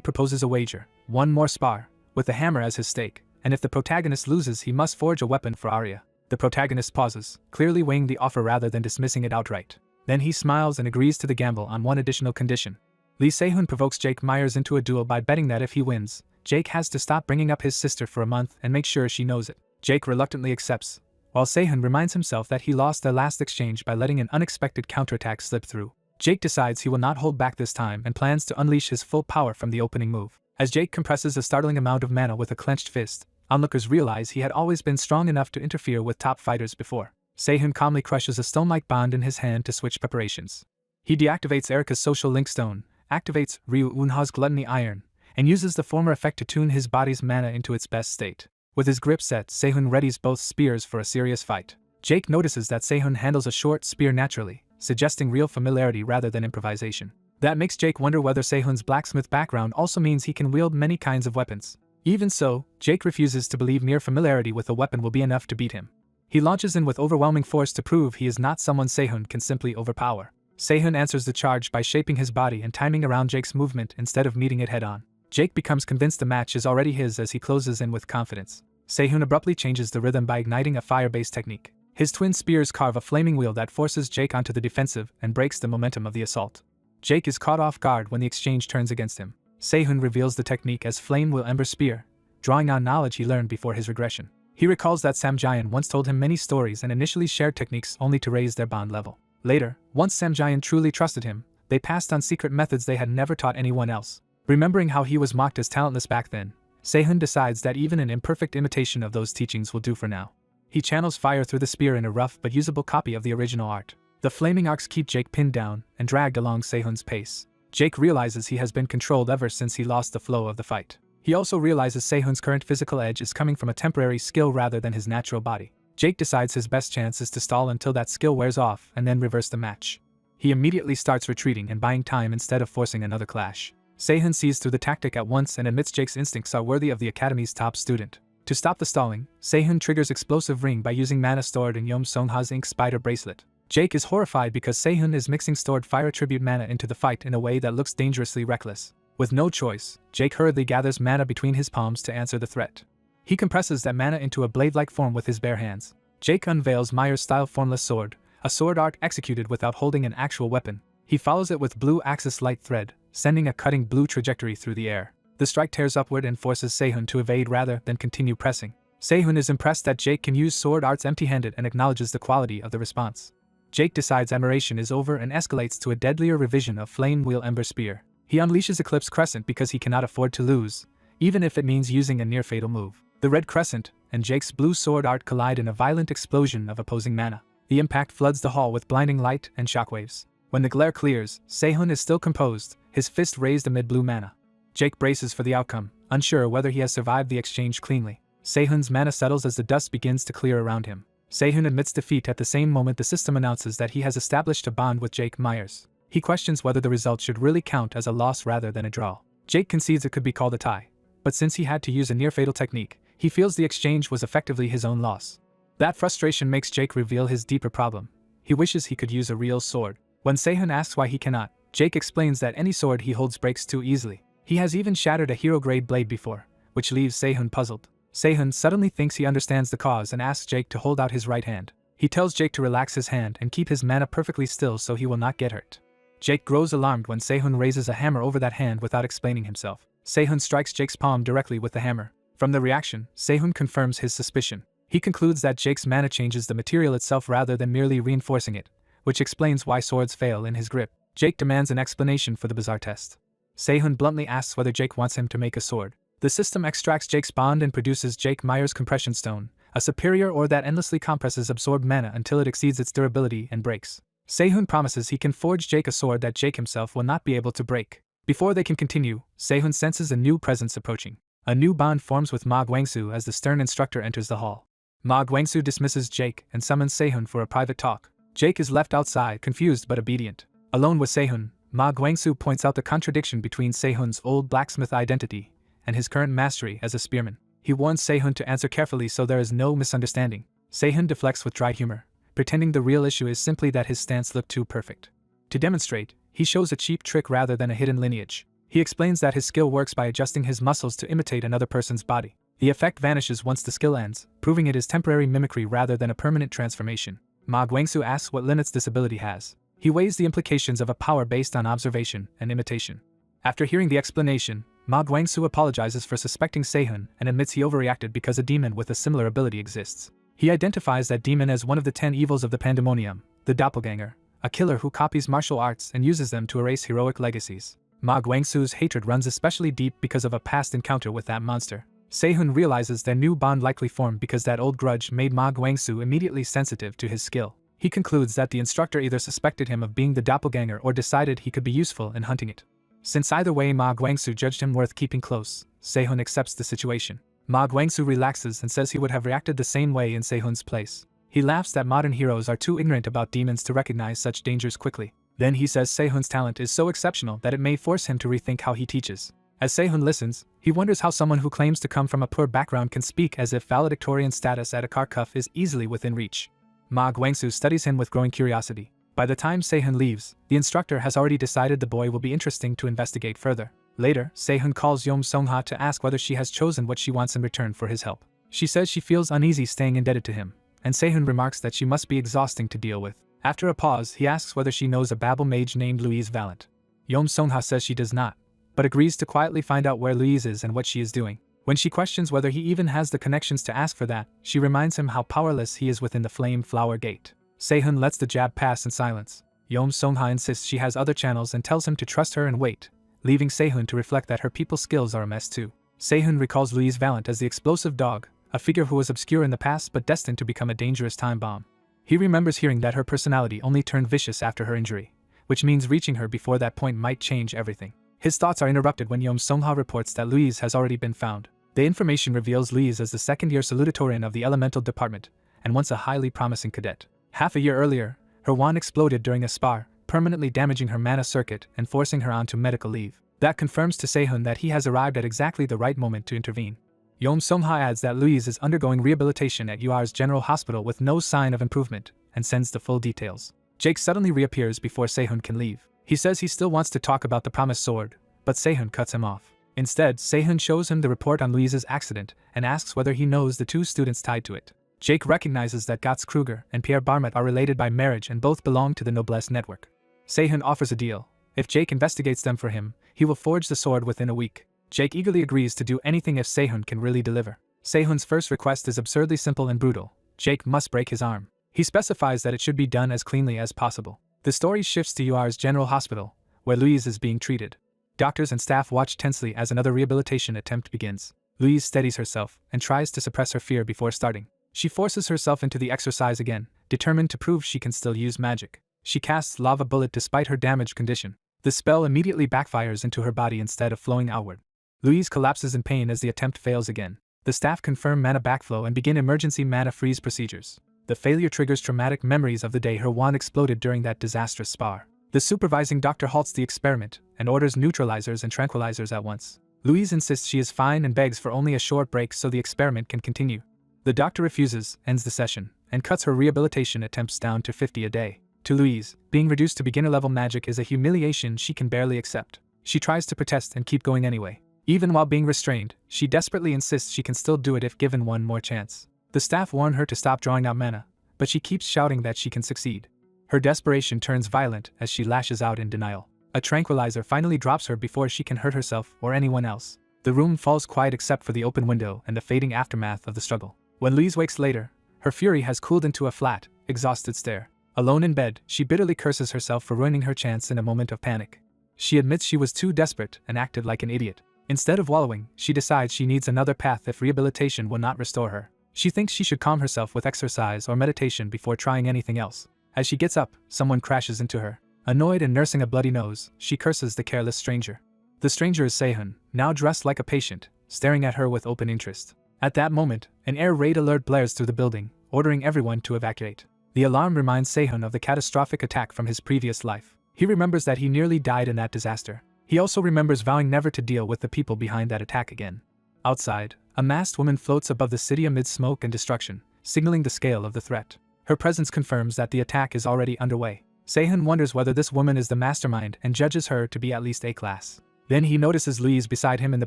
proposes a wager, one more spar, with the hammer as his stake, and if the protagonist loses he must forge a weapon for Arya. The protagonist pauses, clearly weighing the offer rather than dismissing it outright. Then he smiles and agrees to the gamble on one additional condition. Lee Se-hun provokes Jake Myers into a duel by betting that if he wins, Jake has to stop bringing up his sister for a month and make sure she knows it. Jake reluctantly accepts, while Se-hun reminds himself that he lost their last exchange by letting an unexpected counterattack slip through. Jake decides he will not hold back this time and plans to unleash his full power from the opening move. As Jake compresses a startling amount of mana with a clenched fist, onlookers realize he had always been strong enough to interfere with top fighters before. Se-hun calmly crushes a stone-like bond in his hand to switch preparations. He deactivates Erika's social link stone, activates Ryu Eunha's gluttony iron, and uses the former effect to tune his body's mana into its best state. With his grip set, Se-hun readies both spears for a serious fight. Jake notices that Se-hun handles a short spear naturally, suggesting real familiarity rather than improvisation. That makes Jake wonder whether Se-hun's blacksmith background also means he can wield many kinds of weapons. Even so, Jake refuses to believe mere familiarity with a weapon will be enough to beat him. He launches in with overwhelming force to prove he is not someone Se-hun can simply overpower. Se-hun answers the charge by shaping his body and timing around Jake's movement instead of meeting it head-on. Jake becomes convinced the match is already his as he closes in with confidence. Se-hun abruptly changes the rhythm by igniting a fire-based technique. His twin spears carve a flaming wheel that forces Jake onto the defensive and breaks the momentum of the assault. Jake is caught off guard when the exchange turns against him. Se-hun reveals the technique as Flame Wheel Ember Spear, drawing on knowledge he learned before his regression. He recalls that Samjayan once told him many stories and initially shared techniques only to raise their bond level. Later, once Samjayan truly trusted him, they passed on secret methods they had never taught anyone else. Remembering how he was mocked as talentless back then, Se-hun decides that even an imperfect imitation of those teachings will do for now. He channels fire through the spear in a rough but usable copy of the original art. The flaming arcs keep Jake pinned down and dragged along Se-hun's pace. Jake realizes he has been controlled ever since he lost the flow of the fight. He also realizes Se-hun's current physical edge is coming from a temporary skill rather than his natural body. Jake decides his best chance is to stall until that skill wears off and then reverse the match. He immediately starts retreating and buying time instead of forcing another clash. Se-hun sees through the tactic at once and admits Jake's instincts are worthy of the Academy's top student. To stop the stalling, Se-hun triggers Explosive Ring by using mana stored in Yom Song-ha's Ink Spider Bracelet. Jake is horrified because Se-hun is mixing stored fire attribute mana into the fight in a way that looks dangerously reckless. With no choice, Jake hurriedly gathers mana between his palms to answer the threat. He compresses that mana into a blade-like form with his bare hands. Jake unveils Myers-style Formless Sword, a sword art executed without holding an actual weapon. He follows it with blue axis light thread, sending a cutting blue trajectory through the air. The strike tears upward and forces Se-hun to evade rather than continue pressing. Se-hun is impressed that Jake can use sword arts empty-handed and acknowledges the quality of the response. Jake decides admiration is over and escalates to a deadlier revision of Flame Wheel Ember Spear. He unleashes Eclipse Crescent because he cannot afford to lose, even if it means using a near-fatal move. The Red Crescent and Jake's blue sword art collide in a violent explosion of opposing mana. The impact floods the hall with blinding light and shockwaves. When the glare clears, Se-hun is still composed, his fist raised amid blue mana. Jake braces for the outcome, unsure whether he has survived the exchange cleanly. Se-hun's mana settles as the dust begins to clear around him. Se-hun admits defeat at the same moment the system announces that he has established a bond with Jake Myers. He questions whether the result should really count as a loss rather than a draw. Jake concedes it could be called a tie, but since he had to use a near-fatal technique, he feels the exchange was effectively his own loss. That frustration makes Jake reveal his deeper problem. He wishes he could use a real sword. When Se-hun asks why he cannot, Jake explains that any sword he holds breaks too easily. He has even shattered a hero-grade blade before, which leaves Se-hun puzzled. Se-hun suddenly thinks he understands the cause and asks Jake to hold out his right hand. He tells Jake to relax his hand and keep his mana perfectly still so he will not get hurt. Jake grows alarmed when Se-hun raises a hammer over that hand without explaining himself. Se-hun strikes Jake's palm directly with the hammer. From the reaction, Se-hun confirms his suspicion. He concludes that Jake's mana changes the material itself rather than merely reinforcing it, which explains why swords fail in his grip. Jake demands an explanation for the bizarre test. Se-hun bluntly asks whether Jake wants him to make a sword. The system extracts Jake's bond and produces Jake Myers' Compression Stone, a superior ore that endlessly compresses absorbed mana until it exceeds its durability and breaks. Sehun promises he can forge Jake a sword that Jake himself will not be able to break. Before they can continue, Sehun senses a new presence approaching. A new bond forms with Ma Guangsu as the stern instructor enters the hall. Ma Guangsu dismisses Jake and summons Sehun for a private talk. Jake is left outside, confused but obedient. Alone with Sehun, Ma Guangsu points out the contradiction between Sehun's old blacksmith identity and his current mastery as a spearman. He warns Sehun to answer carefully so there is no misunderstanding. Sehun deflects with dry humor, pretending the real issue is simply that his stance looked too perfect. To demonstrate, he shows a cheap trick rather than a hidden lineage. He explains that his skill works by adjusting his muscles to imitate another person's body. The effect vanishes once the skill ends, proving it is temporary mimicry rather than a permanent transformation. Ma Guangsu asks what limits this ability has. He weighs the implications of a power based on observation and imitation. After hearing the explanation, Ma Guangsu apologizes for suspecting Sehun and admits he overreacted because a demon with a similar ability exists. He identifies that demon as one of the 10 evils of the Pandemonium, the doppelganger, a killer who copies martial arts and uses them to erase heroic legacies. Ma Guangsu's hatred runs especially deep because of a past encounter with that monster. Sehun realizes their new bond likely formed because that old grudge made Ma Guangsu immediately sensitive to his skill. He concludes that the instructor either suspected him of being the doppelganger or decided he could be useful in hunting it. Since either way Ma Guangsu judged him worth keeping close, Sehun accepts the situation. Ma Guangsu relaxes and says he would have reacted the same way in Sehun's place. He laughs that modern heroes are too ignorant about demons to recognize such dangers quickly. Then he says Sehun's talent is so exceptional that it may force him to rethink how he teaches. As Sehun listens, he wonders how someone who claims to come from a poor background can speak as if valedictorian status at a car cuff is easily within reach. Ma Guangsu studies him with growing curiosity. By the time Sehun leaves, the instructor has already decided the boy will be interesting to investigate further. Later, Sehun calls Yom Songha to ask whether she has chosen what she wants in return for his help. She says she feels uneasy staying indebted to him, and Sehun remarks that she must be exhausting to deal with. After a pause, he asks whether she knows a Babel mage named Louise Valent. Yom Songha says she does not, but agrees to quietly find out where Louise is and what she is doing. When she questions whether he even has the connections to ask for that, she reminds him how powerless he is within the Flame Flower Gate. Sehun lets the jab pass in silence. Yom Songha insists she has other channels and tells him to trust her and wait, leaving Sehun to reflect that her people's skills are a mess too. Sehun recalls Louise Valent as the explosive dog, a figure who was obscure in the past but destined to become a dangerous time bomb. He remembers hearing that her personality only turned vicious after her injury, which means reaching her before that point might change everything. His thoughts are interrupted when Yom Songha reports that Louise has already been found. The information reveals Louise as the second-year salutatorian of the Elemental Department, and once a highly promising cadet. Half a year earlier, her wand exploded during a spar, permanently damaging her mana circuit and forcing her onto medical leave. That confirms to Sehun that he has arrived at exactly the right moment to intervene. Yom Songha adds that Louise is undergoing rehabilitation at UR's General Hospital with no sign of improvement, and sends the full details. Jake suddenly reappears before Sehun can leave. He says he still wants to talk about the promised sword, but Sehun cuts him off. Instead, Sehun shows him the report on Louise's accident and asks whether he knows the 2 students tied to it. Jake recognizes that Gotz Kruger and Pierre Barmet are related by marriage and both belong to the Noblesse network. Sehun offers a deal. If Jake investigates them for him, he will forge the sword within a week. Jake eagerly agrees to do anything if Sehun can really deliver. Sehun's first request is absurdly simple and brutal. Jake must break his arm. He specifies that it should be done as cleanly as possible. The story shifts to UR's General Hospital, where Louise is being treated. Doctors and staff watch tensely as another rehabilitation attempt begins. Louise steadies herself and tries to suppress her fear before starting. She forces herself into the exercise again, determined to prove she can still use magic. She casts Lava Bullet despite her damaged condition. The spell immediately backfires into her body instead of flowing outward. Louise collapses in pain as the attempt fails again. The staff confirm mana backflow and begin emergency mana freeze procedures. The failure triggers traumatic memories of the day her wand exploded during that disastrous spar. The supervising doctor halts the experiment and orders neutralizers and tranquilizers at once. Louise insists she is fine and begs for only a short break so the experiment can continue. The doctor refuses, ends the session, and cuts her rehabilitation attempts down to 50 a day. To Louise, being reduced to beginner-level magic is a humiliation she can barely accept. She tries to protest and keep going anyway. Even while being restrained, she desperately insists she can still do it if given one more chance. The staff warn her to stop drawing out mana, but she keeps shouting that she can succeed. Her desperation turns violent as she lashes out in denial. A tranquilizer finally drops her before she can hurt herself or anyone else. The room falls quiet except for the open window and the fading aftermath of the struggle. When Louise wakes later, her fury has cooled into a flat, exhausted stare. Alone in bed, she bitterly curses herself for ruining her chance in a moment of panic. She admits she was too desperate and acted like an idiot. Instead of wallowing, she decides she needs another path if rehabilitation will not restore her. She thinks she should calm herself with exercise or meditation before trying anything else. As she gets up, someone crashes into her. Annoyed and nursing a bloody nose, she curses the careless stranger. The stranger is Sehun, now dressed like a patient, staring at her with open interest. At that moment, an air raid alert blares through the building, ordering everyone to evacuate. The alarm reminds Sehun of the catastrophic attack from his previous life. He remembers that he nearly died in that disaster. He also remembers vowing never to deal with the people behind that attack again. Outside, a masked woman floats above the city amid smoke and destruction, signaling the scale of the threat. Her presence confirms that the attack is already underway. Sehun wonders whether this woman is the mastermind and judges her to be at least A-class. Then he notices Louise beside him in the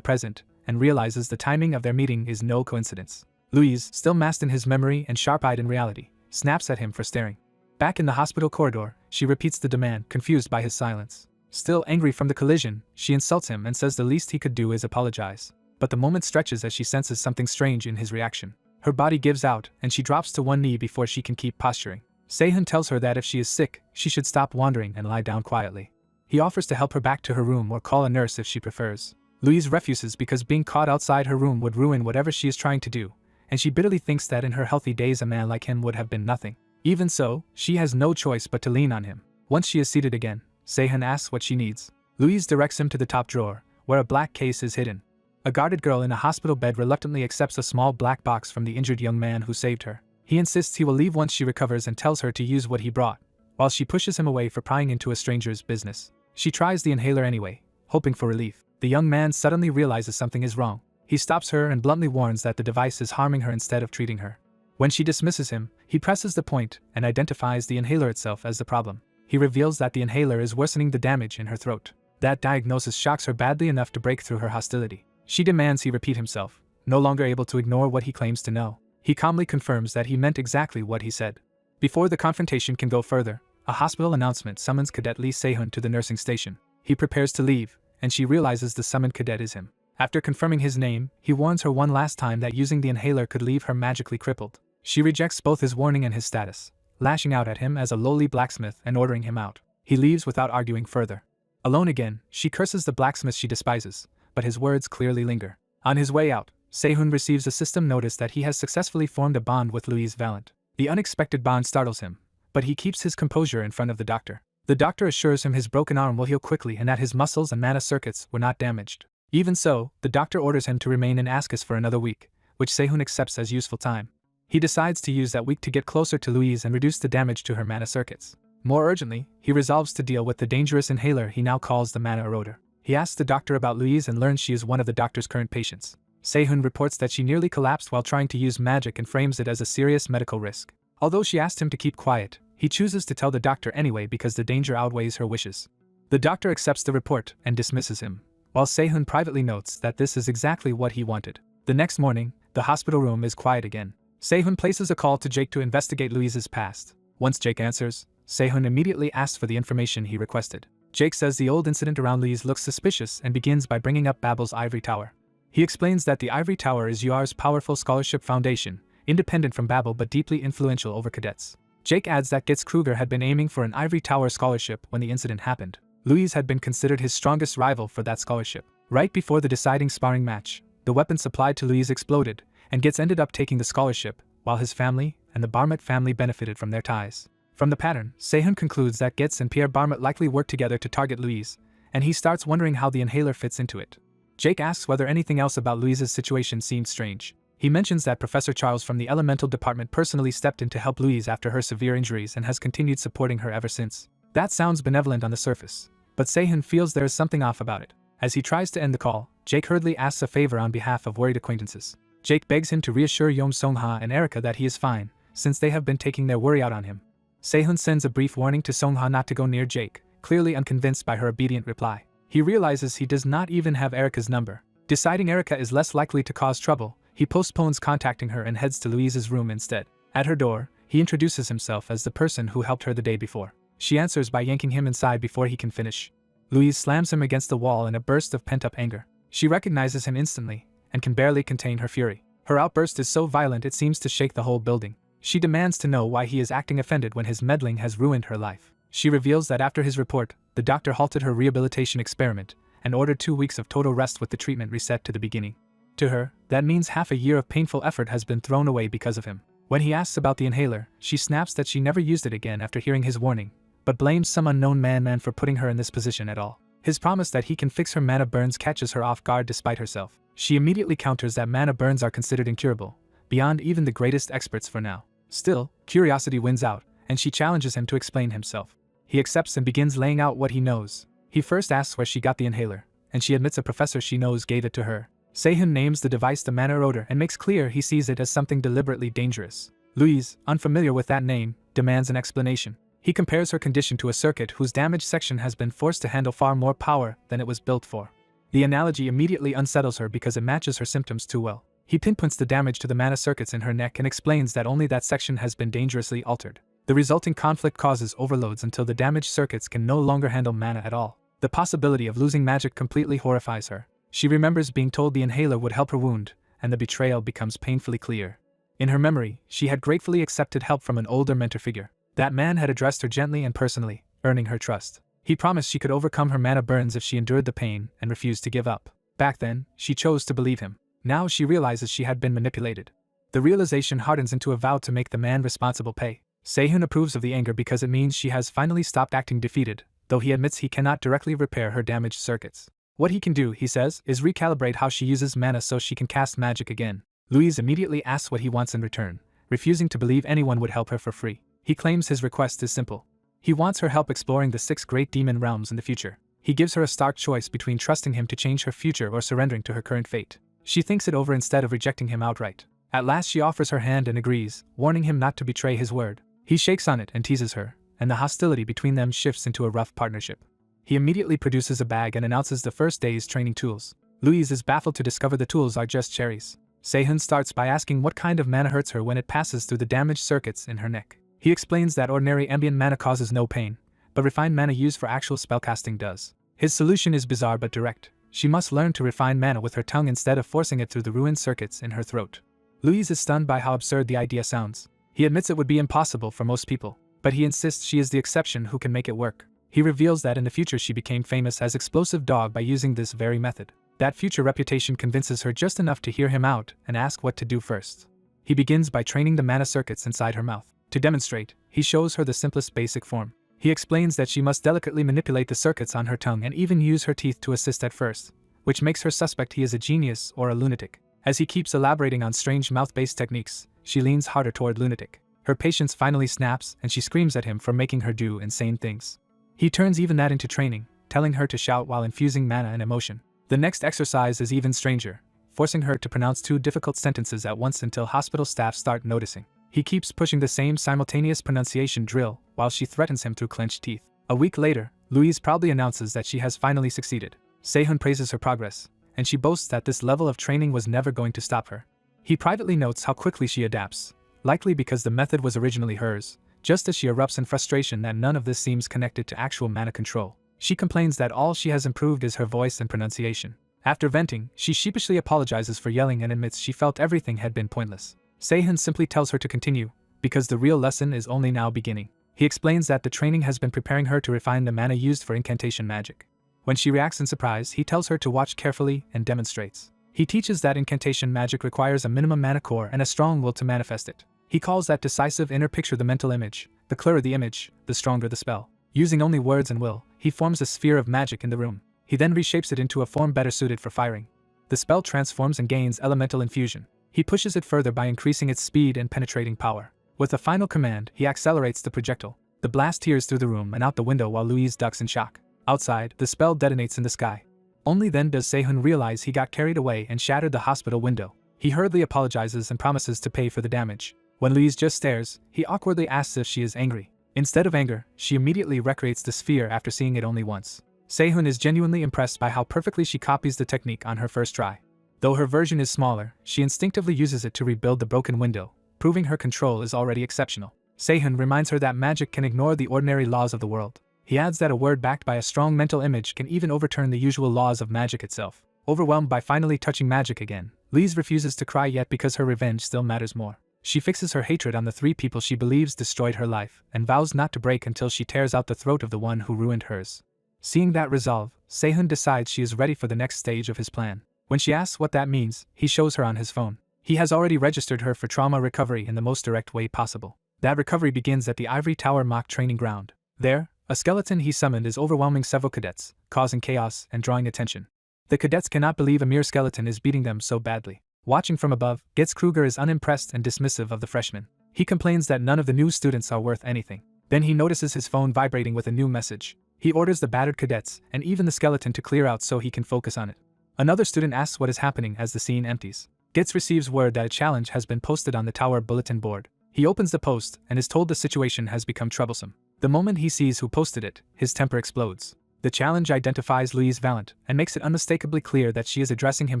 present, and realizes the timing of their meeting is no coincidence. Louise, still masked in his memory and sharp-eyed in reality, snaps at him for staring. Back in the hospital corridor, she repeats the demand, confused by his silence. Still angry from the collision, she insults him and says the least he could do is apologize. But the moment stretches as she senses something strange in his reaction. Her body gives out, and she drops to one knee before she can keep posturing. Sehun tells her that if she is sick, she should stop wandering and lie down quietly. He offers to help her back to her room or call a nurse if she prefers. Louise refuses because being caught outside her room would ruin whatever she is trying to do, and she bitterly thinks that in her healthy days a man like him would have been nothing. Even so, she has no choice but to lean on him. Once she is seated again, Sehun asks what she needs. Louise directs him to the top drawer, where a black case is hidden. A guarded girl in a hospital bed reluctantly accepts a small black box from the injured young man who saved her. He insists he will leave once she recovers and tells her to use what he brought, while she pushes him away for prying into a stranger's business. She tries the inhaler anyway, hoping for relief. The young man suddenly realizes something is wrong. He stops her and bluntly warns that the device is harming her instead of treating her. When she dismisses him, he presses the point and identifies the inhaler itself as the problem. He reveals that the inhaler is worsening the damage in her throat. That diagnosis shocks her badly enough to break through her hostility. She demands he repeat himself, no longer able to ignore what he claims to know. He calmly confirms that he meant exactly what he said. Before the confrontation can go further, a hospital announcement summons Cadet Lee Sehun to the nursing station. He prepares to leave, and she realizes the summoned cadet is him. After confirming his name, he warns her one last time that using the inhaler could leave her magically crippled. She rejects both his warning and his status, lashing out at him as a lowly blacksmith and ordering him out. He leaves without arguing further. Alone again, she curses the blacksmith she despises, but his words clearly linger. On his way out, Sehun receives a system notice that he has successfully formed a bond with Louise Valent. The unexpected bond startles him, but he keeps his composure in front of the doctor. The doctor assures him his broken arm will heal quickly and that his muscles and mana circuits were not damaged. Even so, the doctor orders him to remain in Ascus for another week, which Sehun accepts as useful time. He decides to use that week to get closer to Louise and reduce the damage to her mana circuits. More urgently, he resolves to deal with the dangerous inhaler he now calls the mana eroder. He asks the doctor about Louise and learns she is one of the doctor's current patients. Sehun reports that she nearly collapsed while trying to use magic and frames it as a serious medical risk. Although she asked him to keep quiet, he chooses to tell the doctor anyway because the danger outweighs her wishes. The doctor accepts the report and dismisses him, while Sehun privately notes that this is exactly what he wanted. The next morning, the hospital room is quiet again. Sehun places a call to Jake to investigate Louise's past. Once Jake answers, Sehun immediately asks for the information he requested. Jake says the old incident around Louise looks suspicious and begins by bringing up Babel's Ivory Tower. He explains that the Ivory Tower is UR's powerful scholarship foundation, independent from Babel but deeply influential over cadets. Jake adds that Gitz Kruger had been aiming for an Ivory Tower scholarship when the incident happened. Louise had been considered his strongest rival for that scholarship. Right before the deciding sparring match, the weapon supplied to Louise exploded, and Gitz ended up taking the scholarship, while his family and the Barmet family benefited from their ties. From the pattern, Sehun concludes that Gitz and Pierre Barmet likely worked together to target Louise, and he starts wondering how the inhaler fits into it. Jake asks whether anything else about Louise's situation seemed strange. He mentions that Professor Charles from the Elemental Department personally stepped in to help Louise after her severe injuries and has continued supporting her ever since. That sounds benevolent on the surface, but Sehun feels there is something off about it. As he tries to end the call, Jake hurriedly asks a favor on behalf of worried acquaintances. Jake begs him to reassure Yom Songha and Erica that he is fine, since they have been taking their worry out on him. Sehun sends a brief warning to Songha not to go near Jake, clearly unconvinced by her obedient reply. He realizes he does not even have Erica's number. Deciding Erica is less likely to cause trouble, he postpones contacting her and heads to Louise's room instead. At her door, he introduces himself as the person who helped her the day before. She answers by yanking him inside before he can finish. Louise slams him against the wall in a burst of pent-up anger. She recognizes him instantly, and can barely contain her fury. Her outburst is so violent it seems to shake the whole building. She demands to know why he is acting offended when his meddling has ruined her life. She reveals that after his report, the doctor halted her rehabilitation experiment, and ordered 2 weeks of total rest with the treatment reset to the beginning. To her, that means half a year of painful effort has been thrown away because of him. When he asks about the inhaler, she snaps that she never used it again after hearing his warning, but blames some unknown man for putting her in this position at all. His promise that he can fix her mana burns catches her off guard despite herself. She immediately counters that mana burns are considered incurable, beyond even the greatest experts for now. Still, curiosity wins out, and she challenges him to explain himself. He accepts and begins laying out what he knows. He first asks where she got the inhaler, and she admits a professor she knows gave it to her. Sehun names the device the mana eroder and makes clear he sees it as something deliberately dangerous. Louise, unfamiliar with that name, demands an explanation. He compares her condition to a circuit whose damaged section has been forced to handle far more power than it was built for. The analogy immediately unsettles her because it matches her symptoms too well. He pinpoints the damage to the mana circuits in her neck and explains that only that section has been dangerously altered. The resulting conflict causes overloads until the damaged circuits can no longer handle mana at all. The possibility of losing magic completely horrifies her. She remembers being told the inhaler would help her wound, and the betrayal becomes painfully clear. In her memory, she had gratefully accepted help from an older mentor figure. That man had addressed her gently and personally, earning her trust. He promised she could overcome her mana burns if she endured the pain and refused to give up. Back then, she chose to believe him. Now she realizes she had been manipulated. The realization hardens into a vow to make the man responsible pay. Sehun approves of the anger because it means she has finally stopped acting defeated, though he admits he cannot directly repair her damaged circuits. What he can do, he says, is recalibrate how she uses mana so she can cast magic again. Louise immediately asks what he wants in return, refusing to believe anyone would help her for free. He claims his request is simple. He wants her help exploring the 6 great demon realms in the future. He gives her a stark choice between trusting him to change her future or surrendering to her current fate. She thinks it over instead of rejecting him outright. At last she offers her hand and agrees, warning him not to betray his word. He shakes on it and teases her, and the hostility between them shifts into a rough partnership. He immediately produces a bag and announces the first day's training tools. Louise is baffled to discover the tools are just cherries. Sehun starts by asking what kind of mana hurts her when it passes through the damaged circuits in her neck. He explains that ordinary ambient mana causes no pain, but refined mana used for actual spellcasting does. His solution is bizarre but direct. She must learn to refine mana with her tongue instead of forcing it through the ruined circuits in her throat. Louise is stunned by how absurd the idea sounds. He admits it would be impossible for most people, but he insists she is the exception who can make it work. He reveals that in the future she became famous as Explosive Dog by using this very method. That future reputation convinces her just enough to hear him out and ask what to do first. He begins by training the mana circuits inside her mouth. To demonstrate, he shows her the simplest basic form. He explains that she must delicately manipulate the circuits on her tongue and even use her teeth to assist at first, which makes her suspect he is a genius or a lunatic. As he keeps elaborating on strange mouth-based techniques, she leans harder toward lunatic. Her patience finally snaps and she screams at him for making her do insane things. He turns even that into training, telling her to shout while infusing mana and emotion. The next exercise is even stranger, forcing her to pronounce 2 difficult sentences at once until hospital staff start noticing. He keeps pushing the same simultaneous pronunciation drill while she threatens him through clenched teeth. A week later, Louise proudly announces that she has finally succeeded. Sehun praises her progress, and she boasts that this level of training was never going to stop her. He privately notes how quickly she adapts, likely because the method was originally hers, just as she erupts in frustration that none of this seems connected to actual mana control. She complains that all she has improved is her voice and pronunciation. After venting, she sheepishly apologizes for yelling and admits she felt everything had been pointless. Sehun simply tells her to continue, because the real lesson is only now beginning. He explains that the training has been preparing her to refine the mana used for incantation magic. When she reacts in surprise, he tells her to watch carefully and demonstrates. He teaches that incantation magic requires a minimum mana core and a strong will to manifest it. He calls that decisive inner picture the mental image. The clearer the image, the stronger the spell. Using only words and will, he forms a sphere of magic in the room. He then reshapes it into a form better suited for firing. The spell transforms and gains elemental infusion. He pushes it further by increasing its speed and penetrating power. With a final command, he accelerates the projectile. The blast tears through the room and out the window while Louise ducks in shock. Outside, the spell detonates in the sky. Only then does Sehun realize he got carried away and shattered the hospital window. He hurriedly apologizes and promises to pay for the damage. When Louise just stares, he awkwardly asks if she is angry. Instead of anger, she immediately recreates the sphere after seeing it only once. Sehun is genuinely impressed by how perfectly she copies the technique on her first try. Though her version is smaller, she instinctively uses it to rebuild the broken window, proving her control is already exceptional. Sehun reminds her that magic can ignore the ordinary laws of the world. He adds that a word backed by a strong mental image can even overturn the usual laws of magic itself. Overwhelmed by finally touching magic again, Louise refuses to cry yet because her revenge still matters more. She fixes her hatred on the 3 people she believes destroyed her life, and vows not to break until she tears out the throat of the one who ruined hers. Seeing that resolve, Sehun decides she is ready for the next stage of his plan. When she asks what that means, he shows her on his phone. He has already registered her for trauma recovery in the most direct way possible. That recovery begins at the Ivory Tower mock training ground. There, a skeleton he summoned is overwhelming several cadets, causing chaos and drawing attention. The cadets cannot believe a mere skeleton is beating them so badly. Watching from above, Getz Kruger is unimpressed and dismissive of the freshmen. He complains that none of the new students are worth anything. Then he notices his phone vibrating with a new message. He orders the battered cadets and even the skeleton to clear out so he can focus on it. Another student asks what is happening as the scene empties. Getz receives word that a challenge has been posted on the tower bulletin board. He opens the post and is told the situation has become troublesome. The moment he sees who posted it, his temper explodes. The challenge identifies Louise Vallant and makes it unmistakably clear that she is addressing him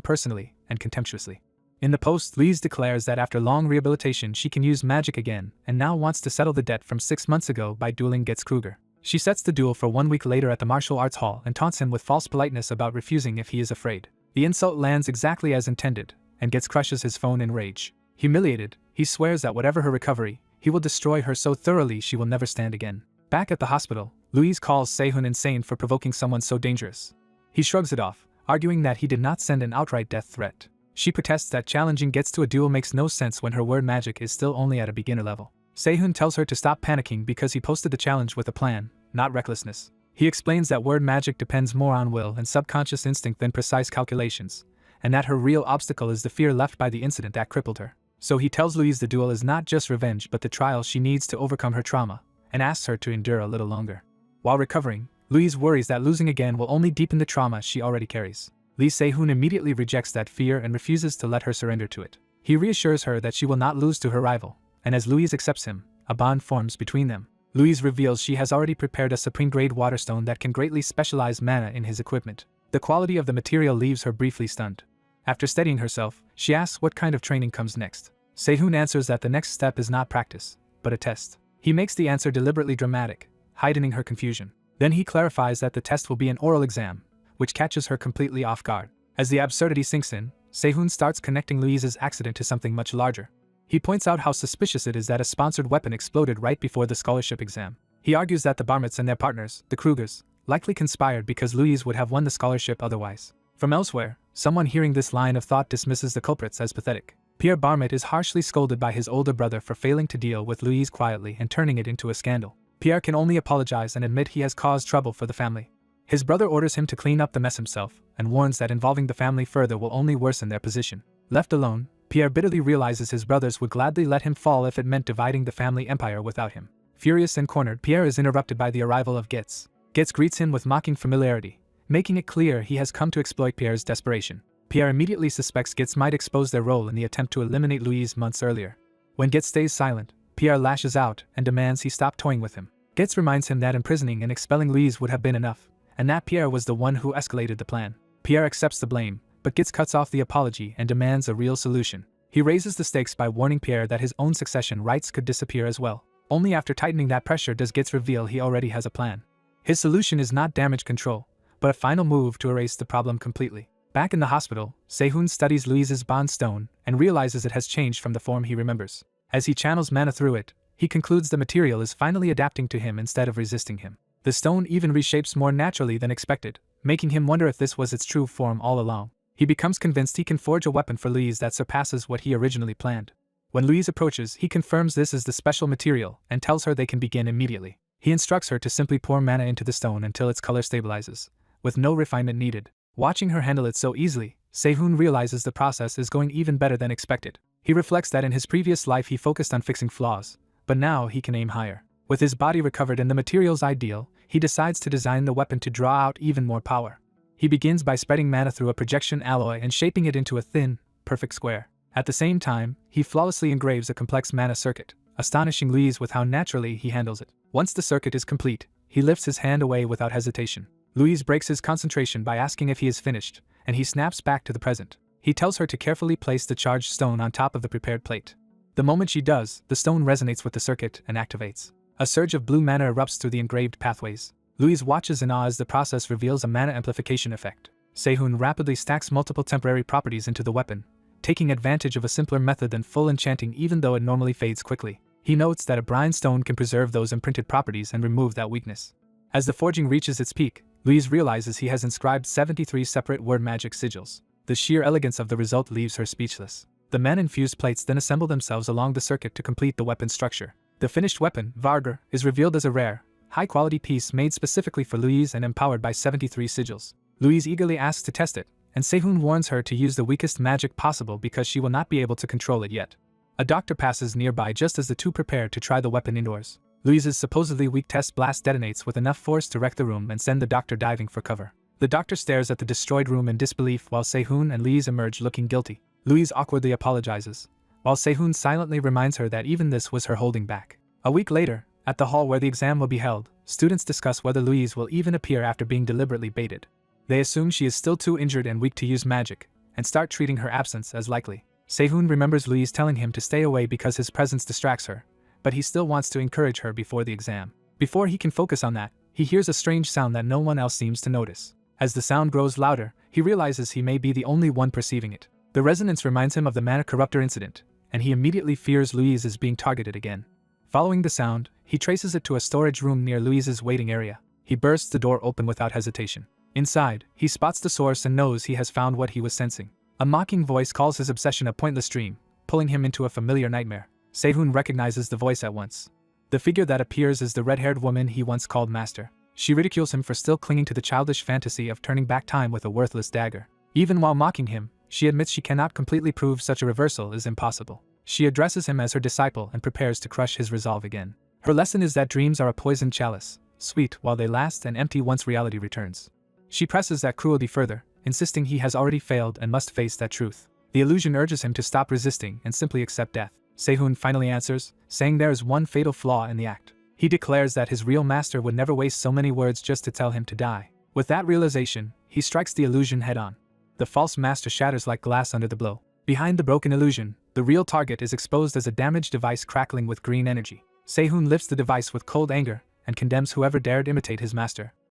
personally and contemptuously. In the post, Louise declares that after long rehabilitation she can use magic again and now wants to settle the debt from 6 months ago by dueling Getz Kruger. She sets the duel for 1 week later at the martial arts hall and taunts him with false politeness about refusing if he is afraid. The insult lands exactly as intended, and Getz crushes his phone in rage. Humiliated, he swears that whatever her recovery, he will destroy her so thoroughly she will never stand again. Back at the hospital, Louise calls Sehun insane for provoking someone so dangerous. He shrugs it off, arguing that he did not send an outright death threat. She protests that challenging Getz to a duel makes no sense when her word magic is still only at a beginner level. Sehun tells her to stop panicking because he posted the challenge with a plan, not recklessness. He explains that word magic depends more on will and subconscious instinct than precise calculations, and that her real obstacle is the fear left by the incident that crippled her. So he tells Louise the duel is not just revenge but the trial she needs to overcome her trauma, and asks her to endure a little longer. While recovering, Louise worries that losing again will only deepen the trauma she already carries. Lee Se-hoon immediately rejects that fear and refuses to let her surrender to it. He reassures her that she will not lose to her rival, and as Louise accepts him, a bond forms between them. Louise reveals she has already prepared a supreme-grade waterstone that can greatly specialize mana in his equipment. The quality of the material leaves her briefly stunned. After steadying herself, she asks what kind of training comes next. Se-hoon answers that the next step is not practice, but a test. He makes the answer deliberately dramatic, heightening her confusion. Then he clarifies that the test will be an oral exam, which catches her completely off guard. As the absurdity sinks in, Se-hoon starts connecting Louise's accident to something much larger. He points out how suspicious it is that a sponsored weapon exploded right before the scholarship exam. He argues that the Barmits and their partners, the Krugers, likely conspired because Louise would have won the scholarship otherwise. From elsewhere, someone hearing this line of thought dismisses the culprits as pathetic. Pierre Barmit is harshly scolded by his older brother for failing to deal with Louise quietly and turning it into a scandal. Pierre can only apologize and admit he has caused trouble for the family. His brother orders him to clean up the mess himself and warns that involving the family further will only worsen their position. Left alone, Pierre bitterly realizes his brothers would gladly let him fall if it meant dividing the family empire without him. Furious and cornered, Pierre is interrupted by the arrival of Getz. Getz greets him with mocking familiarity, making it clear he has come to exploit Pierre's desperation. Pierre immediately suspects Getz might expose their role in the attempt to eliminate Louise months earlier. When Getz stays silent, Pierre lashes out and demands he stop toying with him. Getz reminds him that imprisoning and expelling Louise would have been enough, and that Pierre was the one who escalated the plan. Pierre accepts the blame, but Getz cuts off the apology and demands a real solution. He raises the stakes by warning Pierre that his own succession rights could disappear as well. Only after tightening that pressure does Getz reveal he already has a plan. His solution is not damage control, but a final move to erase the problem completely. Back in the hospital, Se-hoon studies Louise's bond stone and realizes it has changed from the form he remembers. As he channels mana through it, he concludes the material is finally adapting to him instead of resisting him. The stone even reshapes more naturally than expected, making him wonder if this was its true form all along. He becomes convinced he can forge a weapon for Louise that surpasses what he originally planned. When Louise approaches, he confirms this is the special material and tells her they can begin immediately. He instructs her to simply pour mana into the stone until its color stabilizes, with no refinement needed. Watching her handle it so easily, Se-hoon realizes the process is going even better than expected. He reflects that in his previous life he focused on fixing flaws, but now he can aim higher. With his body recovered and the materials ideal, he decides to design the weapon to draw out even more power. He begins by spreading mana through a projection alloy and shaping it into a thin, perfect square. At the same time, he flawlessly engraves a complex mana circuit, astonishing Louise with how naturally he handles it. Once the circuit is complete, he lifts his hand away without hesitation. Louise breaks his concentration by asking if he is finished, and he snaps back to the present. He tells her to carefully place the charged stone on top of the prepared plate. The moment she does, the stone resonates with the circuit and activates. A surge of blue mana erupts through the engraved pathways. Louise watches in awe as the process reveals a mana amplification effect. Se-hoon rapidly stacks multiple temporary properties into the weapon, taking advantage of a simpler method than full enchanting even though it normally fades quickly. He notes that a brine stone can preserve those imprinted properties and remove that weakness. As the forging reaches its peak, Louise realizes he has inscribed 73 separate word magic sigils. The sheer elegance of the result leaves her speechless. The man-infused plates then assemble themselves along the circuit to complete the weapon structure. The finished weapon, Vargar, is revealed as a rare, high-quality piece made specifically for Louise and empowered by 73 sigils. Louise eagerly asks to test it, and Sehun warns her to use the weakest magic possible because she will not be able to control it yet. A doctor passes nearby just as the two prepare to try the weapon indoors. Louise's supposedly weak test blast detonates with enough force to wreck the room and send the doctor diving for cover. The doctor stares at the destroyed room in disbelief while Sehun and Louise emerge looking guilty. Louise awkwardly apologizes, while Sehun silently reminds her that even this was her holding back. A week later, at the hall where the exam will be held, students discuss whether Louise will even appear after being deliberately baited. They assume she is still too injured and weak to use magic, and start treating her absence as likely. Sehun remembers Louise telling him to stay away because his presence distracts her, but he still wants to encourage her before the exam. Before he can focus on that, he hears a strange sound that no one else seems to notice. As the sound grows louder, he realizes he may be the only one perceiving it. The resonance reminds him of the mana corruptor incident, and he immediately fears Louise is being targeted again. Following the sound, he traces it to a storage room near Louise's waiting area. He bursts the door open without hesitation. Inside, he spots the source and knows he has found what he was sensing. A mocking voice calls his obsession a pointless dream, pulling him into a familiar nightmare. Sehun recognizes the voice at once. The figure that appears is the red-haired woman he once called Master. She ridicules him for still clinging to the childish fantasy of turning back time with a worthless dagger. Even while mocking him, she admits she cannot completely prove such a reversal is impossible. She addresses him as her disciple and prepares to crush his resolve again. Her lesson is that dreams are a poisoned chalice, sweet while they last and empty once reality returns. She presses that cruelty further, insisting he has already failed and must face that truth. The illusion urges him to stop resisting and simply accept death. Sehun finally answers, saying there is one fatal flaw in the act. He declares that his real master would never waste so many words just to tell him to die. With that realization, he strikes the illusion head-on. The false master shatters like glass under the blow. Behind the broken illusion, the real target is exposed as a damaged device crackling with green energy. Sehun lifts the device with cold anger and condemns whoever dared imitate his master.